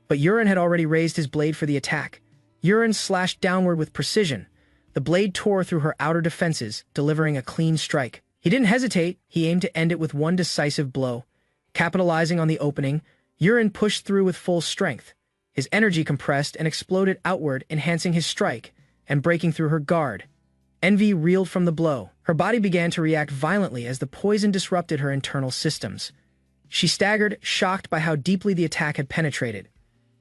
but Yurin had already raised his blade for the attack. Yurin slashed downward with precision. The blade tore through her outer defenses, delivering a clean strike. He didn't hesitate. He aimed to end it with one decisive blow. Capitalizing on the opening, Yurin pushed through with full strength. His energy compressed and exploded outward, enhancing his strike and breaking through her guard. Envy reeled from the blow. Her body began to react violently as the poison disrupted her internal systems. She staggered, shocked by how deeply the attack had penetrated.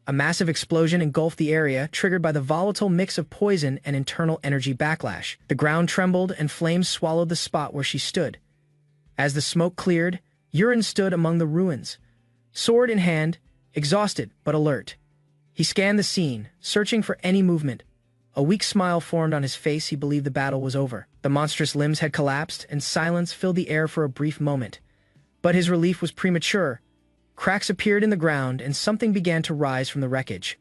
A massive explosion engulfed the area, triggered by the volatile mix of poison and internal energy backlash. The ground trembled and flames swallowed the spot where she stood. As the smoke cleared, Yuren stood among the ruins, sword in hand, exhausted but alert. He scanned the scene, searching for any movement. A weak smile formed on his face. He believed the battle was over. The monstrous limbs had collapsed, and silence filled the air for a brief moment. But his relief was premature. Cracks appeared in the ground, and something began to rise from the wreckage.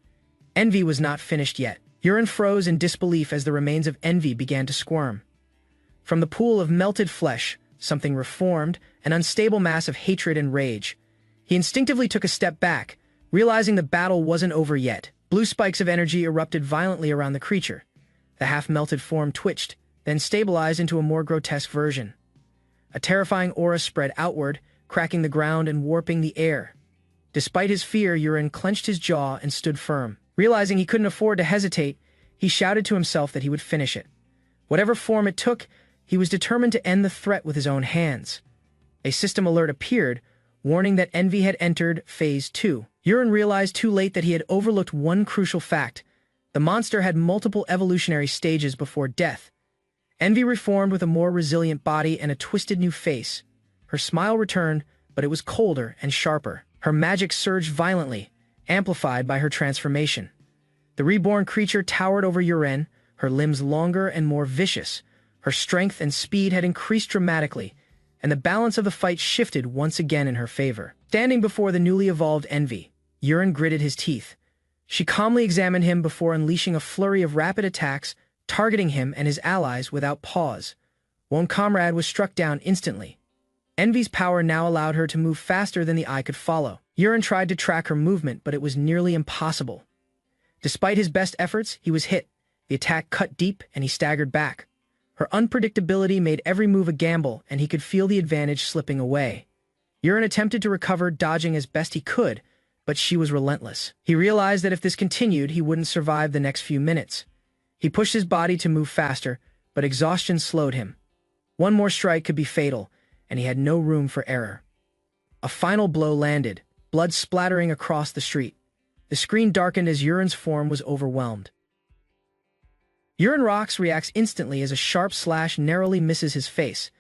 Envy was not finished yet. Yuren froze in disbelief as the remains of Envy began to squirm. From the pool of melted flesh, something reformed, an unstable mass of hatred and rage. He instinctively took a step back, realizing the battle wasn't over yet. Blue spikes of energy erupted violently around the creature. The half-melted form twitched, then stabilized into a more grotesque version. A terrifying aura spread outward, cracking the ground and warping the air. Despite his fear, Yuren clenched his jaw and stood firm. Realizing he couldn't afford to hesitate, he shouted to himself that he would finish it. Whatever form it took, he was determined to end the threat with his own hands. A system alert appeared, warning that Envy had entered Phase 2. Yuren realized too late that he had overlooked one crucial fact. The monster had multiple evolutionary stages before death. Envy reformed with a more resilient body and a twisted new face. Her smile returned, but it was colder and sharper. Her magic surged violently, amplified by her transformation. The reborn creature towered over Yuren, her limbs longer and more vicious. Her strength and speed had increased dramatically, and the balance of the fight shifted once again in her favor. Standing before the newly evolved Envy, Yuren gritted his teeth. She calmly examined him before unleashing a flurry of rapid attacks, targeting him and his allies without pause. One comrade was struck down instantly. Envy's power now allowed her to move faster than the eye could follow. Yuren tried to track her movement, but it was nearly impossible. Despite his best efforts, he was hit. The attack cut deep, and he staggered back. Her unpredictability made every move a gamble, and he could feel the advantage slipping away. Yuren attempted to recover, dodging as best he could, but she was relentless. He realized that if this continued, he wouldn't survive the next few minutes. He pushed his body to move faster, but exhaustion slowed him. One more strike could be fatal, and he had no room for error. A final blow landed, blood splattering across the street. The screen darkened as Yuren's form was overwhelmed. Yuren reacts instantly as a sharp slash narrowly misses his face.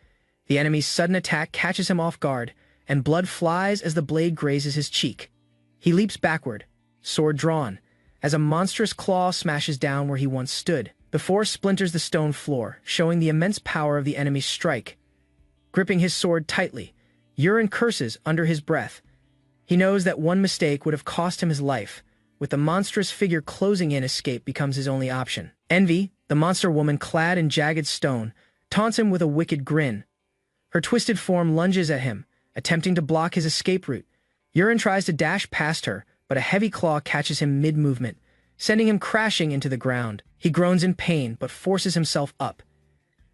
The enemy's sudden attack catches him off guard, and blood flies as the blade grazes his cheek. He leaps backward, sword drawn, as a monstrous claw smashes down where he once stood. The force splinters the stone floor, showing the immense power of the enemy's strike. Gripping his sword tightly, Yuren curses under his breath. He knows that one mistake would have cost him his life. With the monstrous figure closing in, escape becomes his only option. Envy, the monster woman clad in jagged stone, taunts him with a wicked grin. Her twisted form lunges at him, attempting to block his escape route. Yuren tries to dash past her, but a heavy claw catches him mid-movement, sending him crashing into the ground. He groans in pain, but forces himself up.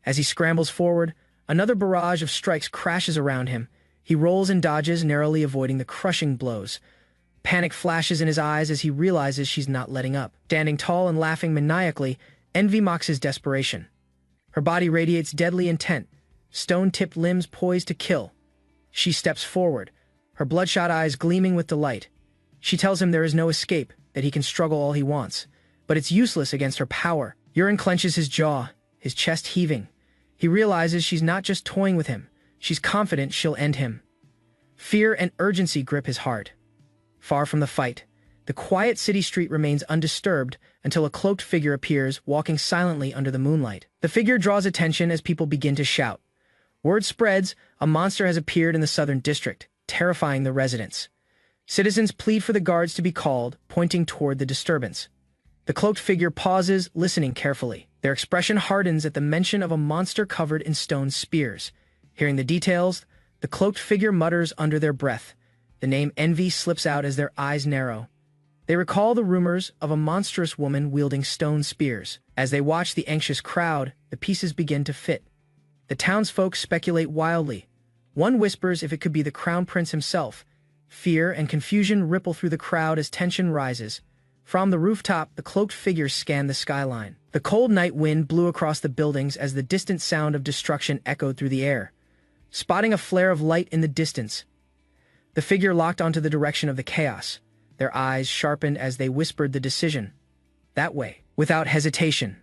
As he scrambles forward, another barrage of strikes crashes around him. He rolls and dodges, narrowly avoiding the crushing blows. Panic flashes in his eyes as he realizes she's not letting up. Standing tall and laughing maniacally, Envy mocks his desperation. Her body radiates deadly intent, stone-tipped limbs poised to kill. She steps forward, her bloodshot eyes gleaming with delight. She tells him there is no escape, that he can struggle all he wants, but it's useless against her power. Yuren clenches his jaw, his chest heaving. He realizes she's not just toying with him, she's confident she'll end him. Fear and urgency grip his heart. Far from the fight, the quiet city street remains undisturbed until a cloaked figure appears, walking silently under the moonlight. The figure draws attention as people begin to shout. Word spreads, a monster has appeared in the southern district, terrifying the residents. Citizens plead for the guards to be called, pointing toward the disturbance. The cloaked figure pauses, listening carefully. Their expression hardens at the mention of a monster covered in stone spears. Hearing the details, the cloaked figure mutters under their breath. The name Envy slips out as their eyes narrow. They recall the rumors of a monstrous woman wielding stone spears. As they watch the anxious crowd, the pieces begin to fit. The townsfolk speculate wildly. One whispers if it could be the crown prince himself. Fear and confusion ripple through the crowd as tension rises. From the rooftop, the cloaked figures scan the skyline. The cold night wind blew across the buildings as the distant sound of destruction echoed through the air. Spotting a flare of light in the distance, the figure locked onto the direction of the chaos. their eyes sharpened as they whispered the decision. That way. Without hesitation.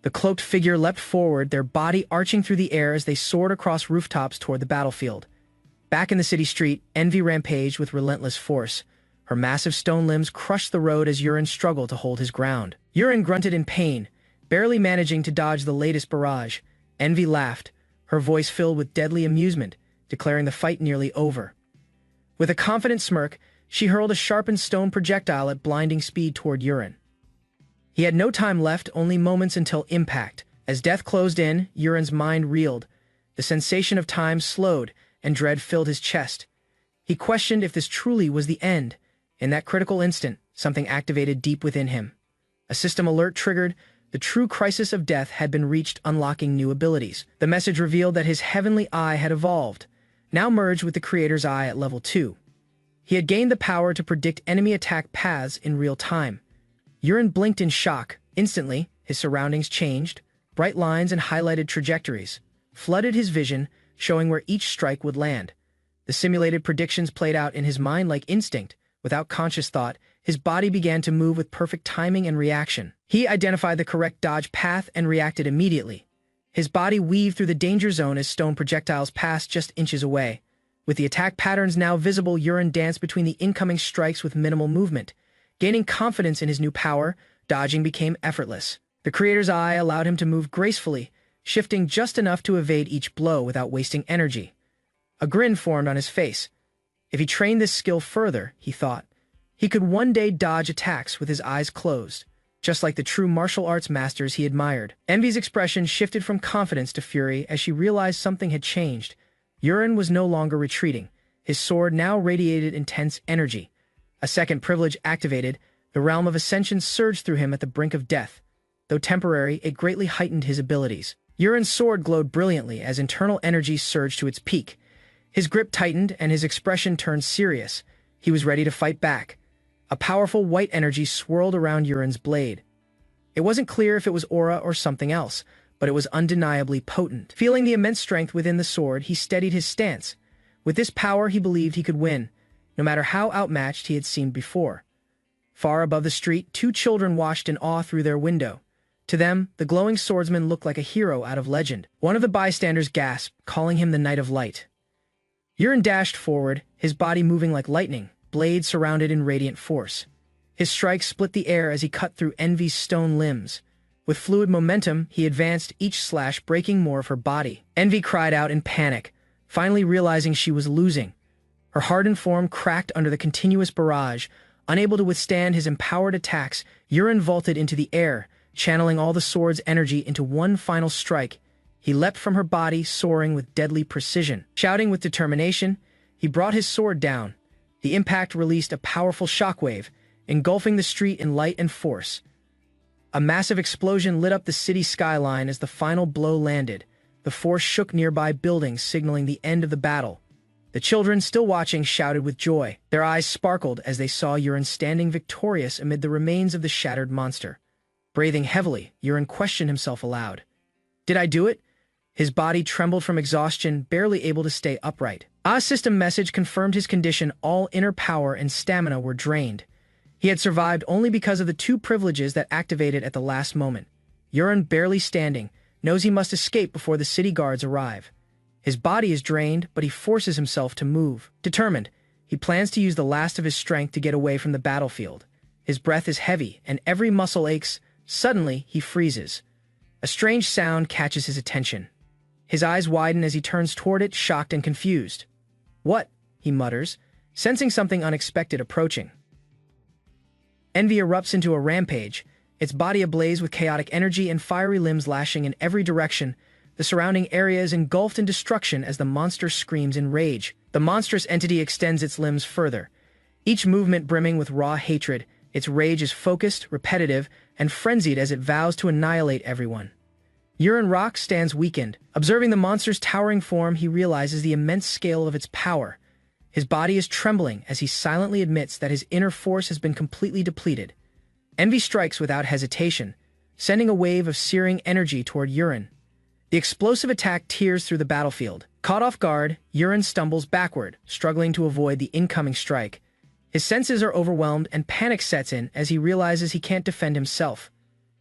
The cloaked figure leapt forward, their body arching through the air as they soared across rooftops toward the battlefield. Back in the city street, Envy rampaged with relentless force. Her massive stone limbs crushed the road as Yurin struggled to hold his ground. Yurin grunted in pain, barely managing to dodge the latest barrage. Envy laughed, her voice filled with deadly amusement, declaring the fight nearly over. With a confident smirk, she hurled a sharpened stone projectile at blinding speed toward Yurin. He had no time left, only moments until impact. As death closed in, Yurin's mind reeled. The sensation of time slowed, and dread filled his chest. He questioned if this truly was the end. In that critical instant, something activated deep within him. A system alert triggered. The true crisis of death had been reached, unlocking new abilities. The message revealed that his heavenly eye had evolved, now merged with the creator's eye at level 2. He had gained the power to predict enemy attack paths in real time. Yurin blinked in shock. Instantly, his surroundings changed. Bright lines and highlighted trajectories flooded his vision, showing where each strike would land. The simulated predictions played out in his mind like instinct. Without conscious thought, his body began to move with perfect timing and reaction. He identified the correct dodge path and reacted immediately. His body weaved through the danger zone as stone projectiles passed just inches away. With the attack patterns now visible, Yurin danced between the incoming strikes with minimal movement. Gaining confidence in his new power, dodging became effortless. The creator's eye allowed him to move gracefully, shifting just enough to evade each blow without wasting energy. A grin formed on his face. If he trained this skill further, he thought, he could one day dodge attacks with his eyes closed, just like the true martial arts masters he admired. Envy's expression shifted from confidence to fury as she realized something had changed. Yurin was no longer retreating. His sword now radiated intense energy. A second privilege activated, the realm of ascension surged through him at the brink of death. Though temporary, it greatly heightened his abilities. Yurin's sword glowed brilliantly as internal energy surged to its peak. His grip tightened and his expression turned serious. He was ready to fight back. A powerful white energy swirled around Yurin's blade. It wasn't clear if it was aura or something else, but it was undeniably potent. Feeling the immense strength within the sword, he steadied his stance. With this power, he believed he could win, no matter how outmatched he had seemed before. Far above the street, 2 children watched in awe through their window. To them, the glowing swordsman looked like a hero out of legend. One of the bystanders gasped, calling him the Knight of Light. Yurin dashed forward, his body moving like lightning, blade surrounded in radiant force. His strike split the air as he cut through Envy's stone limbs. With fluid momentum, he advanced, each slash breaking more of her body. Envy cried out in panic, finally realizing she was losing. Her hardened form cracked under the continuous barrage. Unable to withstand his empowered attacks, Yurin vaulted into the air, channeling all the sword's energy into one final strike. He leapt from her body, soaring with deadly precision. Shouting with determination, he brought his sword down. The impact released a powerful shockwave, engulfing the street in light and force. A massive explosion lit up the city skyline as the final blow landed. The force shook nearby buildings, signaling the end of the battle. The children, still watching, shouted with joy. Their eyes sparkled as they saw Yurin standing victorious amid the remains of the shattered monster. Breathing heavily, Yurin questioned himself aloud. Did I do it? His body trembled from exhaustion, barely able to stay upright. A system message confirmed his condition. All inner power and stamina were drained. He had survived only because of the 2 privileges that activated at the last moment. Yurin, barely standing, knows he must escape before the city guards arrive. His body is drained, but he forces himself to move. Determined, he plans to use the last of his strength to get away from the battlefield. His breath is heavy, and every muscle aches. Suddenly, he freezes. A strange sound catches his attention. His eyes widen as he turns toward it, shocked and confused. "What?" he mutters, sensing something unexpected approaching. Envy erupts into a rampage, its body ablaze with chaotic energy and fiery limbs lashing in every direction. The surrounding area is engulfed in destruction as the monster screams in rage. The monstrous entity extends its limbs further, each movement brimming with raw hatred. Its rage is focused, repetitive, and frenzied as it vows to annihilate everyone. Yurin Rock stands weakened. Observing the monster's towering form, he realizes the immense scale of its power. His body is trembling as he silently admits that his inner force has been completely depleted. Envy strikes without hesitation, sending a wave of searing energy toward Yurin. The explosive attack tears through the battlefield. Caught off guard, Yurin stumbles backward, struggling to avoid the incoming strike. His senses are overwhelmed and panic sets in as he realizes he can't defend himself.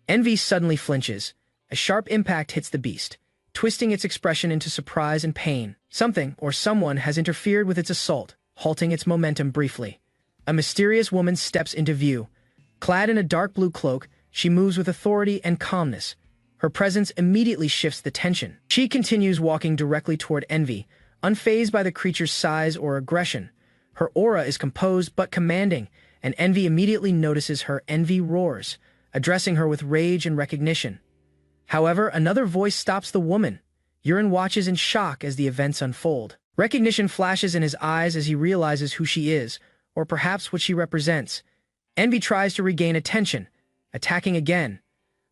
Envy suddenly flinches. A sharp impact hits the beast, twisting its expression into surprise and pain. Something or someone has interfered with its assault, halting its momentum briefly. A mysterious woman steps into view. Clad in a dark blue cloak, she moves with authority and calmness. Her presence immediately shifts the tension. She continues walking directly toward Envy, unfazed by the creature's size or aggression. Her aura is composed but commanding, and Envy immediately notices her. Envy roars, addressing her with rage and recognition. However, another voice stops the woman. Yuren watches in shock as the events unfold. Recognition flashes in his eyes as he realizes who she is, or perhaps what she represents. Envy tries to regain attention, attacking again.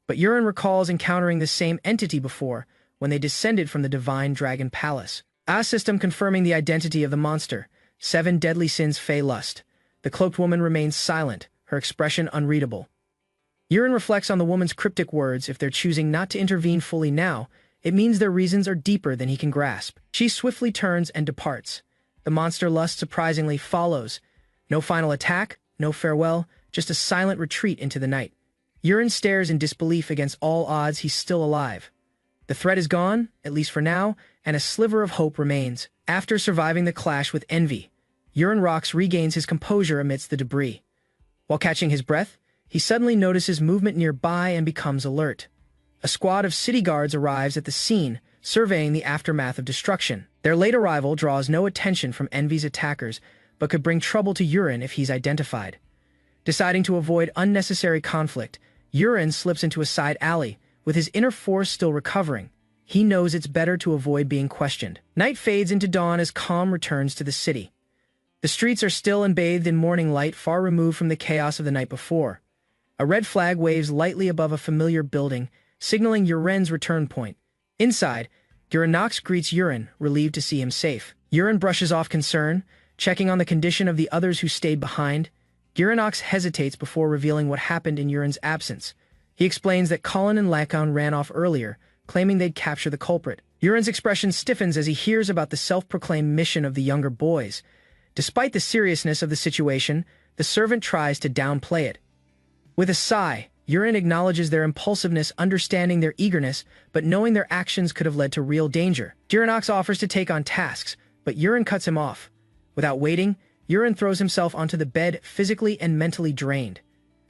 But Yuren recalls encountering the same entity before, when they descended from the Divine Dragon Palace. A system confirming the identity of the monster. 7 deadly sins Fey lust. The cloaked woman remains silent, her expression unreadable. Yuren reflects on the woman's cryptic words. If they're choosing not to intervene fully now, it means their reasons are deeper than he can grasp. She swiftly turns and departs. The monster lust surprisingly follows. No final attack, no farewell, just a silent retreat into the night. Yuren stares in disbelief. Against all odds, he's still alive. The threat is gone, at least for now, and a sliver of hope remains. After surviving the clash with Envy, Yuren Rox regains his composure amidst the debris. While catching his breath, he suddenly notices movement nearby and becomes alert. A squad of city guards arrives at the scene, surveying the aftermath of destruction. Their late arrival draws no attention from Envy's attackers, but could bring trouble to Yuren if he's identified. Deciding to avoid unnecessary conflict, Yuren slips into a side alley, with his inner force still recovering. He knows it's better to avoid being questioned. Night fades into dawn as calm returns to the city. The streets are still and bathed in morning light, far removed from the chaos of the night before. A red flag waves lightly above a familiar building, signaling Yuren's return point. Inside, Gurinox greets Yuren, relieved to see him safe. Yuren brushes off concern, checking on the condition of the others who stayed behind. Gurinox hesitates before revealing what happened in Yuren's absence. He explains that Colin and Lakon ran off earlier, claiming they'd capture the culprit. Yuren's expression stiffens as he hears about the self-proclaimed mission of the younger boys. Despite the seriousness of the situation, the servant tries to downplay it. With a sigh, Yuren acknowledges their impulsiveness, understanding their eagerness, but knowing their actions could have led to real danger. Gurinox offers to take on tasks, but Yuren cuts him off. Without waiting, Yuren throws himself onto the bed, physically and mentally drained.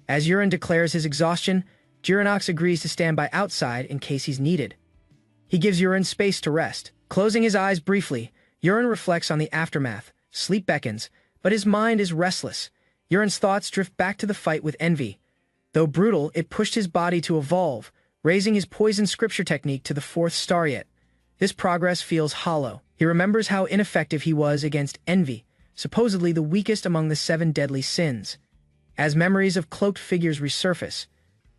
As Yuren declares his exhaustion, Gurinox agrees to stand by outside in case he's needed. He gives Yuren space to rest. Closing his eyes briefly, Yuren reflects on the aftermath. Sleep beckons, but his mind is restless. Yuren's thoughts drift back to the fight with Envy. Though brutal, it pushed his body to evolve, raising his poison scripture technique to the 4th star yet. This progress feels hollow. He remembers how ineffective he was against Envy, supposedly the weakest among the 7 deadly sins. As memories of cloaked figures resurface,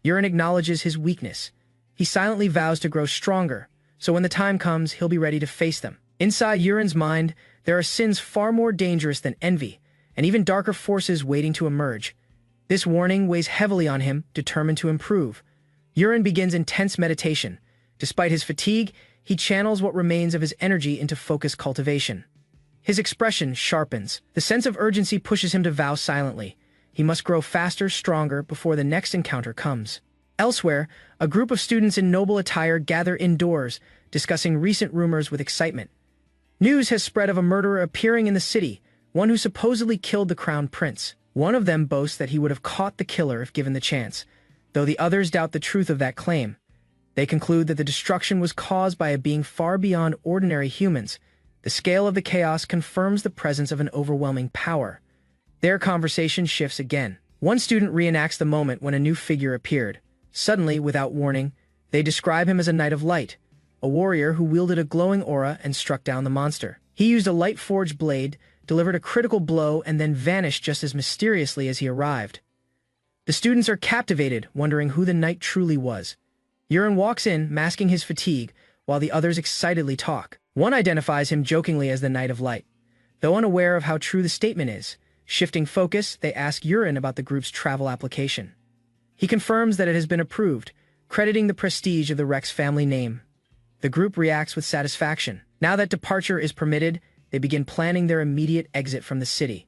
Yuren acknowledges his weakness. He silently vows to grow stronger, so when the time comes, he'll be ready to face them. Inside Yuren's mind, there are sins far more dangerous than Envy, and even darker forces waiting to emerge. This warning weighs heavily on him, determined to improve. Yuren begins intense meditation. Despite his fatigue, he channels what remains of his energy into focused cultivation. His expression sharpens. The sense of urgency pushes him to vow silently. He must grow faster, stronger, before the next encounter comes. Elsewhere, a group of students in noble attire gather indoors, discussing recent rumors with excitement. News has spread of a murderer appearing in the city, one who supposedly killed the crown prince. One of them boasts that he would have caught the killer if given the chance, though the others doubt the truth of that claim. They conclude that the destruction was caused by a being far beyond ordinary humans. The scale of the chaos confirms the presence of an overwhelming power. Their conversation shifts again. One student reenacts the moment when a new figure appeared. Suddenly, without warning, they describe him as a knight of light, a warrior who wielded a glowing aura and struck down the monster. He used a light-forged blade, delivered a critical blow, and then vanished just as mysteriously as he arrived. The students are captivated, wondering who the knight truly was. Yuren walks in, masking his fatigue, while the others excitedly talk. One identifies him jokingly as the Knight of Light. Though unaware of how true the statement is, shifting focus, they ask Yuren about the group's travel application. He confirms that it has been approved, crediting the prestige of the Rex family name. The group reacts with satisfaction. Now that departure is permitted, they begin planning their immediate exit from the city.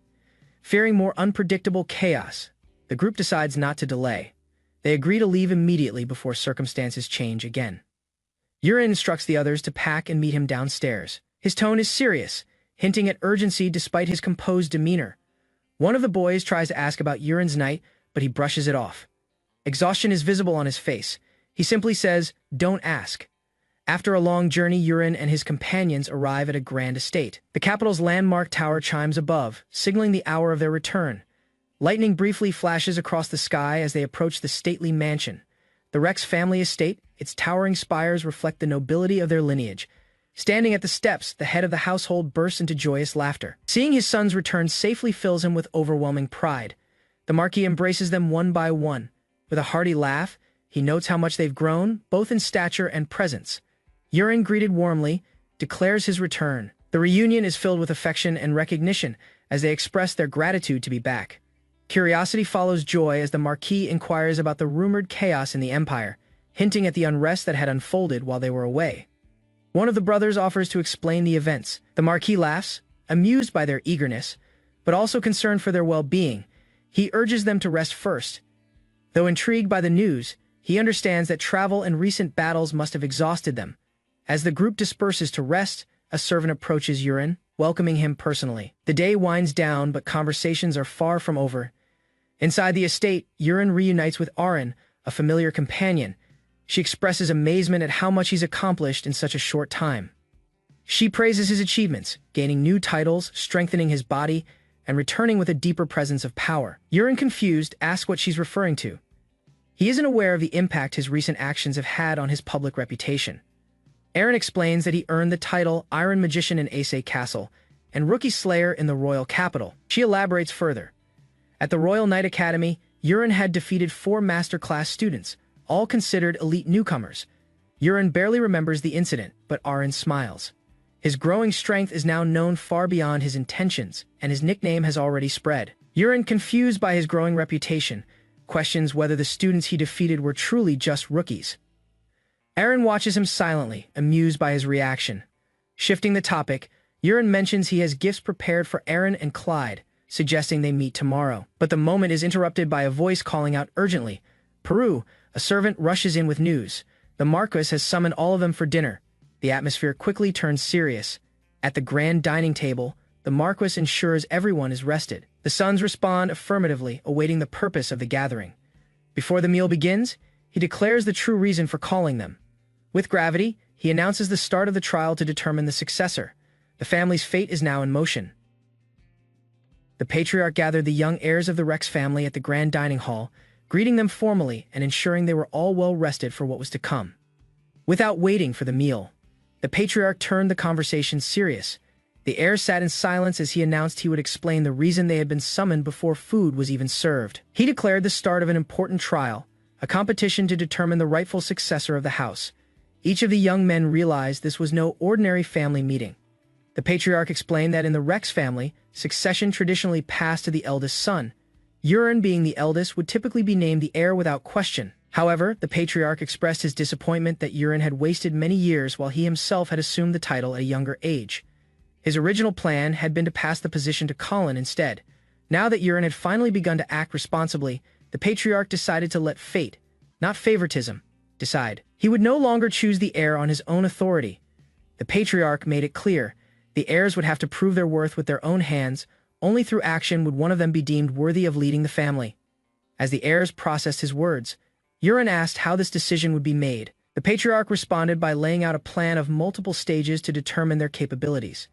Fearing more unpredictable chaos, the group decides not to delay. They agree to leave immediately before circumstances change again. Yurin instructs the others to pack and meet him downstairs. His tone is serious, hinting at urgency despite his composed demeanor. One of the boys tries to ask about Yurin's night, but he brushes it off. Exhaustion is visible on his face. He simply says, "Don't ask." After a long journey, Yurin and his companions arrive at a grand estate. The capital's landmark tower chimes above, signaling the hour of their return. Lightning briefly flashes across the sky as they approach the stately mansion. The Rex family estate, its towering spires reflect the nobility of their lineage. Standing at the steps, the head of the household bursts into joyous laughter. Seeing his sons return safely fills him with overwhelming pride. The Marquis embraces them one by one. With a hearty laugh, he notes how much they've grown, both in stature and presence. Yurin, greeted warmly, declares his return. The reunion is filled with affection and recognition as they express their gratitude to be back. Curiosity follows joy as the Marquis inquires about the rumored chaos in the Empire, hinting at the unrest that had unfolded while they were away. One of the brothers offers to explain the events. The Marquis laughs, amused by their eagerness, but also concerned for their well-being. He urges them to rest first. Though intrigued by the news, he understands that travel and recent battles must have exhausted them. As the group disperses to rest, a servant approaches Yurin, welcoming him personally. The day winds down, but conversations are far from over. Inside the estate, Yurin reunites with Arin, a familiar companion. She expresses amazement at how much he's accomplished in such a short time. She praises his achievements, gaining new titles, strengthening his body, and returning with a deeper presence of power. Yurin, confused, asks what she's referring to. He isn't aware of the impact his recent actions have had on his public reputation. Arin explains that he earned the title Iron Magician in Ace Castle and Rookie Slayer in the royal capital. She elaborates further. At the Royal Knight Academy, Yurin had defeated 4 master-class students, all considered elite newcomers. Yurin barely remembers the incident, but Arin smiles. His growing strength is now known far beyond his intentions, and his nickname has already spread. Yurin, confused by his growing reputation, questions whether the students he defeated were truly just rookies. Arin watches him silently, amused by his reaction. Shifting the topic, Yurin mentions he has gifts prepared for Arin and Clyde, suggesting they meet tomorrow. But the moment is interrupted by a voice calling out urgently. Peru, a servant, rushes in with news. The Marquis has summoned all of them for dinner. The atmosphere quickly turns serious. At the grand dining table, the Marquis ensures everyone is rested. The sons respond affirmatively, awaiting the purpose of the gathering. Before the meal begins, he declares the true reason for calling them. With gravity, he announces the start of the trial to determine the successor. The family's fate is now in motion. The patriarch gathered the young heirs of the Rex family at the grand dining hall, greeting them formally and ensuring they were all well rested for what was to come. Without waiting for the meal, the patriarch turned the conversation serious. The heirs sat in silence as he announced he would explain the reason they had been summoned before food was even served. He declared the start of an important trial, a competition to determine the rightful successor of the house. Each of the young men realized this was no ordinary family meeting. The patriarch explained that in the Rex family, succession traditionally passed to the eldest son. Yurin, being the eldest, would typically be named the heir without question. However, the patriarch expressed his disappointment that Yurin had wasted many years while he himself had assumed the title at a younger age. His original plan had been to pass the position to Colin instead. Now that Yurin had finally begun to act responsibly, the patriarch decided to let fate, not favoritism, decide. He would no longer choose the heir on his own authority. The patriarch made it clear the heirs would have to prove their worth with their own hands. Only through action would one of them be deemed worthy of leading the family. As the heirs processed his words, Yurin asked how this decision would be made. The patriarch responded by laying out a plan of multiple stages to determine their capabilities.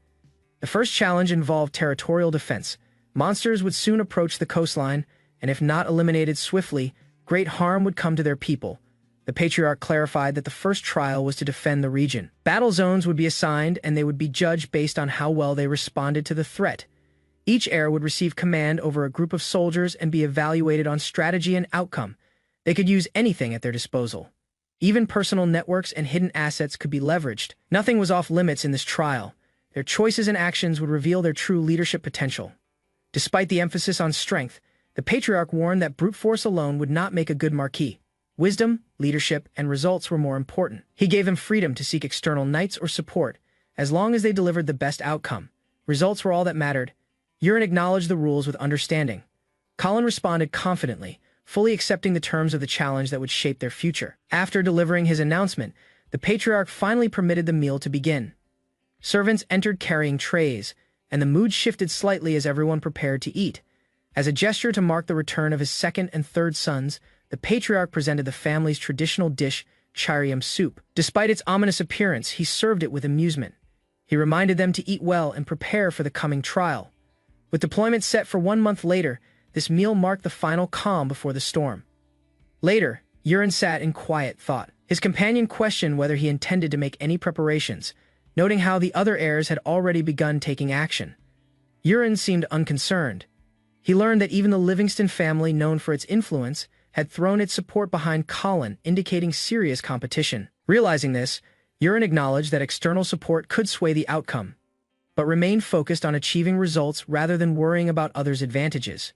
The first challenge involved territorial defense. Monsters would soon approach the coastline, and if not eliminated swiftly, great harm would come to their people. The patriarch clarified that the first trial was to defend the region. Battle zones would be assigned, and they would be judged based on how well they responded to the threat. Each heir would receive command over a group of soldiers and be evaluated on strategy and outcome. They could use anything at their disposal. Even personal networks and hidden assets could be leveraged. Nothing was off limits in this trial. Their choices and actions would reveal their true leadership potential. Despite the emphasis on strength, the patriarch warned that brute force alone would not make a good marquis. Wisdom, leadership, and results were more important. He gave them freedom to seek external knights or support, as long as they delivered the best outcome. Results were all that mattered. Yurin acknowledged the rules with understanding. Colin responded confidently, fully accepting the terms of the challenge that would shape their future. After delivering his announcement, the patriarch finally permitted the meal to begin. Servants entered carrying trays, and the mood shifted slightly as everyone prepared to eat. As a gesture to mark the return of his second and third sons, the patriarch presented the family's traditional dish, charium soup. Despite its ominous appearance, he served it with amusement. He reminded them to eat well and prepare for the coming trial. With deployment set for 1 month later, this meal marked the final calm before the storm. Later, Yurin sat in quiet thought. His companion questioned whether he intended to make any preparations, noting how the other heirs had already begun taking action. Yurin seemed unconcerned. He learned that even the Livingston family, known for its influence, had thrown its support behind Colin, indicating serious competition. Realizing this, Yurin acknowledged that external support could sway the outcome, but remained focused on achieving results rather than worrying about others' advantages.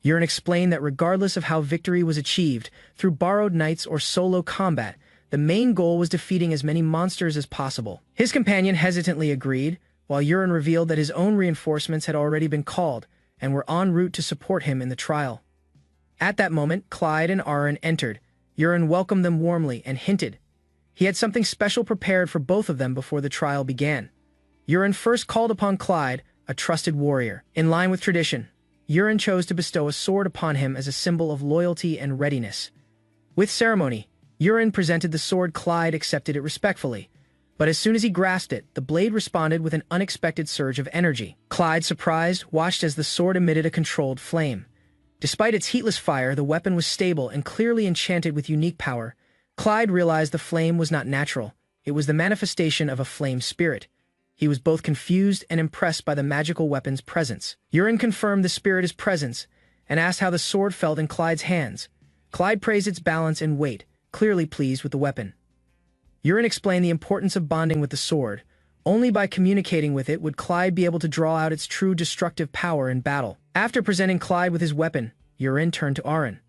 Yurin explained that regardless of how victory was achieved, through borrowed knights or solo combat, the main goal was defeating as many monsters as possible. His companion hesitantly agreed, while Yurin revealed that his own reinforcements had already been called and were en route to support him in the trial. At that moment, Clyde and Aaron entered. Yurin welcomed them warmly and hinted he had something special prepared for both of them before the trial began. Yurin first called upon Clyde, a trusted warrior. In line with tradition, Yurin chose to bestow a sword upon him as a symbol of loyalty and readiness. With ceremony, Yurin presented the sword. Clyde accepted it respectfully, but as soon as he grasped it, the blade responded with an unexpected surge of energy. Clyde, surprised, watched as the sword emitted a controlled flame. Despite its heatless fire, the weapon was stable and clearly enchanted with unique power. Clyde realized the flame was not natural. It was the manifestation of a flame spirit. He was both confused and impressed by the magical weapon's presence. Yurin confirmed the spirit's presence and asked how the sword felt in Clyde's hands. Clyde praised its balance and weight, clearly pleased with the weapon. Yurin explained the importance of bonding with the sword. Only by communicating with it would Clyde be able to draw out its true destructive power in battle. After presenting Clyde with his weapon, Yurin turned to Aaron.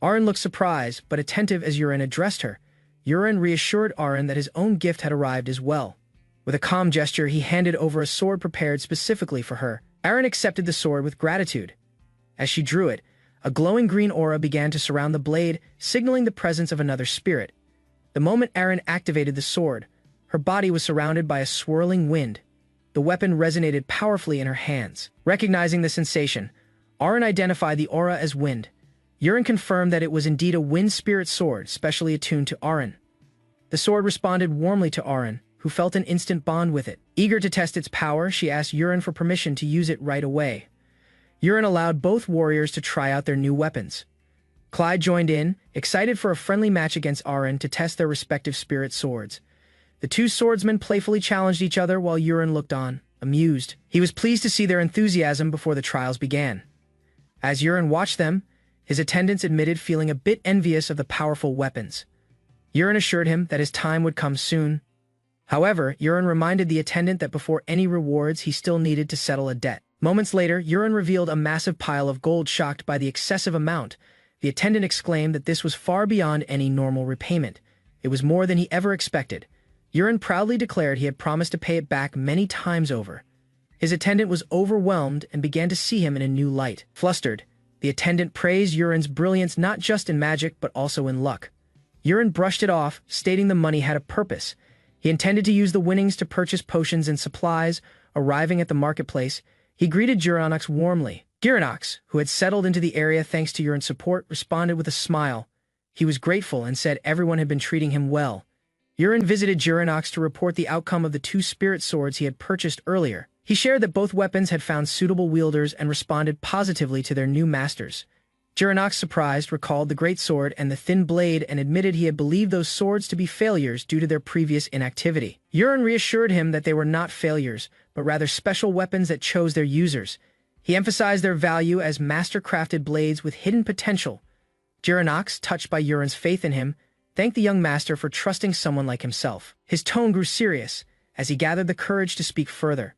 Aaron looked surprised but attentive as Yurin addressed her. Yurin reassured Aaron that his own gift had arrived as well. With a calm gesture, he handed over a sword prepared specifically for her. Aaron accepted the sword with gratitude. As she drew it, a glowing green aura began to surround the blade, signaling the presence of another spirit. The moment Aaron activated the sword, her body was surrounded by a swirling wind. The weapon resonated powerfully in her hands. Recognizing the sensation, Aaron identified the aura as wind. Yurin confirmed that it was indeed a wind spirit sword, specially attuned to Aaron. The sword responded warmly to Aaron, who felt an instant bond with it. Eager to test its power, she asked Yurin for permission to use it right away. Yurin allowed both warriors to try out their new weapons. Clyde joined in, excited for a friendly match against Aaron to test their respective spirit swords. The two swordsmen playfully challenged each other while Yurin looked on, amused. He was pleased to see their enthusiasm before the trials began. As Yurin watched them, his attendants admitted feeling a bit envious of the powerful weapons. Yurin assured him that his time would come soon. However, Yurin reminded the attendant that before any rewards, he still needed to settle a debt. Moments later, Yurin revealed a massive pile of gold. Shocked by the excessive amount, the attendant exclaimed that this was far beyond any normal repayment. It was more than he ever expected. Yurin proudly declared he had promised to pay it back many times over. His attendant was overwhelmed and began to see him in a new light. Flustered, the attendant praised Yurin's brilliance not just in magic but also in luck. Yurin brushed it off, stating the money had a purpose. He intended to use the winnings to purchase potions and supplies. Arriving at the marketplace, he greeted Giranox warmly. Giranox, who had settled into the area thanks to Yurin's support, responded with a smile. He was grateful and said everyone had been treating him well. Yurin visited Giranox to report the outcome of the two spirit swords he had purchased earlier. He shared that both weapons had found suitable wielders and responded positively to their new masters. Giranox, surprised, recalled the great sword and the thin blade and admitted he had believed those swords to be failures due to their previous inactivity. Yurin reassured him that they were not failures, but rather special weapons that chose their users. He emphasized their value as master-crafted blades with hidden potential. Giranox, touched by Yurin's faith in him, thanked the young master for trusting someone like himself. His tone grew serious as he gathered the courage to speak further.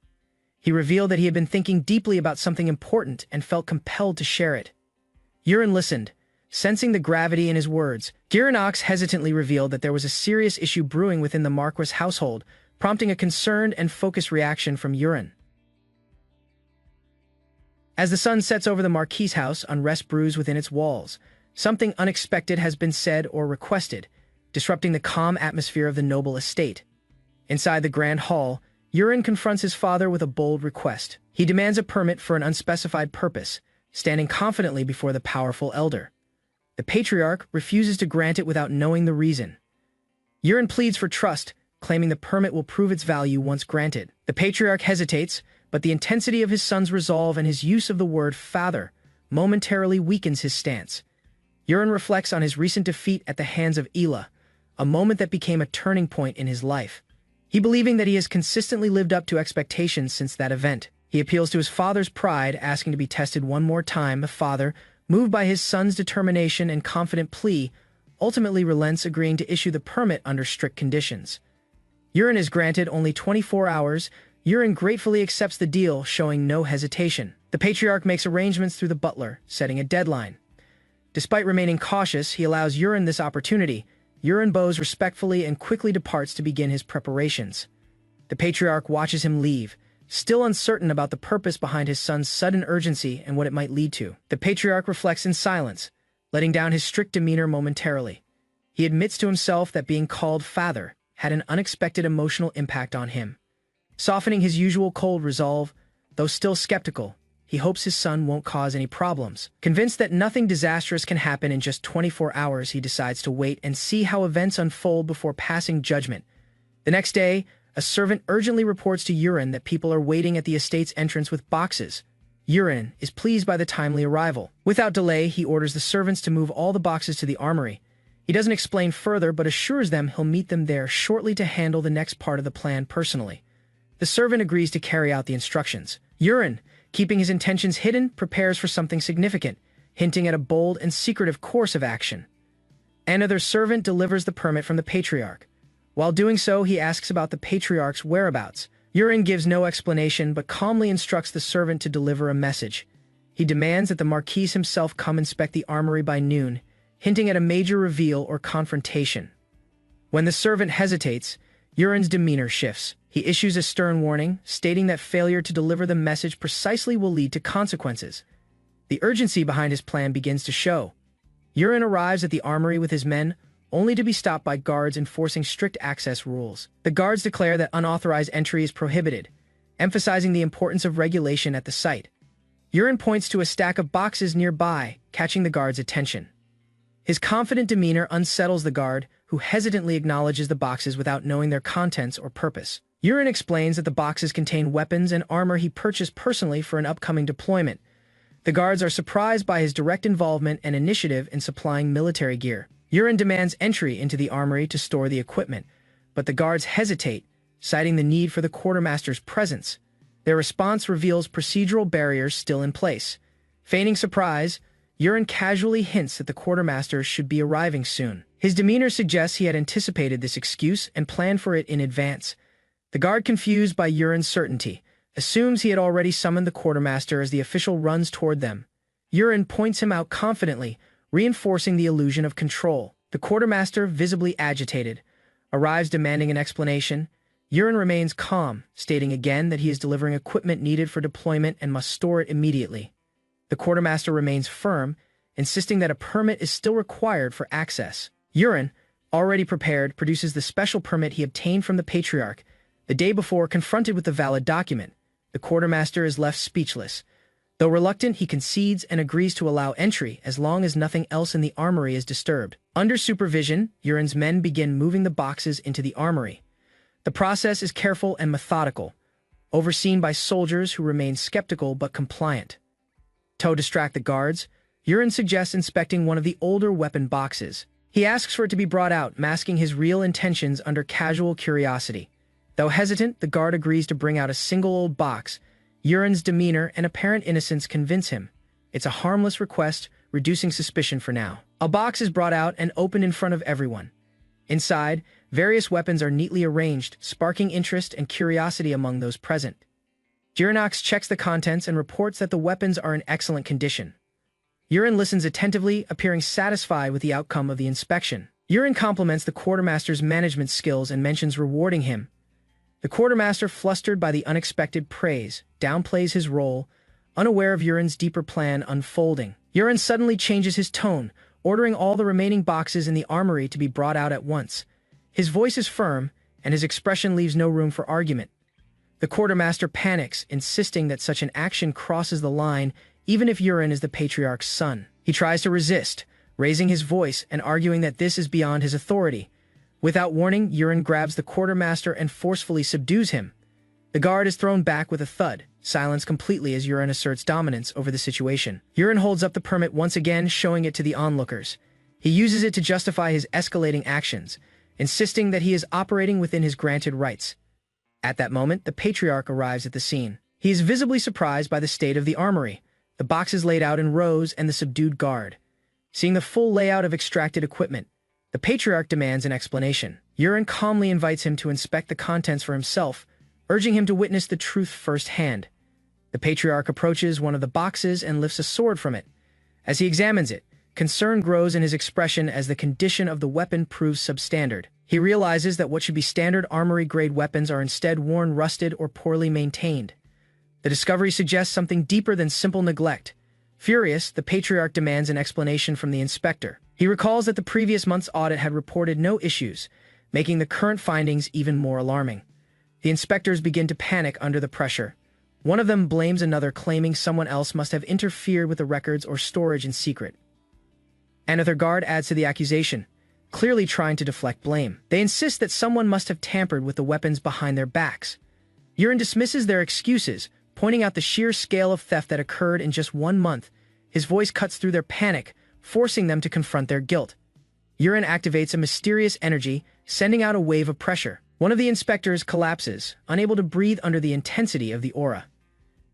He revealed that he had been thinking deeply about something important and felt compelled to share it. Yurin listened, sensing the gravity in his words. Giranox hesitantly revealed that there was a serious issue brewing within the Marquis household, prompting a concerned and focused reaction from Yurin. As the sun sets over the Marquis's house, unrest brews within its walls. Something unexpected has been said or requested, disrupting the calm atmosphere of the noble estate. Inside the grand hall, Yurin confronts his father with a bold request. He demands a permit for an unspecified purpose, standing confidently before the powerful elder. The patriarch refuses to grant it without knowing the reason. Yurin pleads for trust, claiming the permit will prove its value once granted. The patriarch hesitates, but the intensity of his son's resolve and his use of the word father momentarily weakens his stance. Yurin reflects on his recent defeat at the hands of Ila, a moment that became a turning point in his life. He believing that he has consistently lived up to expectations since that event. He appeals to his father's pride, asking to be tested one more time. The father, moved by his son's determination and confident plea, ultimately relents, agreeing to issue the permit under strict conditions. Yurin is granted only 24 hours. Yurin gratefully accepts the deal, showing no hesitation. The patriarch makes arrangements through the butler, setting a deadline. Despite remaining cautious, he allows Yurin this opportunity. Yurin bows respectfully and quickly departs to begin his preparations. The patriarch watches him leave, still uncertain about the purpose behind his son's sudden urgency and what it might lead to. The patriarch reflects in silence, letting down his strict demeanor momentarily. He admits to himself that being called father had an unexpected emotional impact on him. Softening his usual cold resolve, though still skeptical, he hopes his son won't cause any problems. Convinced that nothing disastrous can happen in just 24 hours, he decides to wait and see how events unfold before passing judgment. The next day, a servant urgently reports to Yurin that people are waiting at the estate's entrance with boxes. Yurin is pleased by the timely arrival. Without delay, he orders the servants to move all the boxes to the armory. He doesn't explain further, but assures them he'll meet them there shortly to handle the next part of the plan personally. The servant agrees to carry out the instructions. Yurin, keeping his intentions hidden, prepares for something significant, hinting at a bold and secretive course of action. Another servant delivers the permit from the patriarch. While doing so, he asks about the patriarch's whereabouts. Yurin gives no explanation, but calmly instructs the servant to deliver a message. He demands that the Marquis himself come inspect the armory by noon, hinting at a major reveal or confrontation. When the servant hesitates, Yurin's demeanor shifts. He issues a stern warning, stating that failure to deliver the message precisely will lead to consequences. The urgency behind his plan begins to show. Yurin arrives at the armory with his men, only to be stopped by guards enforcing strict access rules. The guards declare that unauthorized entry is prohibited, emphasizing the importance of regulation at the site. Yurin points to a stack of boxes nearby, catching the guard's attention. His confident demeanor unsettles the guard, who hesitantly acknowledges the boxes without knowing their contents or purpose. Yurin explains that the boxes contain weapons and armor he purchased personally for an upcoming deployment. The guards are surprised by his direct involvement and initiative in supplying military gear. Yurin demands entry into the armory to store the equipment, but the guards hesitate, citing the need for the quartermaster's presence. Their response reveals procedural barriers still in place. Feigning surprise, Yurin casually hints that the quartermaster should be arriving soon. His demeanor suggests he had anticipated this excuse and planned for it in advance. The guard, confused by Yurin's certainty, assumes he had already summoned the quartermaster as the official runs toward them. Yurin points him out confidently, reinforcing the illusion of control. The quartermaster, visibly agitated, arrives demanding an explanation. Yurin remains calm, stating again that he is delivering equipment needed for deployment and must store it immediately. The quartermaster remains firm, insisting that a permit is still required for access. Yurin, already prepared, produces the special permit he obtained from the patriarch. The day before, confronted with the valid document, the quartermaster is left speechless. Though reluctant, he concedes and agrees to allow entry as long as nothing else in the armory is disturbed. Under supervision, Yurin's men begin moving the boxes into the armory. The process is careful and methodical, overseen by soldiers who remain skeptical but compliant. To distract the guards, Yurin suggests inspecting one of the older weapon boxes. He asks for it to be brought out, masking his real intentions under casual curiosity. Though hesitant, the guard agrees to bring out a single old box. Yurin's demeanor and apparent innocence convince him. It's a harmless request, reducing suspicion for now. A box is brought out and opened in front of everyone. Inside, various weapons are neatly arranged, sparking interest and curiosity among those present. Jirinox checks the contents and reports that the weapons are in excellent condition. Yurin listens attentively, appearing satisfied with the outcome of the inspection. Yurin compliments the quartermaster's management skills and mentions rewarding him. The quartermaster, flustered by the unexpected praise, downplays his role, unaware of Urin's deeper plan unfolding. Urin suddenly changes his tone, ordering all the remaining boxes in the armory to be brought out at once. His voice is firm, and his expression leaves no room for argument. The quartermaster panics, insisting that such an action crosses the line, even if Urin is the patriarch's son. He tries to resist, raising his voice and arguing that this is beyond his authority. Without warning, Urin grabs the quartermaster and forcefully subdues him. The guard is thrown back with a thud, silenced completely as Urin asserts dominance over the situation. Urin holds up the permit once again, showing it to the onlookers. He uses it to justify his escalating actions, insisting that he is operating within his granted rights. At that moment, the patriarch arrives at the scene. He is visibly surprised by the state of the armory, the boxes laid out in rows, and the subdued guard. Seeing the full layout of extracted equipment, the patriarch demands an explanation. Urin calmly invites him to inspect the contents for himself, urging him to witness the truth firsthand. The patriarch approaches one of the boxes and lifts a sword from it. As he examines it, concern grows in his expression as the condition of the weapon proves substandard. He realizes that what should be standard armory-grade weapons are instead worn, rusted, or poorly maintained. The discovery suggests something deeper than simple neglect. Furious, the patriarch demands an explanation from the inspector. He recalls that the previous month's audit had reported no issues, making the current findings even more alarming. The inspectors begin to panic under the pressure. One of them blames another, claiming someone else must have interfered with the records or storage in secret. Another guard adds to the accusation, clearly trying to deflect blame. They insist that someone must have tampered with the weapons behind their backs. Urin dismisses their excuses, pointing out the sheer scale of theft that occurred in just 1 month. His voice cuts through their panic, forcing them to confront their guilt. Urin activates a mysterious energy, sending out a wave of pressure. One of the inspectors collapses, unable to breathe under the intensity of the aura.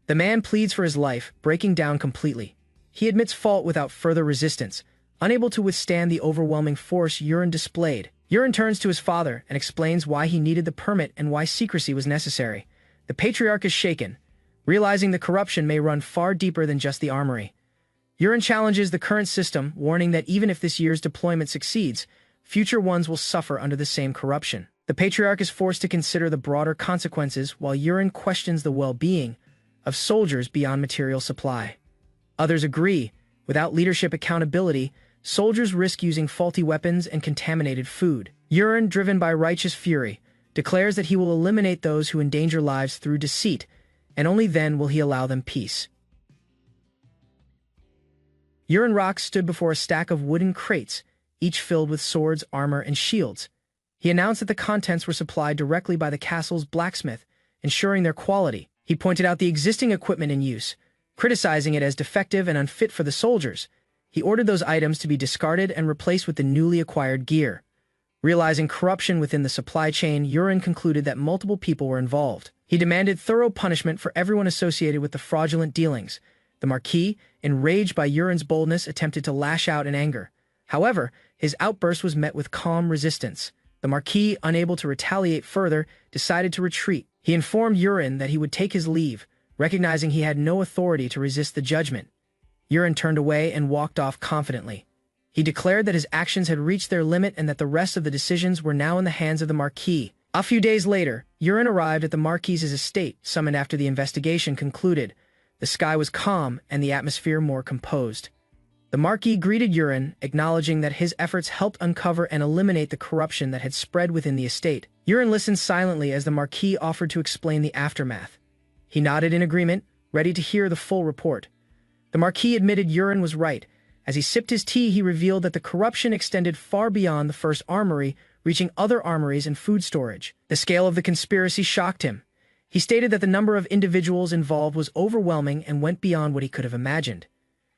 The man pleads for his life, breaking down completely. He admits fault without further resistance, unable to withstand the overwhelming force Urin displayed. Urin turns to his father and explains why he needed the permit and why secrecy was necessary. The patriarch is shaken, realizing the corruption may run far deeper than just the armory. Urin challenges the current system, warning that even if this year's deployment succeeds, future ones will suffer under the same corruption. The patriarch is forced to consider the broader consequences, while Urin questions the well-being of soldiers beyond material supply. Others agree, without leadership accountability, soldiers risk using faulty weapons and contaminated food. Urin, driven by righteous fury, declares that he will eliminate those who endanger lives through deceit, and only then will he allow them peace. Urin Rock stood before a stack of wooden crates, each filled with swords, armor, and shields. He announced that the contents were supplied directly by the castle's blacksmith, ensuring their quality. He pointed out the existing equipment in use, criticizing it as defective and unfit for the soldiers. He ordered those items to be discarded and replaced with the newly acquired gear. Realizing corruption within the supply chain, Urin concluded that multiple people were involved. He demanded thorough punishment for everyone associated with the fraudulent dealings. The Marquis, enraged by Urin's boldness, attempted to lash out in anger. However, his outburst was met with calm resistance. The Marquis, unable to retaliate further, decided to retreat. He informed Urin that he would take his leave, recognizing he had no authority to resist the judgment. Urin turned away and walked off confidently. He declared that his actions had reached their limit and that the rest of the decisions were now in the hands of the Marquis. A few days later, Urin arrived at the Marquis's estate, summoned after the investigation concluded. The sky was calm and the atmosphere more composed. The Marquis greeted Urin, acknowledging that his efforts helped uncover and eliminate the corruption that had spread within the estate. Urin listened silently as the Marquis offered to explain the aftermath. He nodded in agreement, ready to hear the full report. The Marquis admitted Urin was right. As he sipped his tea, he revealed that the corruption extended far beyond the first armory, reaching other armories and food storage. The scale of the conspiracy shocked him. He stated that the number of individuals involved was overwhelming and went beyond what he could have imagined.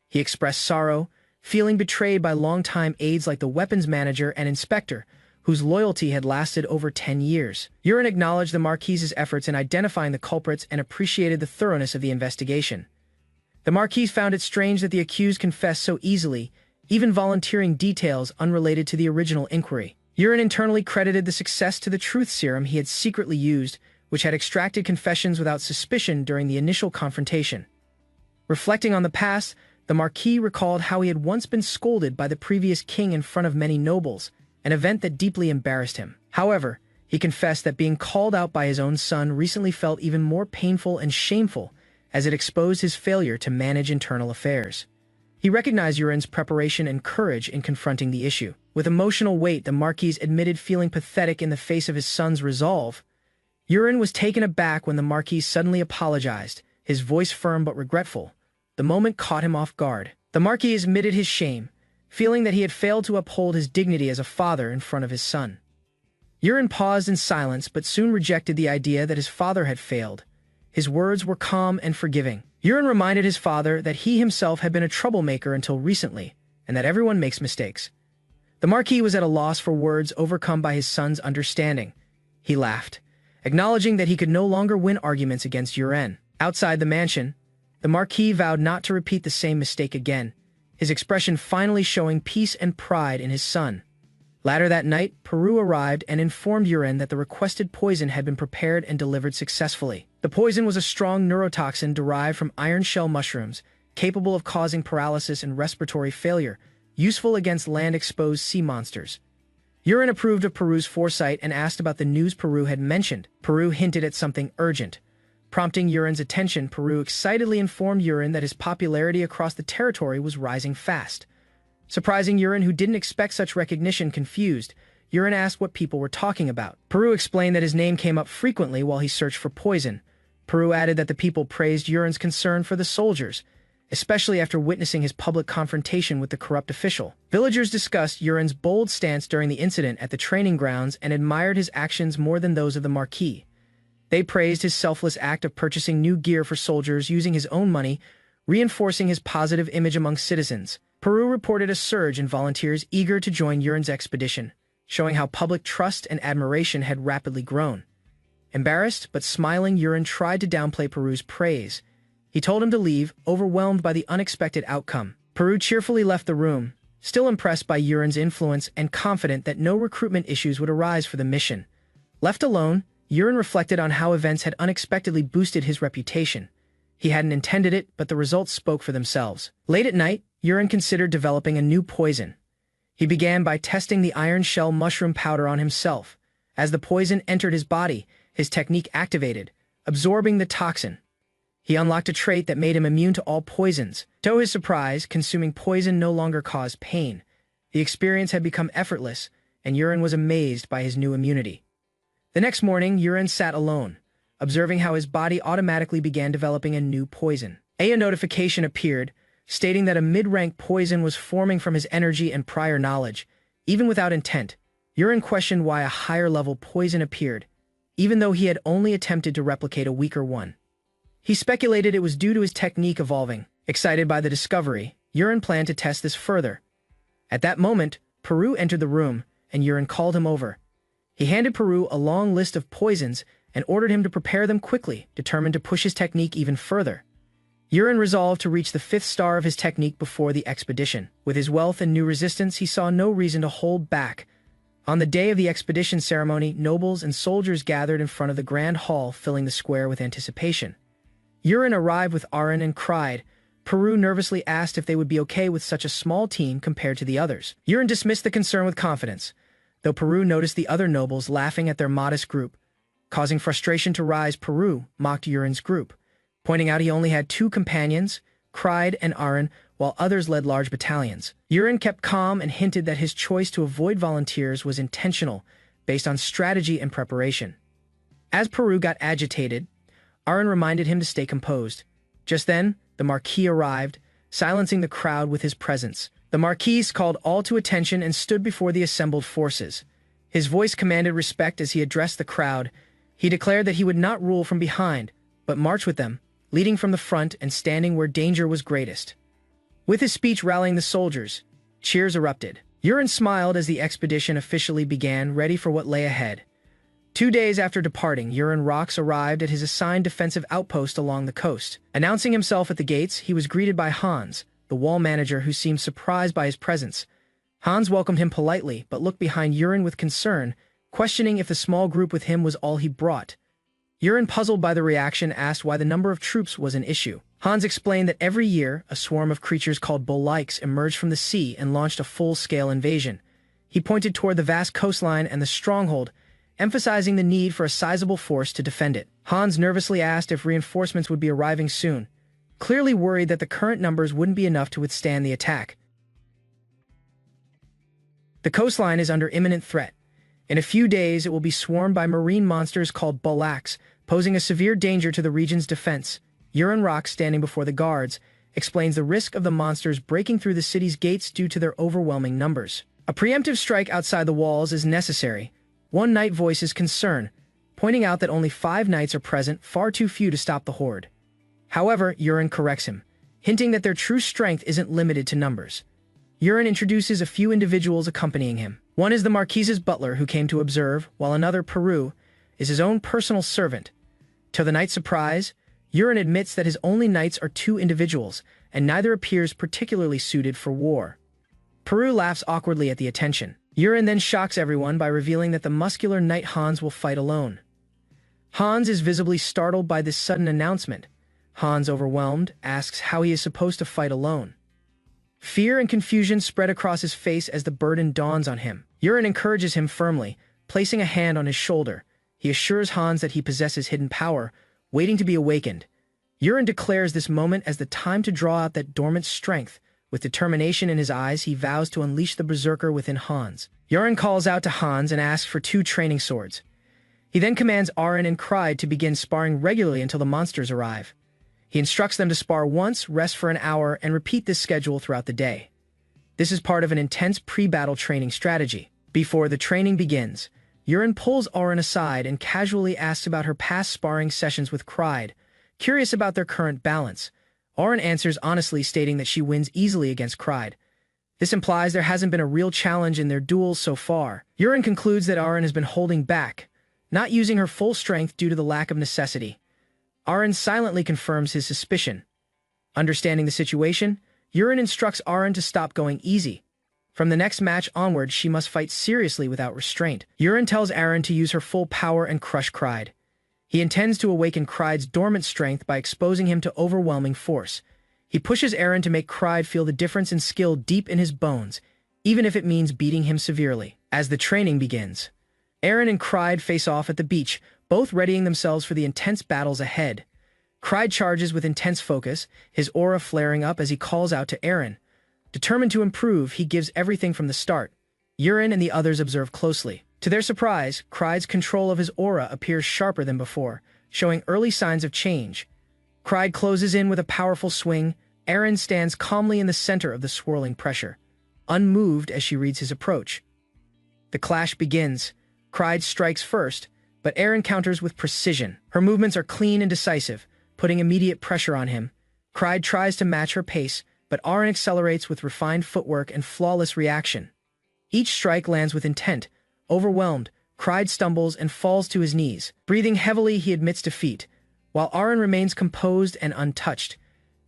He expressed sorrow, feeling betrayed by longtime aides like the weapons manager and inspector, whose loyalty had lasted over 10 years. Urin acknowledged the Marquis's efforts in identifying the culprits and appreciated the thoroughness of the investigation. The Marquis found it strange that the accused confessed so easily, even volunteering details unrelated to the original inquiry. Urin internally credited the success to the truth serum he had secretly used, which had extracted confessions without suspicion during the initial confrontation. Reflecting on the past, the Marquis recalled how he had once been scolded by the previous king in front of many nobles, an event that deeply embarrassed him. However, he confessed that being called out by his own son recently felt even more painful and shameful, as it exposed his failure to manage internal affairs. He recognized Yurin's preparation and courage in confronting the issue. With emotional weight, the Marquis admitted feeling pathetic in the face of his son's resolve. Yurin was taken aback when the Marquis suddenly apologized, his voice firm but regretful. The moment caught him off guard. The Marquis admitted his shame, feeling that he had failed to uphold his dignity as a father in front of his son. Yurin paused in silence but soon rejected the idea that his father had failed. His words were calm and forgiving. Yurin reminded his father that he himself had been a troublemaker until recently, and that everyone makes mistakes. The Marquis was at a loss for words, overcome by his son's understanding. He laughed, acknowledging that he could no longer win arguments against Yurin. Outside the mansion, the Marquis vowed not to repeat the same mistake again, his expression finally showing peace and pride in his son. Later that night, Peru arrived and informed Yurin that the requested poison had been prepared and delivered successfully. The poison was a strong neurotoxin derived from iron shell mushrooms, capable of causing paralysis and respiratory failure, useful against land-exposed sea monsters. Yurin approved of Peru's foresight and asked about the news Peru had mentioned. Peru hinted at something urgent. Prompting Yurin's attention, Peru excitedly informed Yurin that his popularity across the territory was rising fast. Surprising Yurin, who didn't expect such recognition, confused, Yurin asked what people were talking about. Peru explained that his name came up frequently while he searched for poison. Peru added that the people praised Yurin's concern for the soldiers, especially after witnessing his public confrontation with the corrupt official. Villagers discussed Yurin's bold stance during the incident at the training grounds and admired his actions more than those of the Marquis. They praised his selfless act of purchasing new gear for soldiers using his own money, reinforcing his positive image among citizens. Peru reported a surge in volunteers eager to join Yurin's expedition, showing how public trust and admiration had rapidly grown. Embarrassed but smiling, Yurin tried to downplay Peru's praise. He told him to leave, overwhelmed by the unexpected outcome. Peru cheerfully left the room, still impressed by Yurin's influence and confident that no recruitment issues would arise for the mission. Left alone, Yurin reflected on how events had unexpectedly boosted his reputation. He hadn't intended it, but the results spoke for themselves. Late at night, Yurin considered developing a new poison. He began by testing the iron shell mushroom powder on himself. As the poison entered his body, his technique activated, absorbing the toxin. He unlocked a trait that made him immune to all poisons. To his surprise, consuming poison no longer caused pain. The experience had become effortless, and Yurin was amazed by his new immunity. The next morning, Yurin sat alone, observing how his body automatically began developing a new poison. A notification appeared, stating that a mid-rank poison was forming from his energy and prior knowledge. Even without intent, Yurin questioned why a higher-level poison appeared, even though he had only attempted to replicate a weaker one. He speculated it was due to his technique evolving. Excited by the discovery, Yurin planned to test this further. At that moment, Peru entered the room, and Yurin called him over. He handed Peru a long list of poisons and ordered him to prepare them quickly, determined to push his technique even further. Yurin resolved to reach the 5th star of his technique before the expedition. With his wealth and new resistance, he saw no reason to hold back. On the day of the expedition ceremony, nobles and soldiers gathered in front of the grand hall, filling the square with anticipation. Yurin arrived with Arin and cried. Peru nervously asked if they would be okay with such a small team compared to the others. Yurin dismissed the concern with confidence, though Peru noticed the other nobles laughing at their modest group. Causing frustration to rise, Peru mocked Yurin's group, pointing out he only had 2 companions, Cried and Arin, while others led large battalions. Yurin kept calm and hinted that his choice to avoid volunteers was intentional, based on strategy and preparation. As Peru got agitated, Arin reminded him to stay composed. Just then, the Marquis arrived, silencing the crowd with his presence. The Marquis called all to attention and stood before the assembled forces. His voice commanded respect as he addressed the crowd. He declared that he would not rule from behind, but march with them, leading from the front and standing where danger was greatest. With his speech rallying the soldiers, cheers erupted. Yurin smiled as the expedition officially began, ready for what lay ahead. 2 days after departing, Yurin Rox arrived at his assigned defensive outpost along the coast. Announcing himself at the gates, he was greeted by Hans, the wall manager, who seemed surprised by his presence. Hans welcomed him politely, but looked behind Yurin with concern, questioning if the small group with him was all he brought. Yurin, puzzled by the reaction, asked why the number of troops was an issue. Hans explained that every year, a swarm of creatures called Bolikes emerged from the sea and launched a full-scale invasion. He pointed toward the vast coastline and the stronghold, emphasizing the need for a sizable force to defend it. Hans nervously asked if reinforcements would be arriving soon, clearly worried that the current numbers wouldn't be enough to withstand the attack. The coastline is under imminent threat. In a few days, it will be swarmed by marine monsters called bullacks, posing a severe danger to the region's defense. Uran Rock, standing before the guards, explains the risk of the monsters breaking through the city's gates due to their overwhelming numbers. A preemptive strike outside the walls is necessary. One knight voices concern, pointing out that only 5 knights are present, far too few to stop the horde. However, Uran corrects him, hinting that their true strength isn't limited to numbers. Uran introduces a few individuals accompanying him. One is the Marquise's butler who came to observe, while another, Peru, is his own personal servant. To the knight's surprise, Uran admits that his only knights are 2 individuals, and neither appears particularly suited for war. Peru laughs awkwardly at the attention. Uran then shocks everyone by revealing that the muscular knight Hans will fight alone. Hans is visibly startled by this sudden announcement. Hans, overwhelmed, asks how he is supposed to fight alone. Fear and confusion spread across his face as the burden dawns on him. Uran encourages him firmly, placing a hand on his shoulder. He assures Hans that he possesses hidden power, waiting to be awakened. Uran declares this moment as the time to draw out that dormant strength. With determination in his eyes, he vows to unleash the berserker within Hans. Uran calls out to Hans and asks for 2 training swords. He then commands Arin and Kride to begin sparring regularly until the monsters arrive. He instructs them to spar once, rest for an hour, and repeat this schedule throughout the day. This is part of an intense pre-battle training strategy. Before the training begins, Uran pulls Arin aside and casually asks about her past sparring sessions with Kride, curious about their current balance. Arin answers honestly, stating that she wins easily against Kride. This implies there hasn't been a real challenge in their duels so far. Uran concludes that Arin has been holding back, not using her full strength due to the lack of necessity. Arin silently confirms his suspicion. Understanding the situation, Uran instructs Arin to stop going easy. From the next match onward, she must fight seriously without restraint. Uran tells Arin to use her full power and crush Kride. He intends to awaken Kride's dormant strength by exposing him to overwhelming force. He pushes Arin to make Kride feel the difference in skill deep in his bones, even if it means beating him severely. As the training begins, Arin and Kride face off at the beach, both readying themselves for the intense battles ahead. Kride charges with intense focus, his aura flaring up as he calls out to Arin. Determined to improve, he gives everything from the start. Uran and the others observe closely. To their surprise, Kride's control of his aura appears sharper than before, showing early signs of change. Kride closes in with a powerful swing. Arin stands calmly in the center of the swirling pressure, unmoved as she reads his approach. The clash begins. Kride strikes first, but Arin counters with precision. Her movements are clean and decisive, putting immediate pressure on him. Kride tries to match her pace, but Arin accelerates with refined footwork and flawless reaction. Each strike lands with intent. Overwhelmed, Kride stumbles and falls to his knees. Breathing heavily, he admits defeat, while Arin remains composed and untouched.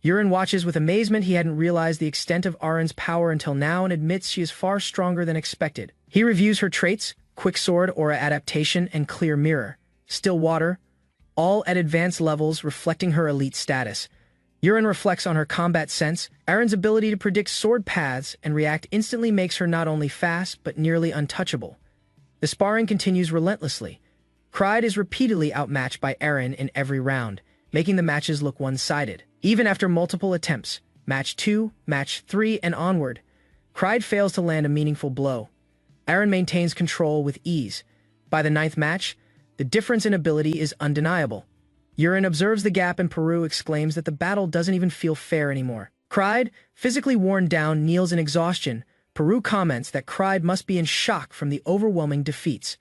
Uran watches with amazement. He hadn't realized the extent of Arin's power until now and admits she is far stronger than expected. He reviews her traits: quick sword, aura adaptation, and clear mirror. Still water, all at advanced levels, reflecting her elite status. Uran reflects on her combat sense. Arin's ability to predict sword paths and react instantly makes her not only fast, but nearly untouchable. The sparring continues relentlessly. Kride is repeatedly outmatched by Arin in every round, making the matches look one-sided. Even after multiple attempts, match 2, match 3, and onward, Kride fails to land a meaningful blow. Arin maintains control with ease. By the 9th match, the difference in ability is undeniable. Uran observes the gap and Peru exclaims that the battle doesn't even feel fair anymore. Kride, physically worn down, kneels in exhaustion. Peru comments that Kride must be in shock from the overwhelming defeats.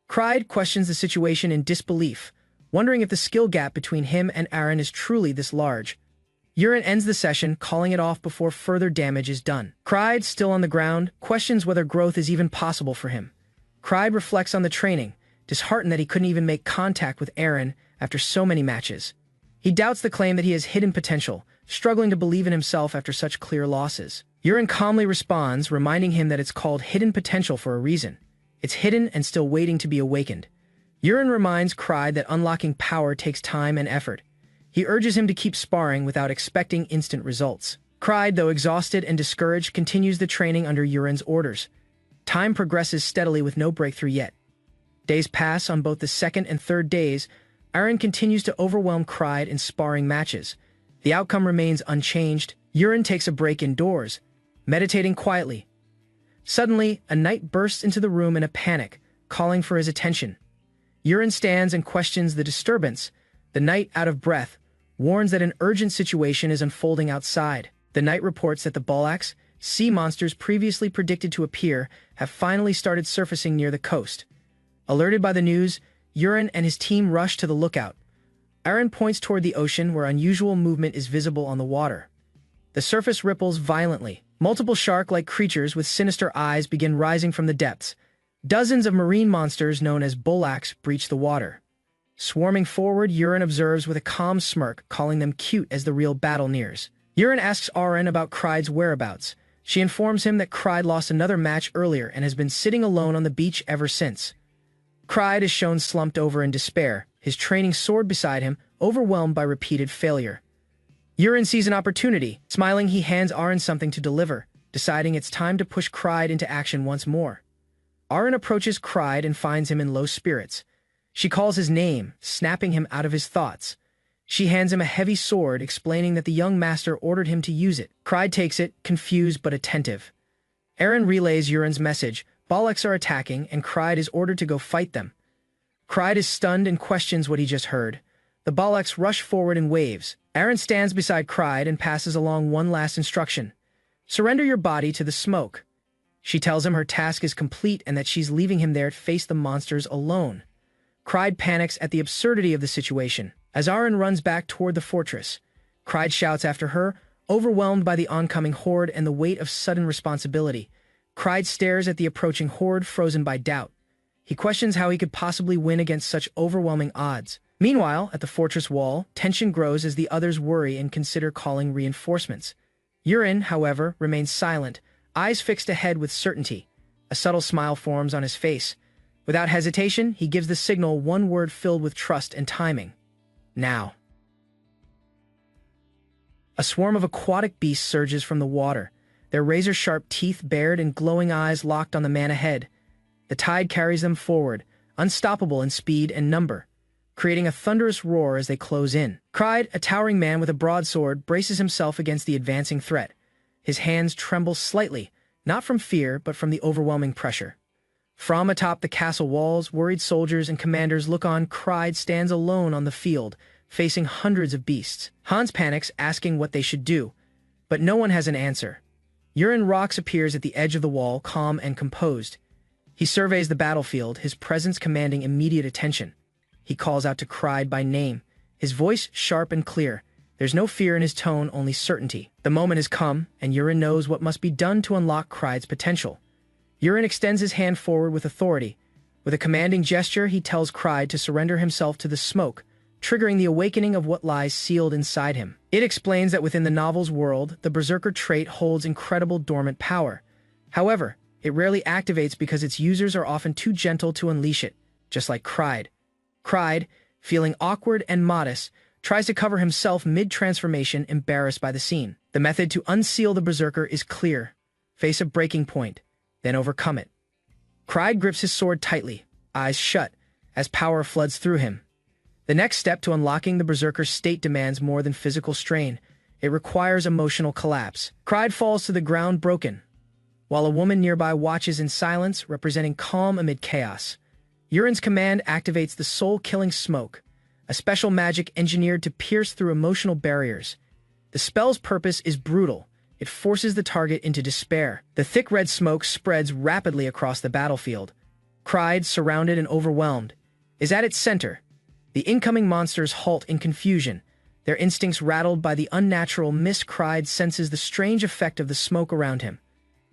Kride questions the situation in disbelief, wondering if the skill gap between him and Arin is truly this large. Uran ends the session, calling it off before further damage is done. Kride, still on the ground, questions whether growth is even possible for him. Kride reflects on the training, disheartened that he couldn't even make contact with Arin after so many matches. He doubts the claim that he has hidden potential, struggling to believe in himself after such clear losses. Uran calmly responds, reminding him that it's called hidden potential for a reason. It's hidden and still waiting to be awakened. Uran reminds Kride that unlocking power takes time and effort. He urges him to keep sparring without expecting instant results. Kride, though exhausted and discouraged, continues the training under Uran's orders. Time progresses steadily with no breakthrough yet. Days pass. On both the second and third days, Aaron continues to overwhelm Clyde in sparring matches. The outcome remains unchanged. Urine takes a break indoors, meditating quietly. Suddenly, a knight bursts into the room in a panic, calling for his attention. Urine stands and questions the disturbance. The knight, out of breath, warns that an urgent situation is unfolding outside. The knight reports that the Balax, sea monsters previously predicted to appear, have finally started surfacing near the coast. Alerted by the news, Urine and his team rush to the lookout. Aaron points toward the ocean where unusual movement is visible on the water. The surface ripples violently. Multiple shark-like creatures with sinister eyes begin rising from the depths. Dozens of marine monsters known as Bolax breach the water. Swarming forward, Urine observes with a calm smirk, calling them cute as the real battle nears. Urine asks Aaron about Clyde's whereabouts. She informs him that Clyde lost another match earlier and has been sitting alone on the beach ever since. Clyde is shown slumped over in despair, his training sword beside him, overwhelmed by repeated failure. Urine sees an opportunity. Smiling, he hands Aaron something to deliver, deciding it's time to push Clyde into action once more. Aaron approaches Clyde and finds him in low spirits. She calls his name, snapping him out of his thoughts. She hands him a heavy sword, explaining that the young master ordered him to use it. Clyde takes it, confused but attentive. Aaron relays Urine's message. Balax are attacking, and Clyde is ordered to go fight them. Clyde is stunned and questions what he just heard. The Balax rush forward in waves. Aaron stands beside Clyde and passes along one last instruction. Surrender your body to the smoke. She tells him her task is complete and that she's leaving him there to face the monsters alone. Clyde panics at the absurdity of the situation. As Aaron runs back toward the fortress, Clyde shouts after her, overwhelmed by the oncoming horde and the weight of sudden responsibility. Clyde stares at the approaching horde, frozen by doubt. He questions how he could possibly win against such overwhelming odds. Meanwhile, at the fortress wall, tension grows as the others worry and consider calling reinforcements. Urine, however, remains silent, eyes fixed ahead with certainty. A subtle smile forms on his face. Without hesitation, he gives the signal, one word filled with trust and timing. Now. A swarm of aquatic beasts surges from the water, their razor-sharp teeth bared and glowing eyes locked on the man ahead. The tide carries them forward, unstoppable in speed and number, creating a thunderous roar as they close in. Clyde, a towering man with a broadsword, braces himself against the advancing threat. His hands tremble slightly, not from fear, but from the overwhelming pressure. From atop the castle walls, worried soldiers and commanders look on. Clyde stands alone on the field, facing hundreds of beasts. Hans panics, asking what they should do, but no one has an answer. Urine Rox appears at the edge of the wall, calm and composed. He surveys the battlefield, his presence commanding immediate attention. He calls out to Clyde by name, his voice sharp and clear. There's no fear in his tone, only certainty. The moment has come, and Urine knows what must be done to unlock Clyde's potential. Urine extends his hand forward with authority. With a commanding gesture, he tells Clyde to surrender himself to the smoke, triggering the awakening of what lies sealed inside him. It explains that within the novel's world, the Berserker trait holds incredible dormant power. However, it rarely activates because its users are often too gentle to unleash it, just like Clyde. Clyde, feeling awkward and modest, tries to cover himself mid-transformation, embarrassed by the scene. The method to unseal the Berserker is clear. Face a breaking point, then overcome it. Clyde grips his sword tightly, eyes shut, as power floods through him. The next step to unlocking the Berserker's state demands more than physical strain. It requires emotional collapse. Clyde falls to the ground broken, while a woman nearby watches in silence, representing calm amid chaos. Urine's command activates the soul-killing smoke, a special magic engineered to pierce through emotional barriers. The spell's purpose is brutal. It forces the target into despair. The thick red smoke spreads rapidly across the battlefield. Clyde, surrounded and overwhelmed, is at its center. The incoming monsters halt in confusion, their instincts rattled by the unnatural mist. Clyde senses the strange effect of the smoke around him.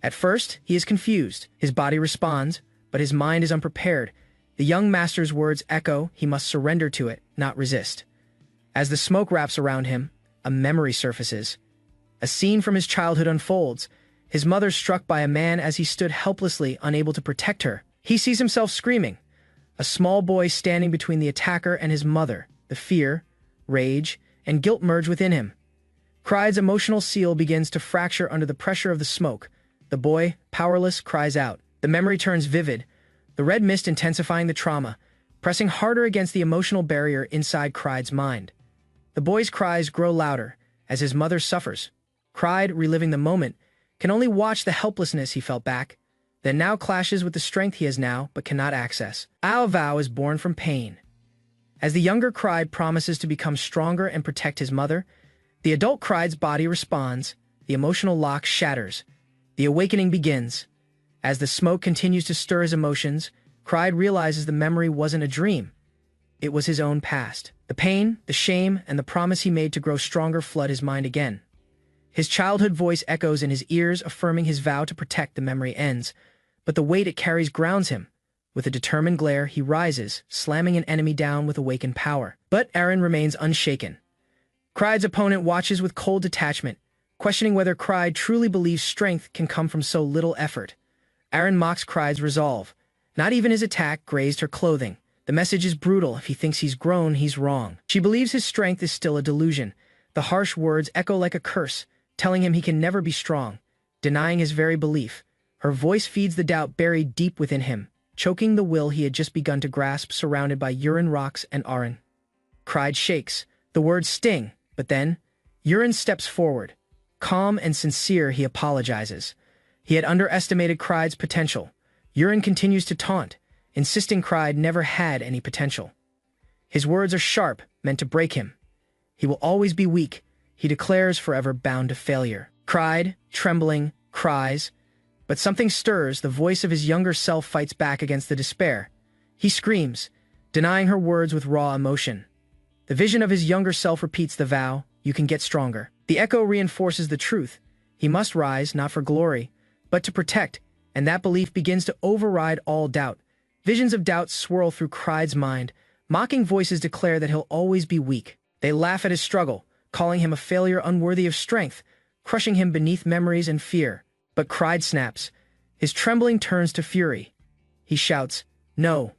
At first, he is confused. His body responds, but his mind is unprepared. The young master's words echo. He must surrender to it, not resist. As the smoke wraps around him, a memory surfaces. A scene from his childhood unfolds. His mother struck by a man as he stood helplessly, unable to protect her. He sees himself screaming. A small boy standing between the attacker and his mother. The fear, rage, and guilt merge within him. Clyde's emotional seal begins to fracture under the pressure of the smoke. The boy, powerless, cries out. The memory turns vivid. the red mist intensifying the trauma, pressing harder against the emotional barrier inside Cried's mind. The boy's cries grow louder as his mother suffers. Cried, reliving the moment, can only watch the helplessness he felt back, then now clashes with the strength he has now but cannot access. Our vow is born from pain. As the younger Cried promises to become stronger and protect his mother, the adult Cried's body responds, the emotional lock shatters. The awakening begins. As the smoke continues to stir his emotions, Cried realizes the memory wasn't a dream. It was his own past. The pain, the shame, and the promise he made to grow stronger flood his mind again. His childhood voice echoes in his ears, affirming his vow to protect the memory ends, but the weight it carries grounds him. With a determined glare, he rises, slamming an enemy down with awakened power. But Aaron remains unshaken. Cried's opponent watches with cold detachment, questioning whether Cried truly believes strength can come from so little effort. Aaron mocks Cried's resolve. Not even his attack grazed her clothing. The message is brutal. If he thinks he's grown, he's wrong. She believes his strength is still a delusion. The harsh words echo like a curse, telling him he can never be strong, denying his very belief. Her voice feeds the doubt buried deep within him, choking the will he had just begun to grasp, surrounded by urine rocks and Aaron. Cried shakes. The words sting, but then, Urine steps forward. Calm and sincere, he apologizes. He had underestimated Cried's potential. Urine continues to taunt, insisting Cried never had any potential. His words are sharp, meant to break him. He will always be weak, he declares, forever bound to failure. Cried, trembling, cries, but something stirs. The voice of his younger self fights back against the despair. He screams, denying her words with raw emotion. The vision of his younger self repeats the vow, you can get stronger. The echo reinforces the truth. He must rise, not for glory, but to protect, and that belief begins to override all doubt. Visions of doubt swirl through Cried's mind. Mocking voices declare that he'll always be weak. They laugh at his struggle, calling him a failure unworthy of strength, crushing him beneath memories and fear. But Cried snaps. His trembling turns to fury. He shouts, no.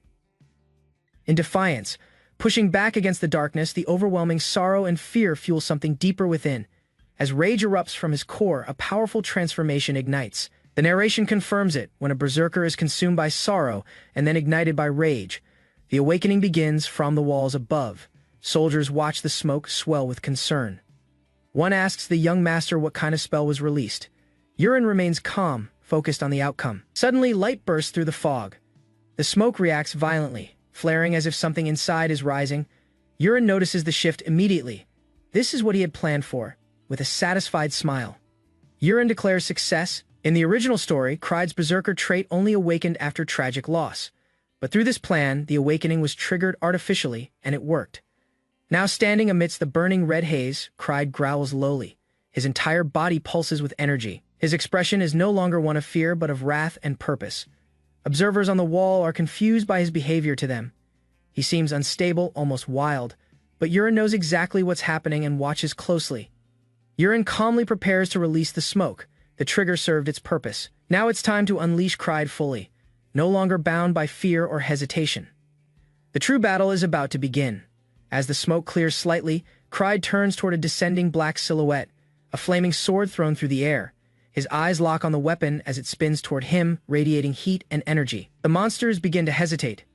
In defiance, pushing back against the darkness, the overwhelming sorrow and fear fuel something deeper within. As rage erupts from his core, a powerful transformation ignites. The narration confirms it. When a berserker is consumed by sorrow and then ignited by rage, the awakening begins from the walls above. Soldiers watch the smoke swell with concern. One asks the young master what kind of spell was released. Urine remains calm, focused on the outcome. Suddenly, light bursts through the fog. The smoke reacts violently, flaring as if something inside is rising. Urine notices the shift immediately. This is what he had planned for, with a satisfied smile. Urine declares success. In the original story, Cried's berserker trait only awakened after tragic loss. But through this plan, the awakening was triggered artificially, and it worked. Now standing amidst the burning red haze, Cried growls lowly. His entire body pulses with energy. His expression is no longer one of fear, but of wrath and purpose. Observers on the wall are confused by his behavior to them. He seems unstable, almost wild, but Urine knows exactly what's happening and watches closely. Urine calmly prepares to release the smoke. The trigger served its purpose. Now it's time to unleash Cried fully, no longer bound by fear or hesitation. The true battle is about to begin. As the smoke clears slightly, Cried turns toward a descending black silhouette, a flaming sword thrown through the air. His eyes lock on the weapon as it spins toward him, radiating heat and energy. The monsters begin to hesitate.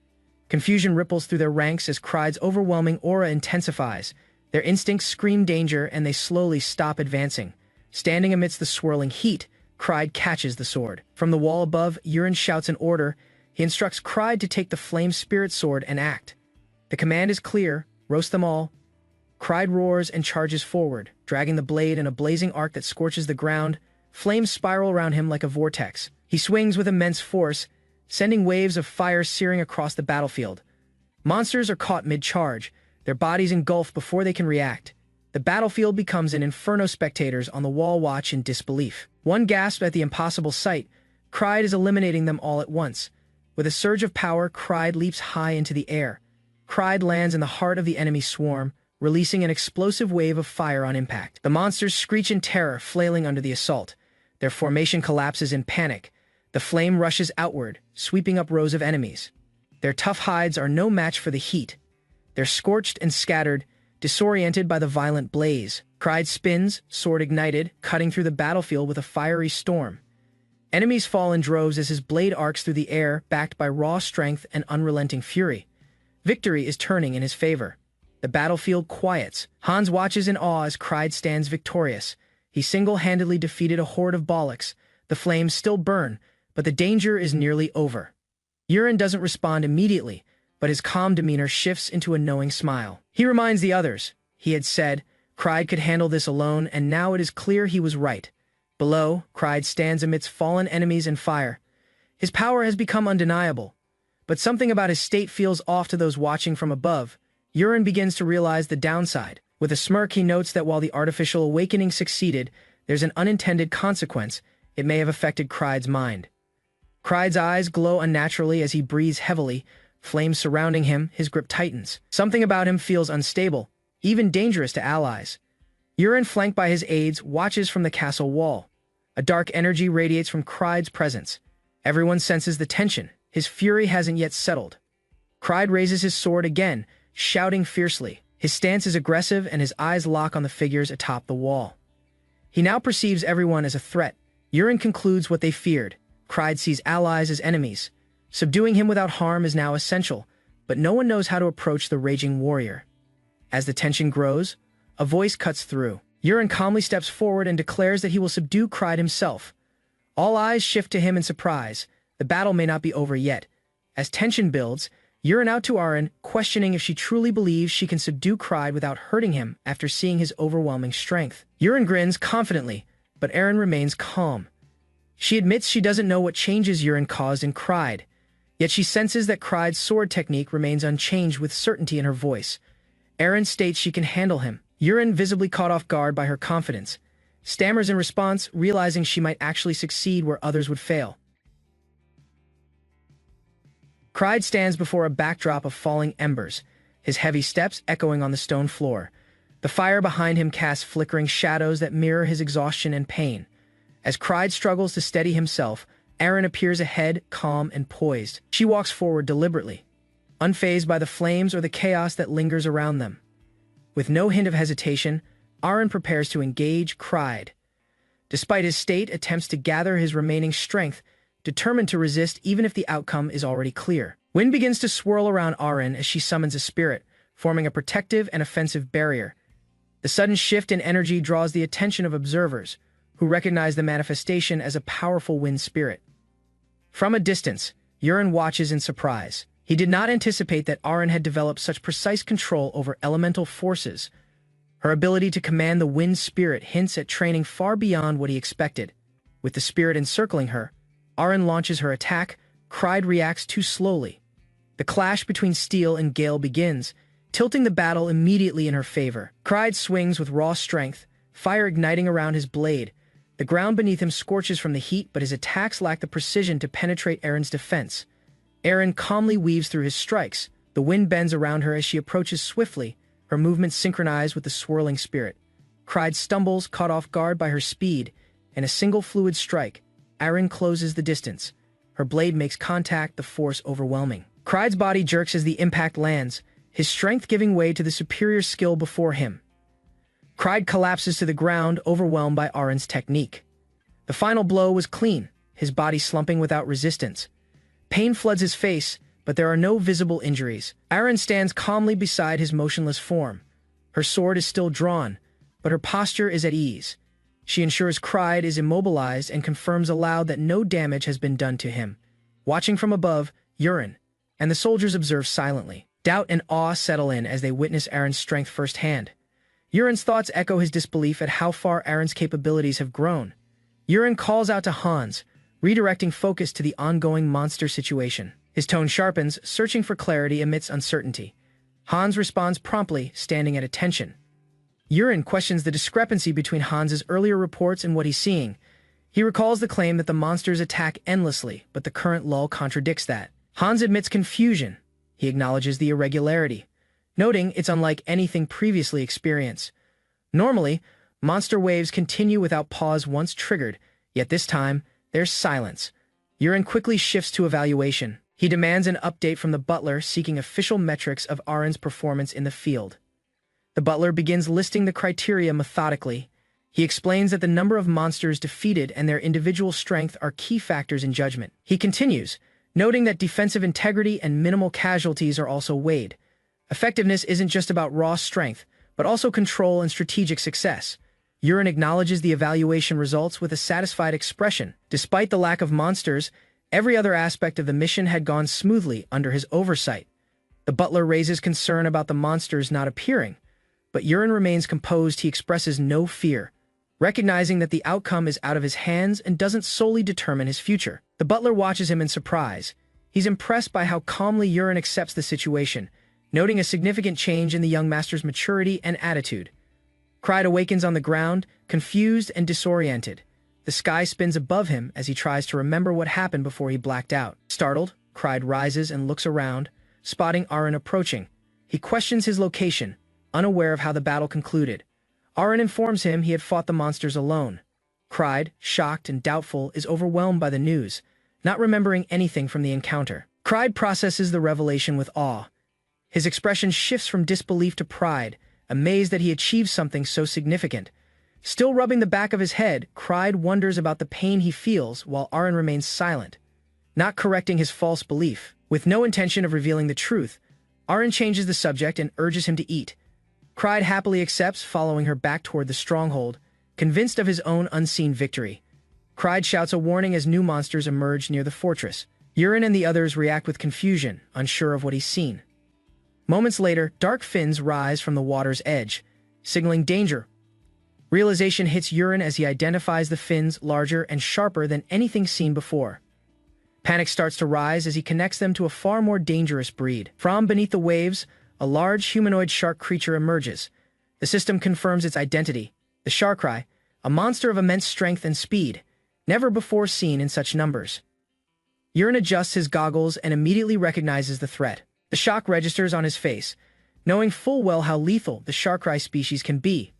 Confusion ripples through their ranks as Cried's overwhelming aura intensifies. Their instincts scream danger, and they slowly stop advancing. Standing amidst the swirling heat, Cried catches the sword. From the wall above, Urine shouts an order. He instructs Cried to take the flame spirit sword and act. The command is clear, roast them all. Cried roars and charges forward, dragging the blade in a blazing arc that scorches the ground. Flames spiral around him like a vortex. He swings with immense force, sending waves of fire searing across the battlefield. Monsters are caught mid-charge, their bodies engulfed before they can react. The battlefield becomes an inferno. Spectators on the wall watch in disbelief. One gasps at the impossible sight. Cried is eliminating them all at once. With a surge of power, Cried leaps high into the air. Cried lands in the heart of the enemy swarm, releasing an explosive wave of fire on impact. The monsters screech in terror, flailing under the assault. Their formation collapses in panic. The flame rushes outward, sweeping up rows of enemies. Their tough hides are no match for the heat. They're scorched and scattered, disoriented by the violent blaze. Cried spins, sword ignited, cutting through the battlefield with a fiery storm. Enemies fall in droves as his blade arcs through the air, backed by raw strength and unrelenting fury. Victory is turning in his favor. The battlefield quiets. Hans watches in awe as Kride stands victorious. He single-handedly defeated a horde of Bollocks. The flames still burn, but the danger is nearly over. Yurin doesn't respond immediately, but his calm demeanor shifts into a knowing smile. He reminds the others. He had said, Kride could handle this alone, and now it is clear he was right. Below, Kride stands amidst fallen enemies and fire. His power has become undeniable, but something about his state feels off to those watching from above. Yurin begins to realize the downside. With a smirk, he notes that while the artificial awakening succeeded, there's an unintended consequence. It may have affected Kride's mind. Kride's eyes glow unnaturally as he breathes heavily, flames surrounding him, his grip tightens. Something about him feels unstable, even dangerous to allies. Yurin, flanked by his aides, watches from the castle wall. A dark energy radiates from Kride's presence. Everyone senses the tension. His fury hasn't yet settled. Kride raises his sword again, shouting fiercely. His stance is aggressive and his eyes lock on the figures atop the wall. He now perceives everyone as a threat. Yurin concludes what they feared. Kride sees allies as enemies. Subduing him without harm is now essential, but no one knows how to approach the raging warrior. As the tension grows, a voice cuts through. Yurin calmly steps forward and declares that he will subdue Kride himself. All eyes shift to him in surprise. The battle may not be over yet. As tension builds, Yurin out to Aren, questioning if she truly believes she can subdue Kride without hurting him after seeing his overwhelming strength. Yurin grins confidently, but Aren remains calm. She admits she doesn't know what changes Yurin caused in Kride, yet she senses that Kride's sword technique remains unchanged with certainty in her voice. Aren states she can handle him. Yurin, visibly caught off guard by her confidence, stammers in response, realizing she might actually succeed where others would fail. Kride stands before a backdrop of falling embers, his heavy steps echoing on the stone floor. The fire behind him casts flickering shadows that mirror his exhaustion and pain. As Kride struggles to steady himself, Aren appears ahead, calm and poised. She walks forward deliberately, unfazed by the flames or the chaos that lingers around them. With no hint of hesitation, Aren prepares to engage Kride. Despite his state, attempts to gather his remaining strength, determined to resist even if the outcome is already clear. Wind begins to swirl around Aren as she summons a spirit, forming a protective and offensive barrier. The sudden shift in energy draws the attention of observers, who recognize the manifestation as a powerful wind spirit. From a distance, Yurin watches in surprise. He did not anticipate that Aren had developed such precise control over elemental forces. Her ability to command the wind spirit hints at training far beyond what he expected. With the spirit encircling her, Aren launches her attack. Kride reacts too slowly. The clash between steel and gale begins, tilting the battle immediately in her favor. Kride swings with raw strength, fire igniting around his blade. The ground beneath him scorches from the heat, but his attacks lack the precision to penetrate Aren's defense. Aren calmly weaves through his strikes. The wind bends around her as she approaches swiftly, her movements synchronized with the swirling spirit. Kride stumbles, caught off guard by her speed. In a single fluid strike, Aren closes the distance. Her blade makes contact, the force overwhelming. Kride's body jerks as the impact lands, his strength giving way to the superior skill before him. Kride collapses to the ground, overwhelmed by Aren's technique. The final blow was clean, his body slumping without resistance. Pain floods his face, but there are no visible injuries. Aren stands calmly beside his motionless form. Her sword is still drawn, but her posture is at ease. She ensures Kride is immobilized and confirms aloud that no damage has been done to him. Watching from above, Yurin and the soldiers observe silently. Doubt and awe settle in as they witness Aren's strength firsthand. Yurin's thoughts echo his disbelief at how far Aren's capabilities have grown. Yurin calls out to Hans, redirecting focus to the ongoing monster situation. His tone sharpens, searching for clarity amidst uncertainty. Hans responds promptly, standing at attention. Yurin questions the discrepancy between Hans's earlier reports and what he's seeing. He recalls the claim that the monsters attack endlessly, but the current lull contradicts that. Hans admits confusion. He acknowledges the irregularity, noting it's unlike anything previously experienced. Normally, monster waves continue without pause once triggered, yet this time, there's silence. Yurin quickly shifts to evaluation. He demands an update from the butler, seeking official metrics of Aren's performance in the field. The butler begins listing the criteria methodically. He explains that the number of monsters defeated and their individual strength are key factors in judgment. He continues, noting that defensive integrity and minimal casualties are also weighed. Effectiveness isn't just about raw strength, but also control and strategic success. Yurin acknowledges the evaluation results with a satisfied expression. Despite the lack of monsters, every other aspect of the mission had gone smoothly under his oversight. The butler raises concern about the monsters not appearing, but Yurin remains composed. He expresses no fear, recognizing that the outcome is out of his hands and doesn't solely determine his future. The butler watches him in surprise. He's impressed by how calmly Yurin accepts the situation, noting a significant change in the young master's maturity and attitude. Clyde awakens on the ground, confused and disoriented. The sky spins above him as he tries to remember what happened before he blacked out. Startled, Clyde rises and looks around, spotting Aaron approaching. He questions his location, unaware of how the battle concluded. Aaron informs him he had fought the monsters alone. Clyde, shocked and doubtful, is overwhelmed by the news, not remembering anything from the encounter. Clyde processes the revelation with awe. His expression shifts from disbelief to pride, amazed that he achieved something so significant. Still rubbing the back of his head, Clyde wonders about the pain he feels while Aaron remains silent, not correcting his false belief. With no intention of revealing the truth, Aaron changes the subject and urges him to eat. Clyde happily accepts, following her back toward the stronghold, convinced of his own unseen victory. Clyde shouts a warning as new monsters emerge near the fortress. Yurin and the others react with confusion, unsure of what he's seen. Moments later, dark fins rise from the water's edge, signaling danger. Realization hits Yurin as he identifies the fins larger and sharper than anything seen before. Panic starts to rise as he connects them to a far more dangerous breed. From beneath the waves, a large humanoid shark creature emerges. The system confirms its identity, the Sharkrai, a monster of immense strength and speed, never before seen in such numbers. Yurin adjusts his goggles and immediately recognizes the threat. The shock registers on his face, knowing full well how lethal the Sharkrai species can be.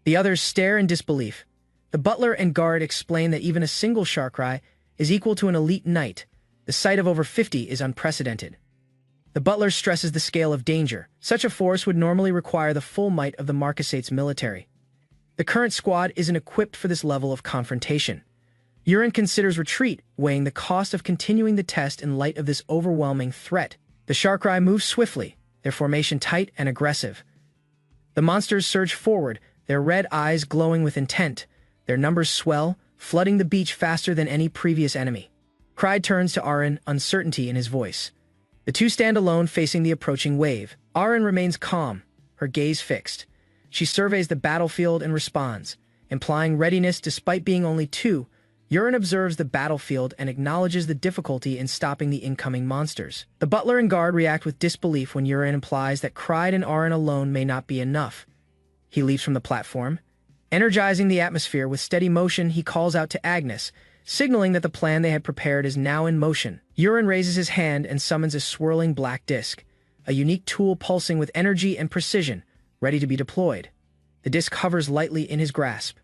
The others stare in disbelief. The butler and guard explain that even a single Sharkrai is equal to an elite knight. The sight of over 50 is unprecedented. The butler stresses the scale of danger. Such a force would normally require the full might of the Marcasates military. The current squad isn't equipped for this level of confrontation. Yurin considers retreat, weighing the cost of continuing the test in light of this overwhelming threat. The Sharkrai move swiftly, their formation tight and aggressive. The monsters surge forward, their red eyes glowing with intent. Their numbers swell, flooding the beach faster than any previous enemy. Clyde turns to Aaron, uncertainty in his voice. The two stand alone facing the approaching wave. Aaron remains calm, her gaze fixed. She surveys the battlefield and responds, implying readiness despite being only two. Yurin observes the battlefield and acknowledges the difficulty in stopping the incoming monsters. The butler and guard react with disbelief when Yurin implies that Clyde and Aaron alone may not be enough. He leaps from the platform. Energizing the atmosphere with steady motion, he calls out to Agnes, signaling that the plan they had prepared is now in motion. Yurin raises his hand and summons a swirling black disc, a unique tool pulsing with energy and precision, ready to be deployed. The disc hovers lightly in his grasp.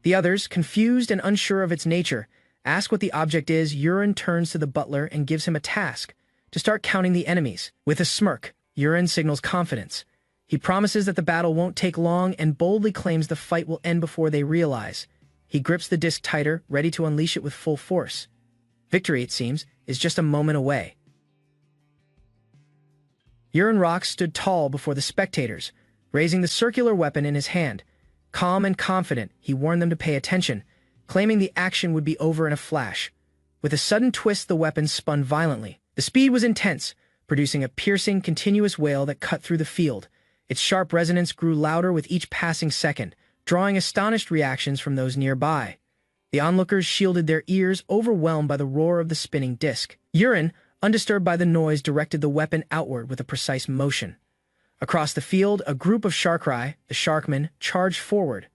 The others, confused and unsure of its nature, ask what the object is. Yurin turns to the butler and gives him a task, to start counting the enemies. With a smirk, Yurin signals confidence. He promises that the battle won't take long and boldly claims the fight will end before they realize. He grips the disc tighter, ready to unleash it with full force. Victory, it seems, is just a moment away. Yurin Rock stood tall before the spectators, raising the circular weapon in his hand. Calm and confident, he warned them to pay attention, claiming the action would be over in a flash. With a sudden twist, the weapon spun violently. The speed was intense, producing a piercing, continuous wail that cut through the field. Its sharp resonance grew louder with each passing second, drawing astonished reactions from those nearby. The onlookers shielded their ears, overwhelmed by the roar of the spinning disc. Yurin, undisturbed by the noise, directed the weapon outward with a precise motion. Across the field, a group of Sharkrai, the Sharkmen, charged forward,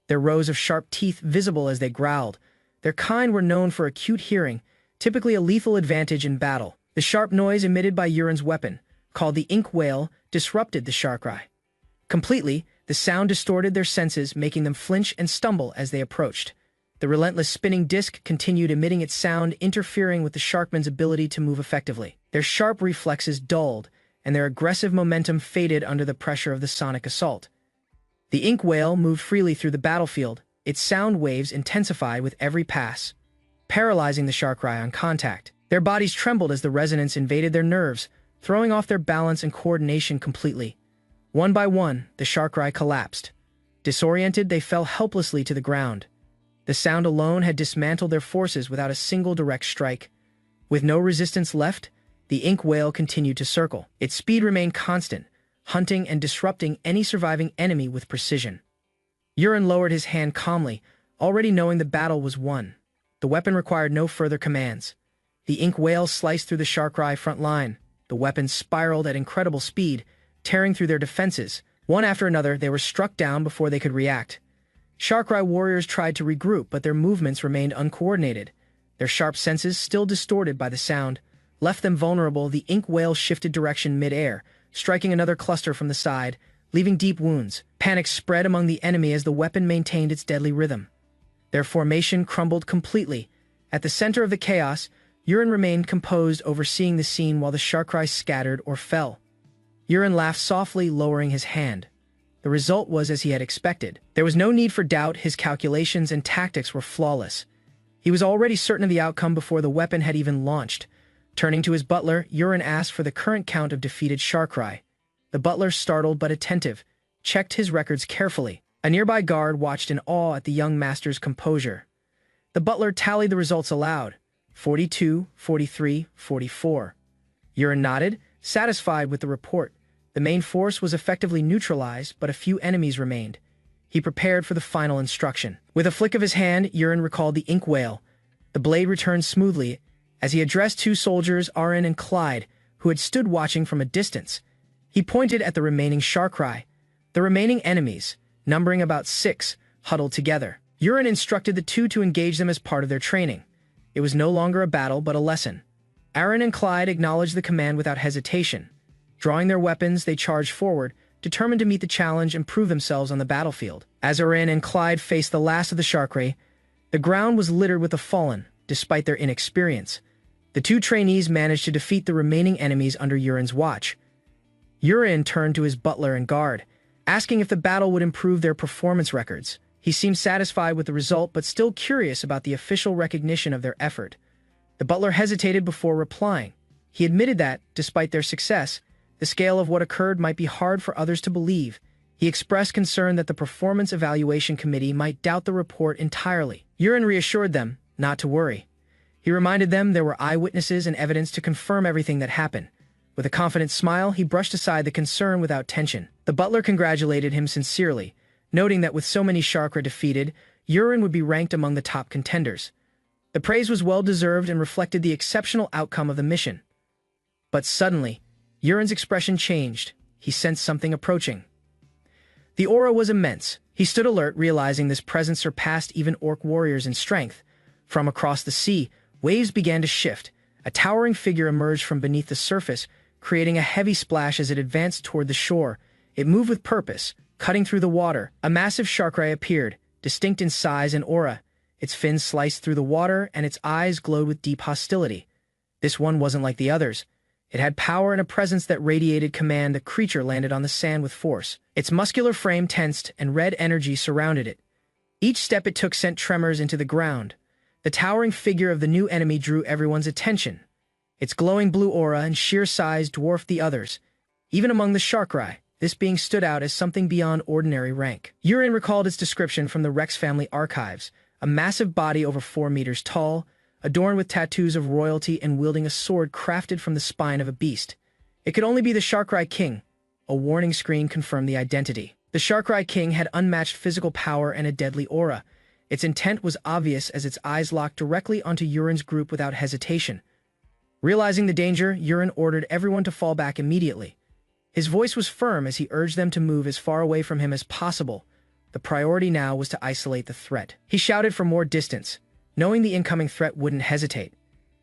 their rows of sharp teeth visible as they growled. Their kind were known for acute hearing, typically a lethal advantage in battle. The sharp noise emitted by Yurin's weapon, called the ink wail, disrupted the Sharkrai. Completely, the sound distorted their senses, making them flinch and stumble as they approached. The relentless spinning disc continued emitting its sound, interfering with the Sharkmen's ability to move effectively. Their sharp reflexes dulled, and their aggressive momentum faded under the pressure of the sonic assault. The ink whale moved freely through the battlefield, its sound waves intensified with every pass, paralyzing the sharkrai on contact. Their bodies trembled as the resonance invaded their nerves, throwing off their balance and coordination completely. One by one, the sharkrai collapsed. Disoriented, they fell helplessly to the ground. The sound alone had dismantled their forces without a single direct strike. With no resistance left, the ink whale continued to circle. Its speed remained constant, hunting and disrupting any surviving enemy with precision. Yuren lowered his hand calmly, already knowing the battle was won. The weapon required no further commands. The ink whale sliced through the sharkrai front line. The weapon spiraled at incredible speed, tearing through their defenses. One after another, they were struck down before they could react. Sharkrai warriors tried to regroup, but their movements remained uncoordinated. Their sharp senses, still distorted by the sound, left them vulnerable. The ink whale shifted direction mid-air, striking another cluster from the side, leaving deep wounds. Panic spread among the enemy as the weapon maintained its deadly rhythm. Their formation crumbled completely. At the center of the chaos, Yuren remained composed, overseeing the scene while the sharkrai scattered or fell. Yuren laughed softly, lowering his hand. The result was as he had expected. There was no need for doubt. His calculations and tactics were flawless. He was already certain of the outcome before the weapon had even launched. Turning to his butler, Yuren asked for the current count of defeated sharkrai. The butler, startled but attentive, checked his records carefully. A nearby guard watched in awe at the young master's composure. The butler tallied the results aloud. 42, 43, 44. Yuren nodded, satisfied with the report. The main force was effectively neutralized, but a few enemies remained. He prepared for the final instruction. With a flick of his hand, Yuren recalled the ink whale. The blade returned smoothly as he addressed two soldiers, Aren and Clyde, who had stood watching from a distance. He pointed at the remaining sharkrai. The remaining enemies, numbering about 6, huddled together. Yuren instructed the two to engage them as part of their training. It was no longer a battle, but a lesson. Aren and Clyde acknowledged the command without hesitation. Drawing their weapons, they charged forward, determined to meet the challenge and prove themselves on the battlefield. As Aren and Clyde faced the last of the sharkrai, the ground was littered with the fallen, despite their inexperience. The two trainees managed to defeat the remaining enemies under Yuren's watch. Yuren turned to his butler and guard, asking if the battle would improve their performance records. He seemed satisfied with the result, but still curious about the official recognition of their effort. The butler hesitated before replying. He admitted that, despite their success, the scale of what occurred might be hard for others to believe. He expressed concern that the Performance Evaluation Committee might doubt the report entirely. Yuren reassured them not to worry. He reminded them there were eyewitnesses and evidence to confirm everything that happened. With a confident smile, he brushed aside the concern without tension. The butler congratulated him sincerely, noting that with so many sharkrai defeated, Yuren would be ranked among the top contenders. The praise was well-deserved and reflected the exceptional outcome of the mission. But suddenly, Yuren's expression changed. He sensed something approaching. The aura was immense. He stood alert, realizing this presence surpassed even orc warriors in strength. From across the sea, waves began to shift. A towering figure emerged from beneath the surface, creating a heavy splash as it advanced toward the shore. It moved with purpose, cutting through the water. A massive sharkrai appeared, distinct in size and aura. Its fins sliced through the water, and its eyes glowed with deep hostility. This one wasn't like the others. It had power and a presence that radiated command. The creature landed on the sand with force. Its muscular frame tensed, and red energy surrounded it. Each step it took sent tremors into the ground. The towering figure of the new enemy drew everyone's attention. Its glowing blue aura and sheer size dwarfed the others. Even among the sharkrai, this being stood out as something beyond ordinary rank. Yuren recalled its description from the Rex family archives, a massive body over 4 meters tall, adorned with tattoos of royalty and wielding a sword crafted from the spine of a beast. It could only be the Sharkrai King. A warning screen confirmed the identity. The Sharkrai King had unmatched physical power and a deadly aura. Its intent was obvious as its eyes locked directly onto Yuren's group without hesitation. Realizing the danger, Yuren ordered everyone to fall back immediately. His voice was firm as he urged them to move as far away from him as possible. The priority now was to isolate the threat. He shouted for more distance, knowing the incoming threat wouldn't hesitate.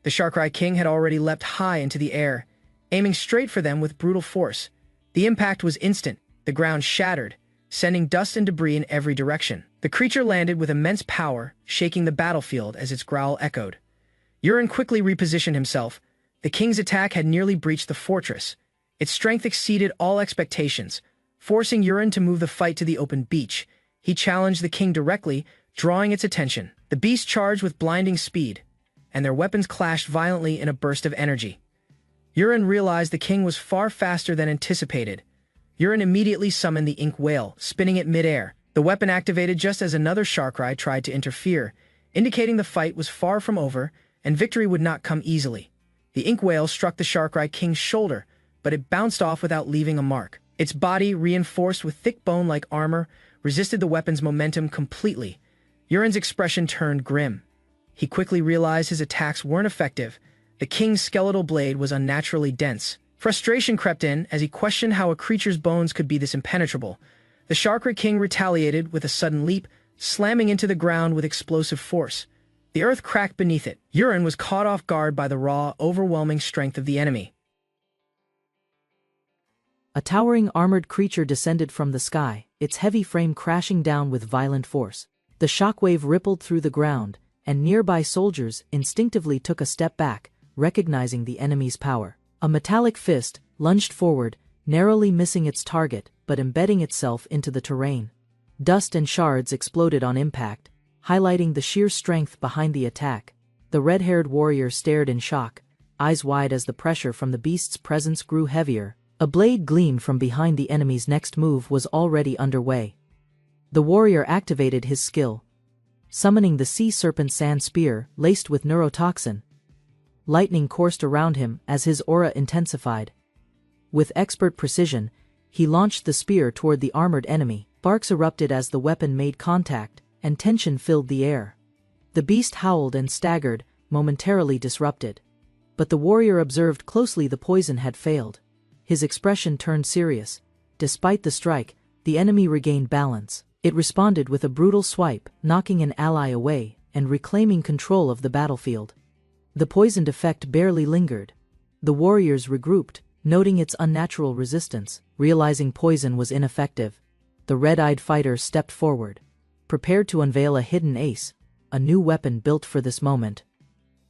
The Sharkrai King had already leapt high into the air, aiming straight for them with brutal force. The impact was instant. The ground shattered, sending dust and debris in every direction. The creature landed with immense power, shaking the battlefield as its growl echoed. Yuren quickly repositioned himself. The king's attack had nearly breached the fortress. Its strength exceeded all expectations, Forcing Yuren to move the fight to the open beach, he challenged the king directly, drawing its attention. The beast charged with blinding speed, and their weapons clashed violently in a burst of energy. Yuren realized the king was far faster than anticipated. Yuren immediately summoned the ink whale, spinning it mid-air. The weapon activated just as another sharkrai tried to interfere, indicating the fight was far from over and victory would not come easily. The ink whale struck the sharkrai king's shoulder, but it bounced off without leaving a mark. Its body, reinforced with thick bone-like armor, resisted the weapon's momentum completely. Yuren's expression turned grim. He quickly realized his attacks weren't effective. The king's skeletal blade was unnaturally dense. Frustration crept in as he questioned how a creature's bones could be this impenetrable. The sharkrai king retaliated with a sudden leap, slamming into the ground with explosive force. The earth cracked beneath it. Yuren was caught off guard by the raw, overwhelming strength of the enemy. A towering armored creature descended from the sky, its heavy frame crashing down with violent force. The shockwave rippled through the ground, and nearby soldiers instinctively took a step back, recognizing the enemy's power. A metallic fist lunged forward, narrowly missing its target, but embedding itself into the terrain. Dust and shards exploded on impact, highlighting the sheer strength behind the attack. The red-haired warrior stared in shock, eyes wide as the pressure from the beast's presence grew heavier. A blade gleamed from behind the enemy's next move was already underway. The warrior activated his skill, summoning the sea serpent sand spear laced with neurotoxin. Lightning coursed around him as his aura intensified. With expert precision, he launched the spear toward the armored enemy. Sparks erupted as the weapon made contact, and tension filled the air. The beast howled and staggered, momentarily disrupted. But the warrior observed closely. The poison had failed. His expression turned serious. Despite the strike, the enemy regained balance. It responded with a brutal swipe, knocking an ally away and reclaiming control of the battlefield. The poisoned effect barely lingered. The warriors regrouped, noting its unnatural resistance. Realizing poison was ineffective, the red-eyed fighter stepped forward, prepared to unveil a hidden ace, a new weapon built for this moment.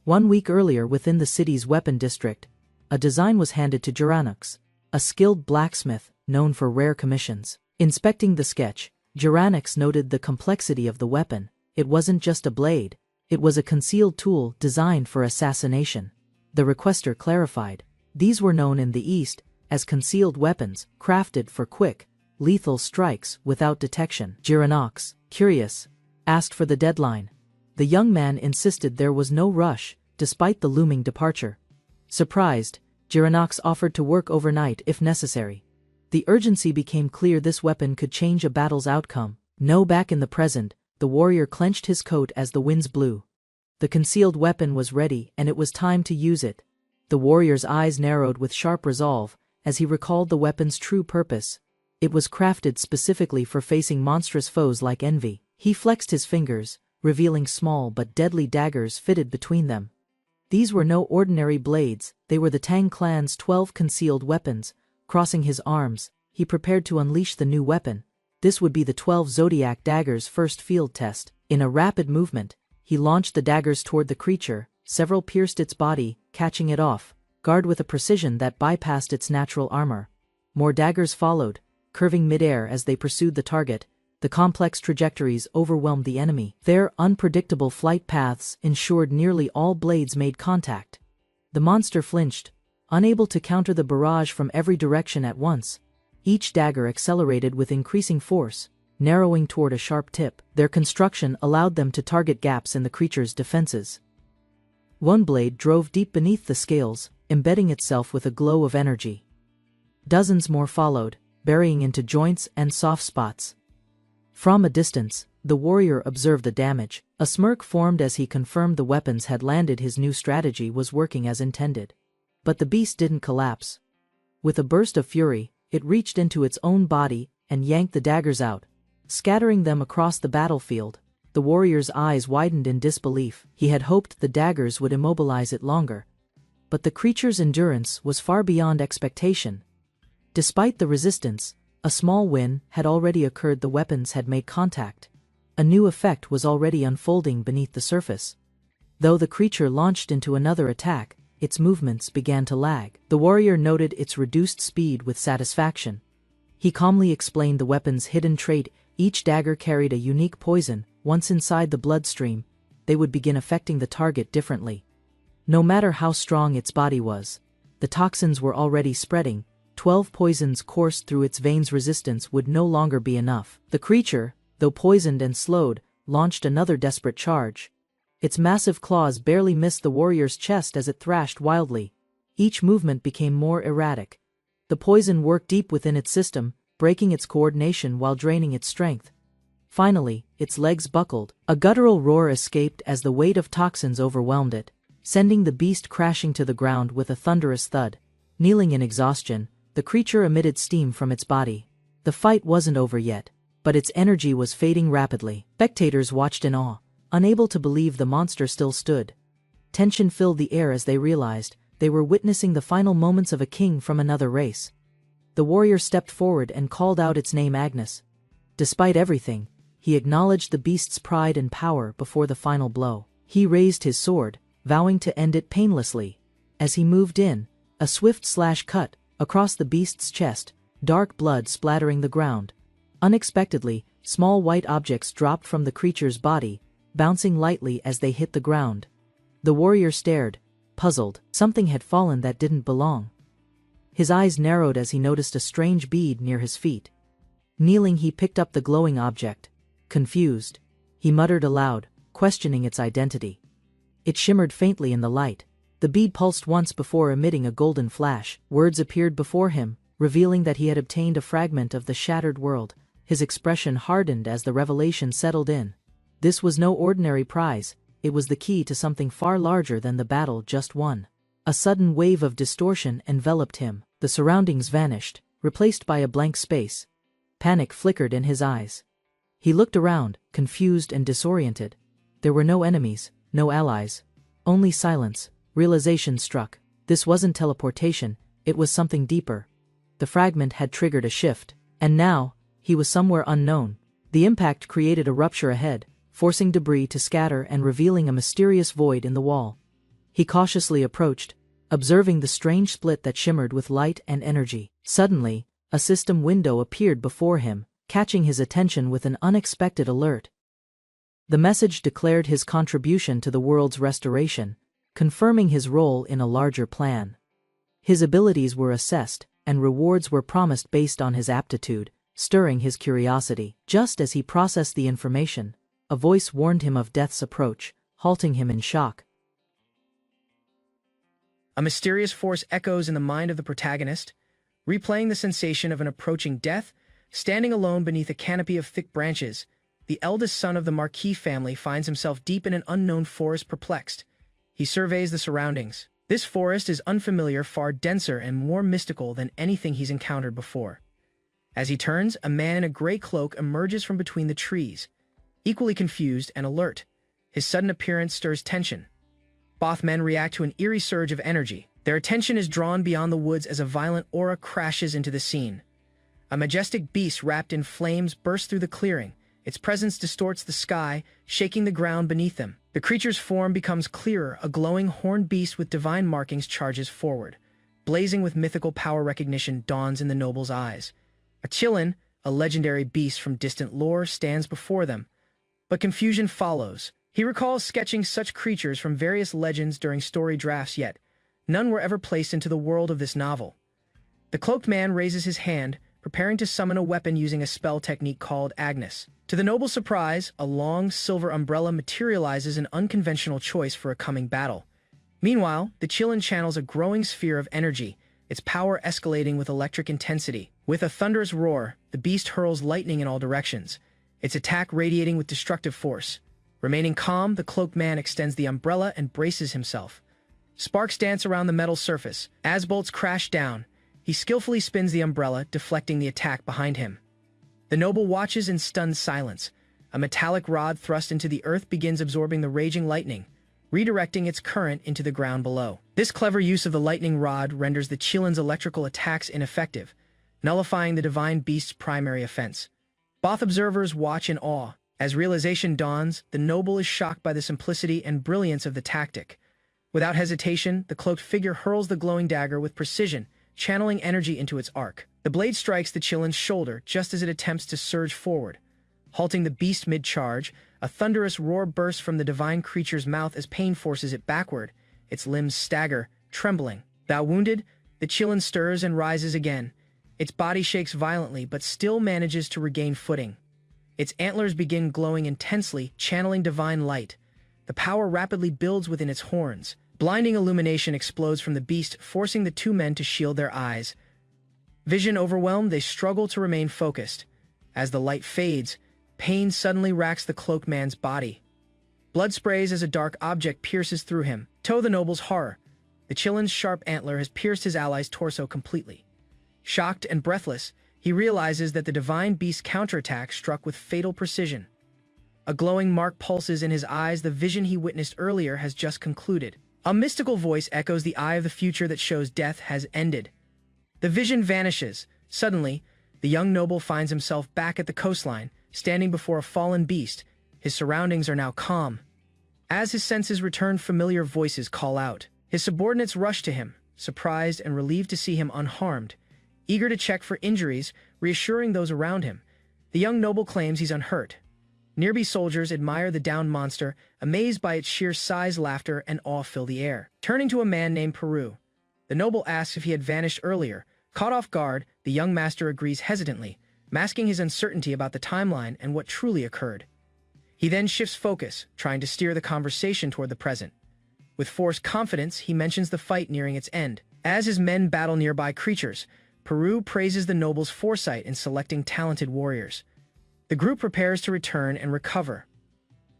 1 week earlier, within the city's weapon district, a design was handed to Geranux, a skilled blacksmith known for rare commissions. Inspecting the sketch, Geranux noted the complexity of the weapon. It wasn't just a blade, it was a concealed tool designed for assassination. The requester clarified, these were known in the East as concealed weapons, crafted for quick, lethal strikes without detection. Geranux, curious, asked for the deadline. The young man insisted there was no rush, despite the looming departure. Surprised, Geranux offered to work overnight if necessary. The urgency became clear. This weapon could change a battle's outcome. No, back in the present, the warrior clenched his coat as the winds blew. The concealed weapon was ready, and it was time to use it. The warrior's eyes narrowed with sharp resolve as he recalled the weapon's true purpose. It was crafted specifically for facing monstrous foes like envy. He flexed his fingers, revealing small but deadly daggers fitted between them. These were no ordinary blades, they were the Tang clan's 12 concealed weapons. Crossing his arms, he prepared to unleash the new weapon. This would be the 12 Zodiac daggers' first field test. In a rapid movement, he launched the daggers toward the creature. Several pierced its body, catching it off guard with a precision that bypassed its natural armor. More daggers followed, curving midair as they pursued the target. The complex trajectories overwhelmed the enemy. Their unpredictable flight paths ensured nearly all blades made contact. The monster flinched, unable to counter the barrage from every direction at once. Each dagger accelerated with increasing force, narrowing toward a sharp tip. Their construction allowed them to target gaps in the creature's defenses. One blade drove deep beneath the scales, embedding itself with a glow of energy. Dozens more followed, burying into joints and soft spots. From a distance, the warrior observed the damage. A smirk formed as he confirmed the weapons had landed. His new strategy was working as intended. But the beast didn't collapse. With a burst of fury, it reached into its own body and yanked the daggers out, scattering them across the battlefield. The warrior's eyes widened in disbelief. He had hoped the daggers would immobilize it longer. But the creature's endurance was far beyond expectation. Despite the resistance, a small win had already occurred. The weapons had made contact. A new effect was already unfolding beneath the surface. Though the creature launched into another attack, its movements began to lag. The warrior noted its reduced speed with satisfaction. He calmly explained the weapon's hidden trait. Each dagger carried a unique poison. Once inside the bloodstream, they would begin affecting the target differently. No matter how strong its body was, the toxins were already spreading. 12 poisons coursed through its veins. Resistance would no longer be enough. The creature, though poisoned and slowed, launched another desperate charge. Its massive claws barely missed the warrior's chest as it thrashed wildly. Each movement became more erratic. The poison worked deep within its system, breaking its coordination while draining its strength. Finally, its legs buckled. A guttural roar escaped as the weight of toxins overwhelmed it, sending the beast crashing to the ground with a thunderous thud. Kneeling in exhaustion, the creature emitted steam from its body. The fight wasn't over yet, but its energy was fading rapidly. Spectators watched in awe, unable to believe the monster still stood. Tension filled the air as they realized they were witnessing the final moments of a king from another race. The warrior stepped forward and called out its name, Agnes. Despite everything, he acknowledged the beast's pride and power before the final blow. He raised his sword, vowing to end it painlessly. As he moved in, a swift slash cut across the beast's chest, dark blood splattering the ground. Unexpectedly, small white objects dropped from the creature's body, bouncing lightly as they hit the ground. The warrior stared, puzzled. Something had fallen that didn't belong. His eyes narrowed as he noticed a strange bead near his feet. Kneeling, he picked up the glowing object. Confused, he muttered aloud, questioning its identity. It shimmered faintly in the light. The bead pulsed once before emitting a golden flash. Words appeared before him, revealing that he had obtained a fragment of the shattered world. His expression hardened as the revelation settled in. This was no ordinary prize, it was the key to something far larger than the battle just won. A sudden wave of distortion enveloped him. The surroundings vanished, replaced by a blank space. Panic flickered in his eyes. He looked around, confused and disoriented. There were no enemies, no allies, only silence. Realization struck. This wasn't teleportation, it was something deeper. The fragment had triggered a shift, and now, he was somewhere unknown. The impact created a rupture ahead, forcing debris to scatter and revealing a mysterious void in the wall. He cautiously approached, observing the strange split that shimmered with light and energy. Suddenly, a system window appeared before him, catching his attention with an unexpected alert. The message declared his contribution to the world's restoration, confirming his role in a larger plan. His abilities were assessed, and rewards were promised based on his aptitude, stirring his curiosity. Just as he processed the information, a voice warned him of death's approach, halting him in shock. A mysterious force echoes in the mind of the protagonist, replaying the sensation of an approaching death. Standing alone beneath a canopy of thick branches, the eldest son of the Marquis family finds himself deep in an unknown forest, perplexed. He surveys the surroundings. This forest is unfamiliar, far denser and more mystical than anything he's encountered before. As he turns, a man in a gray cloak emerges from between the trees, equally confused and alert. His sudden appearance stirs tension. Both men react to an eerie surge of energy. Their attention is drawn beyond the woods as a violent aura crashes into the scene. A majestic beast wrapped in flames bursts through the clearing. Its presence distorts the sky, shaking the ground beneath them. The creature's form becomes clearer. A glowing horned beast with divine markings charges forward. Blazing with mythical power, recognition dawns in the noble's eyes. A Chillin, a legendary beast from distant lore, stands before them. But confusion follows. He recalls sketching such creatures from various legends during story drafts, yet none were ever placed into the world of this novel. The cloaked man raises his hand, preparing to summon a weapon using a spell technique called Agnes. To the noble's surprise, a long silver umbrella materializes, an unconventional choice for a coming battle. Meanwhile, the Chillin channels a growing sphere of energy, its power escalating with electric intensity. With a thunderous roar, the beast hurls lightning in all directions, its attack radiating with destructive force. Remaining calm, the cloaked man extends the umbrella and braces himself. Sparks dance around the metal surface. As bolts crash down, he skillfully spins the umbrella, deflecting the attack behind him. The noble watches in stunned silence. A metallic rod thrust into the earth begins absorbing the raging lightning, redirecting its current into the ground below. This clever use of the lightning rod renders the Chillin's electrical attacks ineffective, nullifying the divine beast's primary offense. Both observers watch in awe. As realization dawns, the noble is shocked by the simplicity and brilliance of the tactic. Without hesitation, the cloaked figure hurls the glowing dagger with precision, channeling energy into its arc. The blade strikes the Chilin's shoulder just as it attempts to surge forward. Halting the beast mid-charge, a thunderous roar bursts from the divine creature's mouth as pain forces it backward. Its limbs stagger, trembling. Thou wounded, the Chilin stirs and rises again. Its body shakes violently but still manages to regain footing. Its antlers begin glowing intensely, channeling divine light. The power rapidly builds within its horns. Blinding illumination explodes from the beast, forcing the two men to shield their eyes. Vision overwhelmed, they struggle to remain focused. As the light fades, pain suddenly racks the cloaked man's body. Blood sprays as a dark object pierces through him. To the noble's horror, the Chilin's sharp antler has pierced his ally's torso completely. Shocked and breathless, he realizes that the divine beast's counterattack struck with fatal precision. A glowing mark pulses in his eyes. The vision he witnessed earlier has just concluded. A mystical voice echoes the eye of the future that shows death has ended. The vision vanishes. Suddenly, the young noble finds himself back at the coastline, standing before a fallen beast. His surroundings are now calm. As his senses return, familiar voices call out. His subordinates rush to him, surprised and relieved to see him unharmed. Eager to check for injuries, reassuring those around him, the young noble claims he's unhurt. Nearby soldiers admire the downed monster, amazed by its sheer size. Laughter and awe fill the air. Turning to a man named Peru, the noble asks if he had vanished earlier. Caught off guard, the young master agrees hesitantly, masking his uncertainty about the timeline and what truly occurred. He then shifts focus, trying to steer the conversation toward the present. With forced confidence, he mentions the fight nearing its end. As his men battle nearby creatures, Peru praises the noble's foresight in selecting talented warriors. The group prepares to return and recover.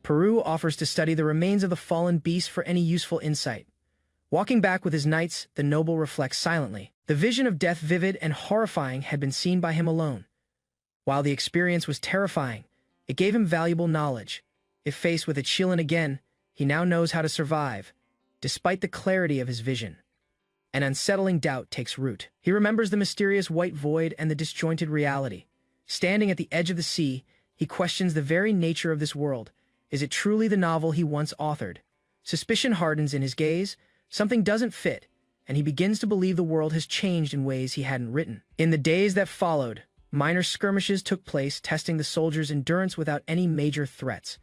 Peru offers to study the remains of the fallen beast for any useful insight. Walking back with his knights, the noble reflects silently. The vision of death, vivid and horrifying, had been seen by him alone. While the experience was terrifying, it gave him valuable knowledge. If faced with a Chilin again, he now knows how to survive, despite the clarity of his vision. An unsettling doubt takes root. He remembers the mysterious white void and the disjointed reality. Standing at the edge of the sea, he questions the very nature of this world. Is it truly the novel he once authored? Suspicion hardens in his gaze. Something doesn't fit, and he begins to believe the world has changed in ways he hadn't written. In the days that followed, minor skirmishes took place, testing the soldiers' endurance without any major threats.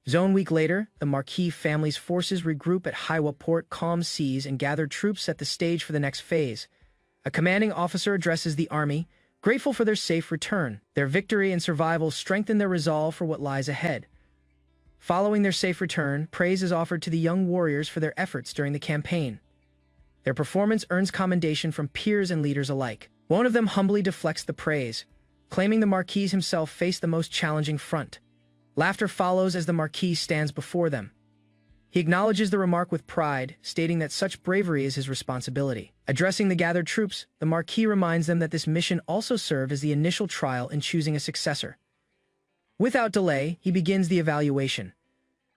Zone week later, the Marquis family's forces regroup at Haiwa Port, calm seas, and gathered troops set the stage for the next phase. A commanding officer addresses the army, grateful for their safe return. Their victory and survival strengthen their resolve for what lies ahead. Following their safe return, praise is offered to the young warriors for their efforts during the campaign. Their performance earns commendation from peers and leaders alike. One of them humbly deflects the praise, claiming the Marquis himself faced the most challenging front. Laughter follows as the Marquis stands before them. He acknowledges the remark with pride, stating that such bravery is his responsibility. Addressing the gathered troops, the Marquis reminds them that this mission also served as the initial trial in choosing a successor. Without delay, he begins the evaluation.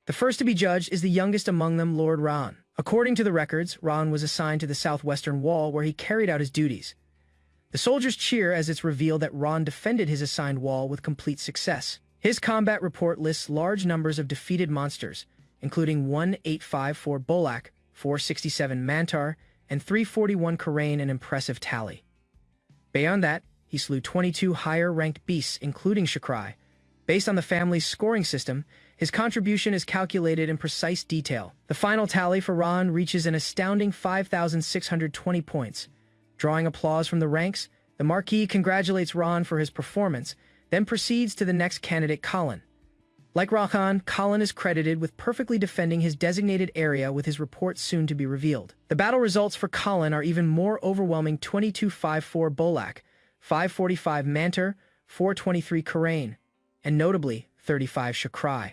The first to be judged is the youngest among them, Lord Ran. According to the records, Ran was assigned to the southwestern wall where he carried out his duties. The soldiers cheer as it's revealed that Ran defended his assigned wall with complete success. His combat report lists large numbers of defeated monsters, including 1854 Bolak, 467 Mantar, and 341 Karain, an impressive tally. Beyond that, he slew 22 higher-ranked beasts, including Shakrai. Based on the family's scoring system, his contribution is calculated in precise detail. The final tally for Ran reaches an astounding 5,620 points. Drawing applause from the ranks, the Marquis congratulates Ran for his performance, then proceeds to the next candidate, Colin. Like Rakan, Colin is credited with perfectly defending his designated area, with his report soon to be revealed. The battle results for Colin are even more overwhelming: 2254 Bolak, 545 Mantar, 423 Karain, and notably 35 Shakrai.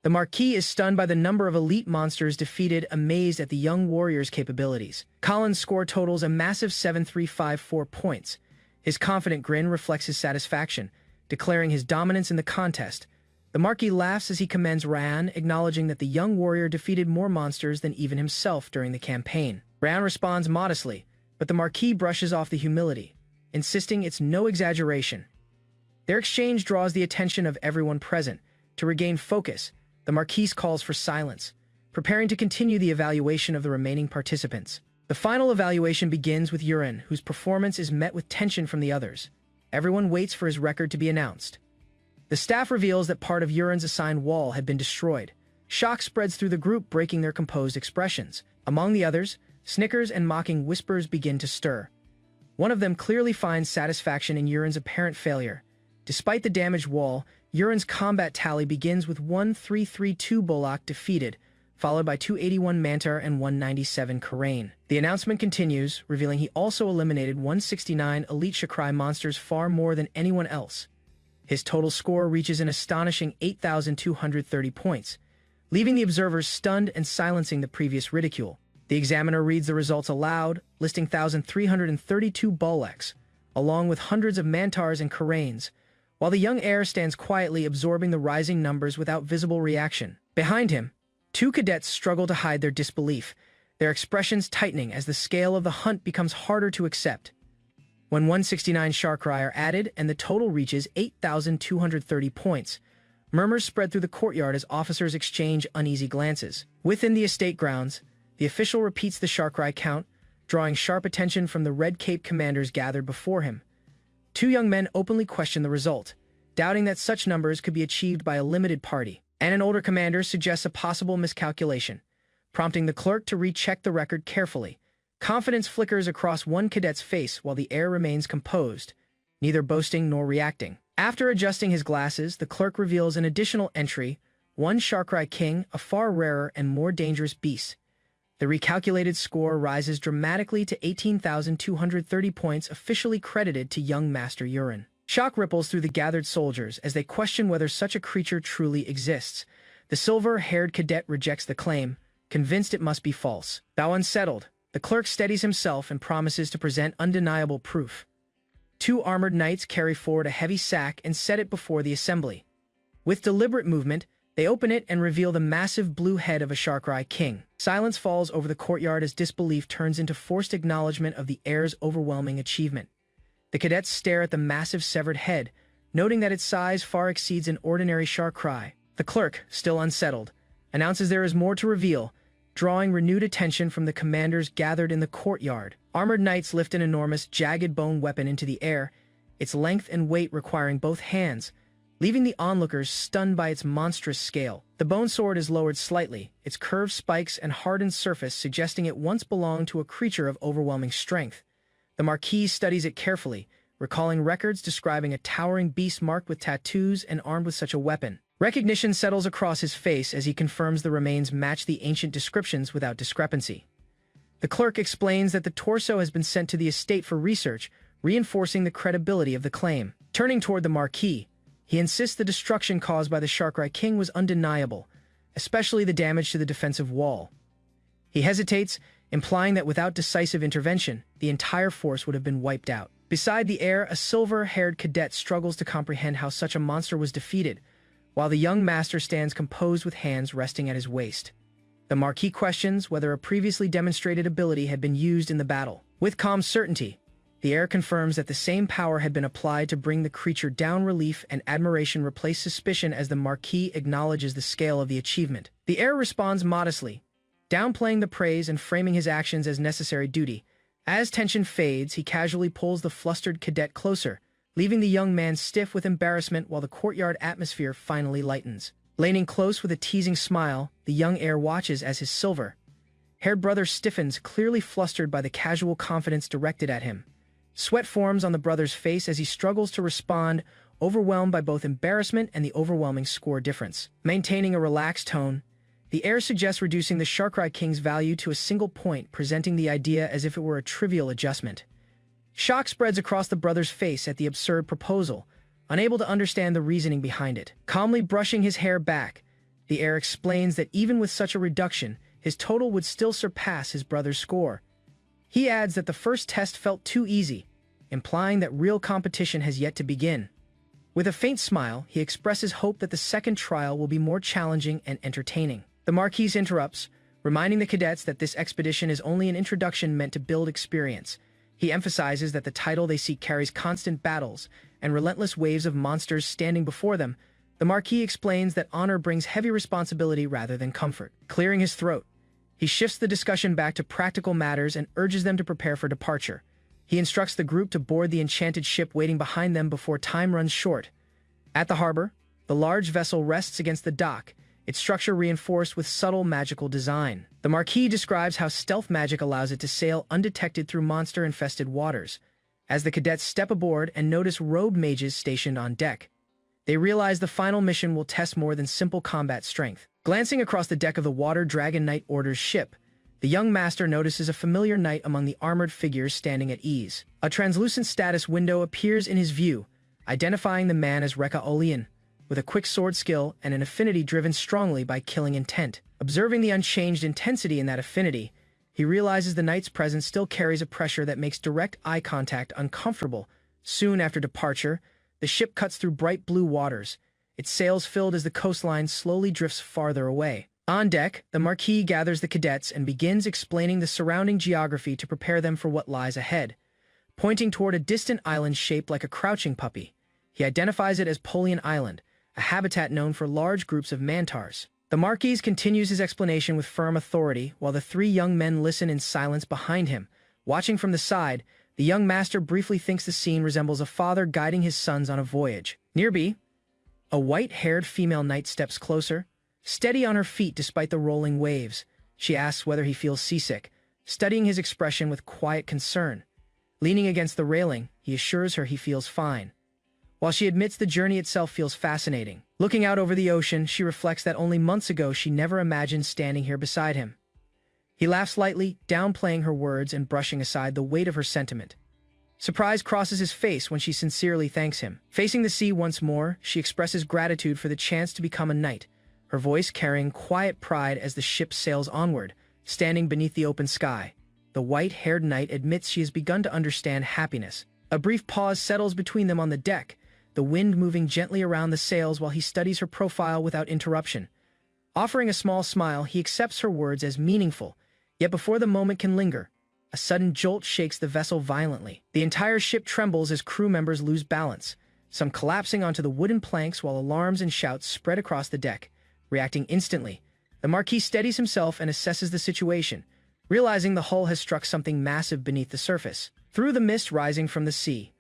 The Marquis is stunned by the number of elite monsters defeated, amazed at the young warrior's capabilities. Colin's score totals a massive 7,354 points. His confident grin reflects his satisfaction, declaring his dominance in the contest. The Marquis laughs as he commends Ran, acknowledging that the young warrior defeated more monsters than even himself during the campaign. Ran responds modestly, but the Marquis brushes off the humility, insisting it's no exaggeration. Their exchange draws the attention of everyone present. To regain focus, the Marquis calls for silence, preparing to continue the evaluation of the remaining participants. The final evaluation begins with Yurin, whose performance is met with tension from the others. Everyone waits for his record to be announced. The staff reveals that part of Yurin's assigned wall had been destroyed. Shock spreads through the group, breaking their composed expressions. Among the others, snickers and mocking whispers begin to stir. One of them clearly finds satisfaction in Yurin's apparent failure. Despite the damaged wall, Yurin's combat tally begins with 1332 Bolak defeated, followed by 281 Mantar and 197 Karain. The announcement continues, revealing he also eliminated 169 Elite Shakrai monsters, far more than anyone else. His total score reaches an astonishing 8,230 points, leaving the observers stunned and silencing the previous ridicule. The examiner reads the results aloud, listing 1,332 Bolaks, along with hundreds of Mantars and Karains, while the young heir stands quietly absorbing the rising numbers without visible reaction. Behind him, two cadets struggle to hide their disbelief, their expressions tightening as the scale of the hunt becomes harder to accept. When 169 Shakrai are added and the total reaches 8,230 points, murmurs spread through the courtyard as officers exchange uneasy glances. Within the estate grounds, the official repeats the Shakrai count, drawing sharp attention from the Red Cape commanders gathered before him. Two young men openly question the result, doubting that such numbers could be achieved by a limited party, and an older commander suggests a possible miscalculation, prompting the clerk to recheck the record carefully. Confidence flickers across one cadet's face while the heir remains composed, neither boasting nor reacting. After adjusting his glasses, the clerk reveals an additional entry, one Shakrai King, a far rarer and more dangerous beast. The recalculated score rises dramatically to 18,230 points, officially credited to young Master Yurin. Shock ripples through the gathered soldiers as they question whether such a creature truly exists. The silver-haired cadet rejects the claim, convinced it must be false. Though unsettled, the clerk steadies himself and promises to present undeniable proof. Two armored knights carry forward a heavy sack and set it before the assembly. With deliberate movement, they open it and reveal the massive blue head of a Shakrai King. Silence falls over the courtyard as disbelief turns into forced acknowledgement of the heir's overwhelming achievement. The cadets stare at the massive severed head, noting that its size far exceeds an ordinary Shakrai. The clerk, still unsettled, announces there is more to reveal, drawing renewed attention from the commanders gathered in the courtyard. Armored knights lift an enormous, jagged bone weapon into the air, its length and weight requiring both hands, leaving the onlookers stunned by its monstrous scale. The bone sword is lowered slightly, its curved spikes and hardened surface suggesting it once belonged to a creature of overwhelming strength. The Marquis studies it carefully, recalling records describing a towering beast marked with tattoos and armed with such a weapon. Recognition settles across his face as he confirms the remains match the ancient descriptions without discrepancy. The clerk explains that the torso has been sent to the estate for research, reinforcing the credibility of the claim. Turning toward the Marquis, he insists the destruction caused by the Shakrai King was undeniable, especially the damage to the defensive wall. He hesitates, implying that without decisive intervention, the entire force would have been wiped out. Beside the heir, a silver-haired cadet struggles to comprehend how such a monster was defeated, while the young master stands composed with hands resting at his waist. The Marquis questions whether a previously demonstrated ability had been used in the battle. With calm certainty, the heir confirms that the same power had been applied to bring the creature down. Relief and admiration replace suspicion as the Marquis acknowledges the scale of the achievement. The heir responds modestly, downplaying the praise and framing his actions as necessary duty. As tension fades, he casually pulls the flustered cadet closer, leaving the young man stiff with embarrassment while the courtyard atmosphere finally lightens. Leaning close with a teasing smile, the young heir watches as his silver-haired brother stiffens, clearly flustered by the casual confidence directed at him. Sweat forms on the brother's face as he struggles to respond, overwhelmed by both embarrassment and the overwhelming score difference. Maintaining a relaxed tone, the heir suggests reducing the Shakrai King's value to a single point, presenting the idea as if it were a trivial adjustment. Shock spreads across the brother's face at the absurd proposal, unable to understand the reasoning behind it. Calmly brushing his hair back, the heir explains that even with such a reduction, his total would still surpass his brother's score. He adds that the first test felt too easy, implying that real competition has yet to begin. With a faint smile, he expresses hope that the second trial will be more challenging and entertaining. The Marquis interrupts, reminding the cadets that this expedition is only an introduction meant to build experience. He emphasizes that the title they seek carries constant battles and relentless waves of monsters standing before them. The Marquis explains that honor brings heavy responsibility rather than comfort. Clearing his throat, He shifts the discussion back to practical matters and urges them to prepare for departure. He instructs the group to board the enchanted ship waiting behind them before time runs short. At the harbor, the large vessel rests against the dock, its structure reinforced with subtle magical design. The Marquis describes how stealth magic allows it to sail undetected through monster-infested waters. As the cadets step aboard and notice robed mages stationed on deck, they realize the final mission will test more than simple combat strength. Glancing across the deck of the Water Dragon Knight Order's ship, the young master notices a familiar knight among the armored figures standing at ease. A translucent status window appears in his view, identifying the man as Rekka Olian, with a quick sword skill and an affinity driven strongly by killing intent. Observing the unchanged intensity in that affinity, he realizes the knight's presence still carries a pressure that makes direct eye contact uncomfortable. Soon after departure, the ship cuts through bright blue waters, its sails filled as the coastline slowly drifts farther away. On deck, the Marquis gathers the cadets and begins explaining the surrounding geography to prepare them for what lies ahead. Pointing toward a distant island shaped like a crouching puppy, he identifies it as Polian Island, a habitat known for large groups of mantars. The Marquis continues his explanation with firm authority, while the three young men listen in silence behind him. Watching from the side, the young master briefly thinks the scene resembles a father guiding his sons on a voyage. Nearby, a white-haired female knight steps closer, steady on her feet despite the rolling waves. She asks whether he feels seasick, studying his expression with quiet concern. Leaning against the railing, he assures her he feels fine. While she admits the journey itself feels fascinating. Looking out over the ocean, she reflects that only months ago she never imagined standing here beside him. He laughs lightly, downplaying her words and brushing aside the weight of her sentiment. Surprise crosses his face when she sincerely thanks him. Facing the sea once more, she expresses gratitude for the chance to become a knight, her voice carrying quiet pride as the ship sails onward. Standing beneath the open sky, the white-haired knight admits she has begun to understand happiness. A brief pause settles between them on the deck, the wind moving gently around the sails while he studies her profile without interruption. Offering a small smile, he accepts her words as meaningful, yet before the moment can linger, a sudden jolt shakes the vessel violently. The entire ship trembles as crew members lose balance, some collapsing onto the wooden planks while alarms and shouts spread across the deck. Reacting instantly, the Marquis steadies himself and assesses the situation, realizing the hull has struck something massive beneath the surface. Through the mist rising from the sea,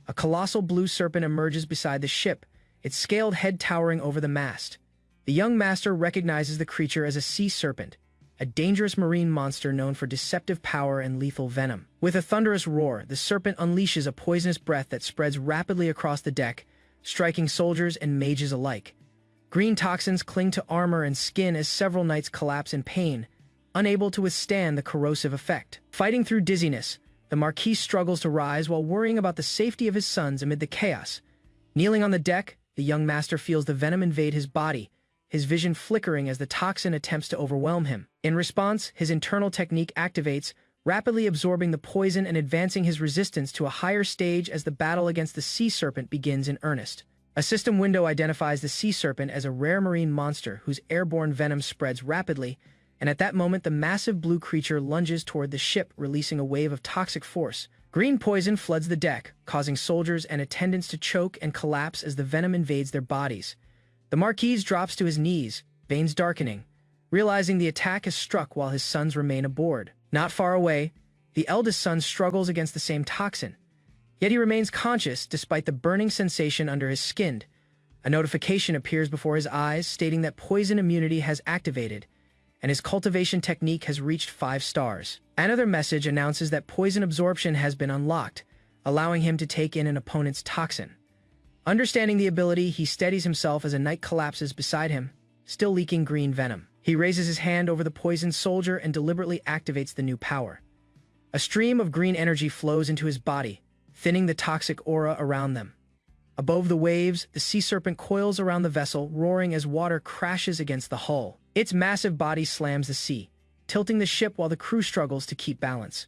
a colossal blue serpent emerges beside the ship, its scaled head towering over the mast. The young master recognizes the creature as a sea serpent, a dangerous marine monster known for deceptive power and lethal venom. With a thunderous roar, the serpent unleashes a poisonous breath that spreads rapidly across the deck, striking soldiers and mages alike. Green toxins cling to armor and skin as several knights collapse in pain, unable to withstand the corrosive effect. Fighting through dizziness, the Marquis struggles to rise while worrying about the safety of his sons amid the chaos. Kneeling on the deck, the young master feels the venom invade his body, his vision flickering as the toxin attempts to overwhelm him. In response, his internal technique activates, rapidly absorbing the poison and advancing his resistance to a higher stage as the battle against the sea serpent begins in earnest. A system window identifies the sea serpent as a rare marine monster whose airborne venom spreads rapidly, and at that moment the massive blue creature lunges toward the ship, releasing a wave of toxic force. Green poison floods the deck, causing soldiers and attendants to choke and collapse as the venom invades their bodies. The Marquis drops to his knees, veins darkening, realizing the attack has struck while his sons remain aboard. Not far away, the eldest son struggles against the same toxin, yet he remains conscious despite the burning sensation under his skin. A notification appears before his eyes stating that poison immunity has activated, and his cultivation technique has reached 5 stars. Another message announces that poison absorption has been unlocked, allowing him to take in an opponent's toxin. Understanding the ability, he steadies himself as a knight collapses beside him, still leaking green venom. He raises his hand over the poisoned soldier and deliberately activates the new power. A stream of green energy flows into his body, thinning the toxic aura around them. Above the waves, the sea serpent coils around the vessel, roaring as water crashes against the hull. Its massive body slams the sea, tilting the ship while the crew struggles to keep balance.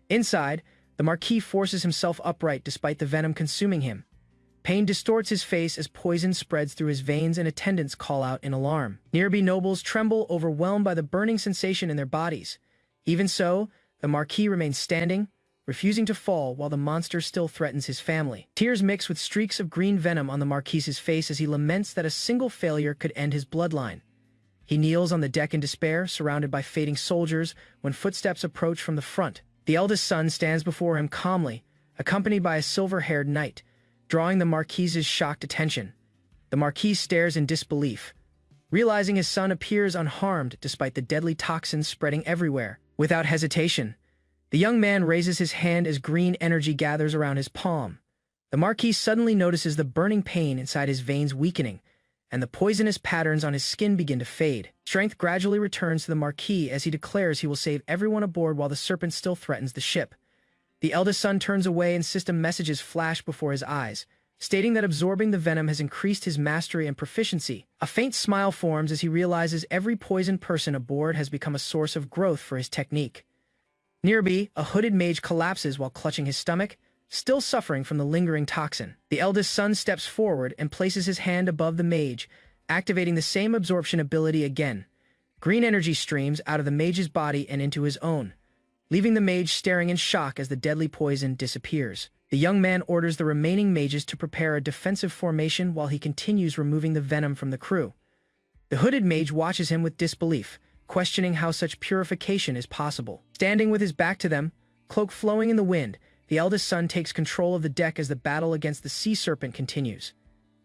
Inside, the Marquis forces himself upright despite the venom consuming him. Pain distorts his face as poison spreads through his veins and attendants call out in alarm. Nearby nobles tremble, overwhelmed by the burning sensation in their bodies. Even so, the Marquis remains standing, refusing to fall while the monster still threatens his family. Tears mix with streaks of green venom on the Marquis's face as he laments that a single failure could end his bloodline. He kneels on the deck in despair, surrounded by fading soldiers, when footsteps approach from the front. The eldest son stands before him calmly, accompanied by a silver-haired knight, drawing the Marquise's shocked attention. The Marquis stares in disbelief, realizing his son appears unharmed despite the deadly toxins spreading everywhere. Without hesitation, the young man raises his hand as green energy gathers around his palm. The Marquis suddenly notices the burning pain inside his veins weakening, and the poisonous patterns on his skin begin to fade. Strength gradually returns to the Marquis as he declares he will save everyone aboard while the serpent still threatens the ship. The eldest son turns away and system messages flash before his eyes, stating that absorbing the venom has increased his mastery and proficiency. A faint smile forms as he realizes every poisoned person aboard has become a source of growth for his technique. Nearby, a hooded mage collapses while clutching his stomach, still suffering from the lingering toxin. The eldest son steps forward and places his hand above the mage, activating the same absorption ability again. Green energy streams out of the mage's body and into his own, leaving the mage staring in shock as the deadly poison disappears. The young man orders the remaining mages to prepare a defensive formation while he continues removing the venom from the crew. The hooded mage watches him with disbelief, questioning how such purification is possible. Standing with his back to them, cloak flowing in the wind, the eldest son takes control of the deck as the battle against the sea serpent continues.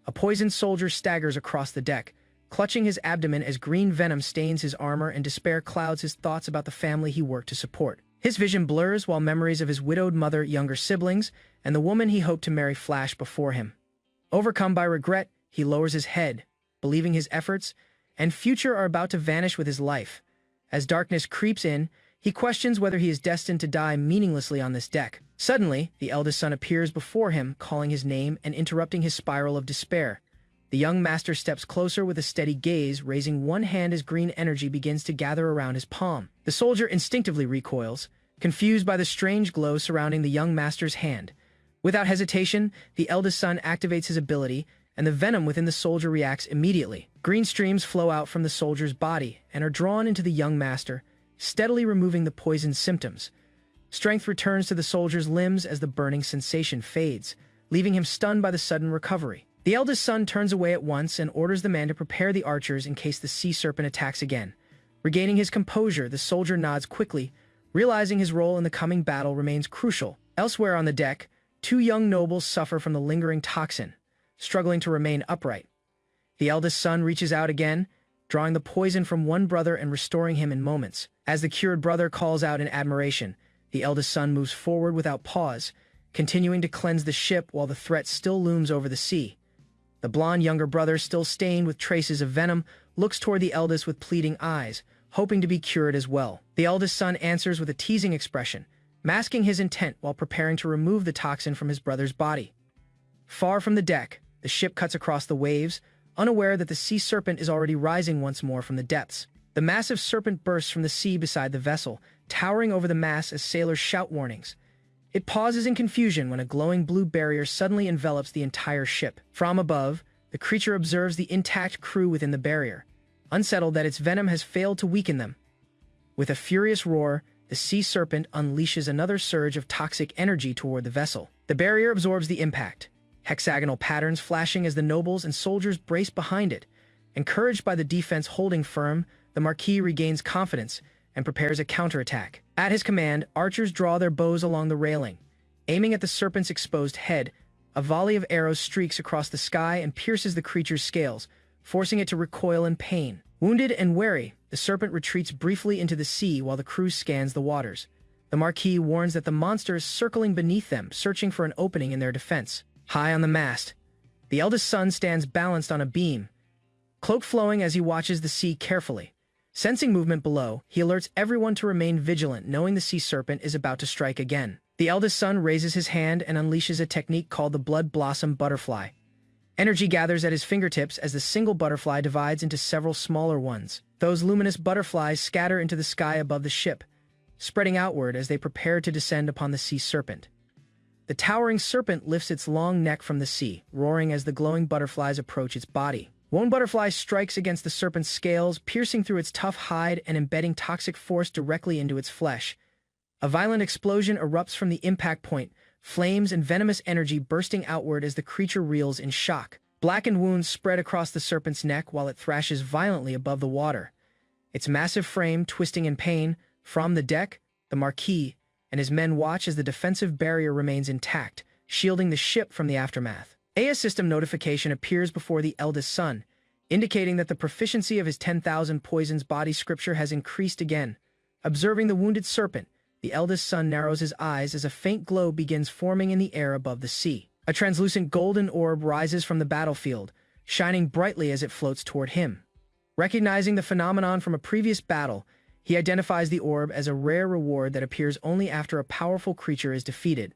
A poisoned soldier staggers across the deck, clutching his abdomen as green venom stains his armor and despair clouds his thoughts about the family he worked to support. His vision blurs while memories of his widowed mother, younger siblings, and the woman he hoped to marry flash before him. Overcome by regret, he lowers his head, believing his efforts and future are about to vanish with his life. As darkness creeps in, he questions whether he is destined to die meaninglessly on this deck. Suddenly, the eldest son appears before him, calling his name and interrupting his spiral of despair. The young master steps closer with a steady gaze, raising one hand as green energy begins to gather around his palm. The soldier instinctively recoils, confused by the strange glow surrounding the young master's hand. Without hesitation, the eldest son activates his ability, and the venom within the soldier reacts immediately. Green streams flow out from the soldier's body and are drawn into the young master, steadily removing the poison's symptoms. Strength returns to the soldier's limbs as the burning sensation fades, leaving him stunned by the sudden recovery. The eldest son turns away at once and orders the man to prepare the archers in case the sea serpent attacks again. Regaining his composure, the soldier nods quickly, realizing his role in the coming battle remains crucial. Elsewhere on the deck, two young nobles suffer from the lingering toxin, struggling to remain upright. The eldest son reaches out again, drawing the poison from one brother and restoring him in moments. As the cured brother calls out in admiration, the eldest son moves forward without pause, continuing to cleanse the ship while the threat still looms over the sea. The blonde younger brother, still stained with traces of venom, looks toward the eldest with pleading eyes, hoping to be cured as well. The eldest son answers with a teasing expression, masking his intent while preparing to remove the toxin from his brother's body. Far from the deck, the ship cuts across the waves, unaware that the sea serpent is already rising once more from the depths. The massive serpent bursts from the sea beside the vessel, towering over the masts as sailors shout warnings. It pauses in confusion when a glowing blue barrier suddenly envelops the entire ship. From above, the creature observes the intact crew within the barrier, unsettled that its venom has failed to weaken them. With a furious roar, the sea serpent unleashes another surge of toxic energy toward the vessel. The barrier absorbs the impact, hexagonal patterns flashing as the nobles and soldiers brace behind it. Encouraged by the defense holding firm, the Marquis regains confidence and prepares a counterattack. At his command, archers draw their bows along the railing. Aiming at the serpent's exposed head, a volley of arrows streaks across the sky and pierces the creature's scales, forcing it to recoil in pain. Wounded and wary, the serpent retreats briefly into the sea while the crew scans the waters. The Marquis warns that the monster is circling beneath them, searching for an opening in their defense. High on the mast, the eldest son stands balanced on a beam, cloak flowing as he watches the sea carefully. Sensing movement below, he alerts everyone to remain vigilant, knowing the sea serpent is about to strike again. The eldest son raises his hand and unleashes a technique called the Blood Blossom Butterfly. Energy gathers at his fingertips as the single butterfly divides into several smaller ones. Those luminous butterflies scatter into the sky above the ship, spreading outward as they prepare to descend upon the sea serpent. The towering serpent lifts its long neck from the sea, roaring as the glowing butterflies approach its body. One butterfly strikes against the serpent's scales, piercing through its tough hide and embedding toxic force directly into its flesh. A violent explosion erupts from the impact point, flames and venomous energy bursting outward as the creature reels in shock. Blackened wounds spread across the serpent's neck while it thrashes violently above the water, its massive frame twisting in pain. From the deck, the Marquis and his men watch as the defensive barrier remains intact, shielding the ship from the aftermath. A system notification appears before the eldest son, indicating that the proficiency of his 10,000 poisons body scripture has increased again. Observing the wounded serpent, the eldest son narrows his eyes as a faint glow begins forming in the air above the sea. A translucent golden orb rises from the battlefield, shining brightly as it floats toward him. Recognizing the phenomenon from a previous battle, he identifies the orb as a rare reward that appears only after a powerful creature is defeated.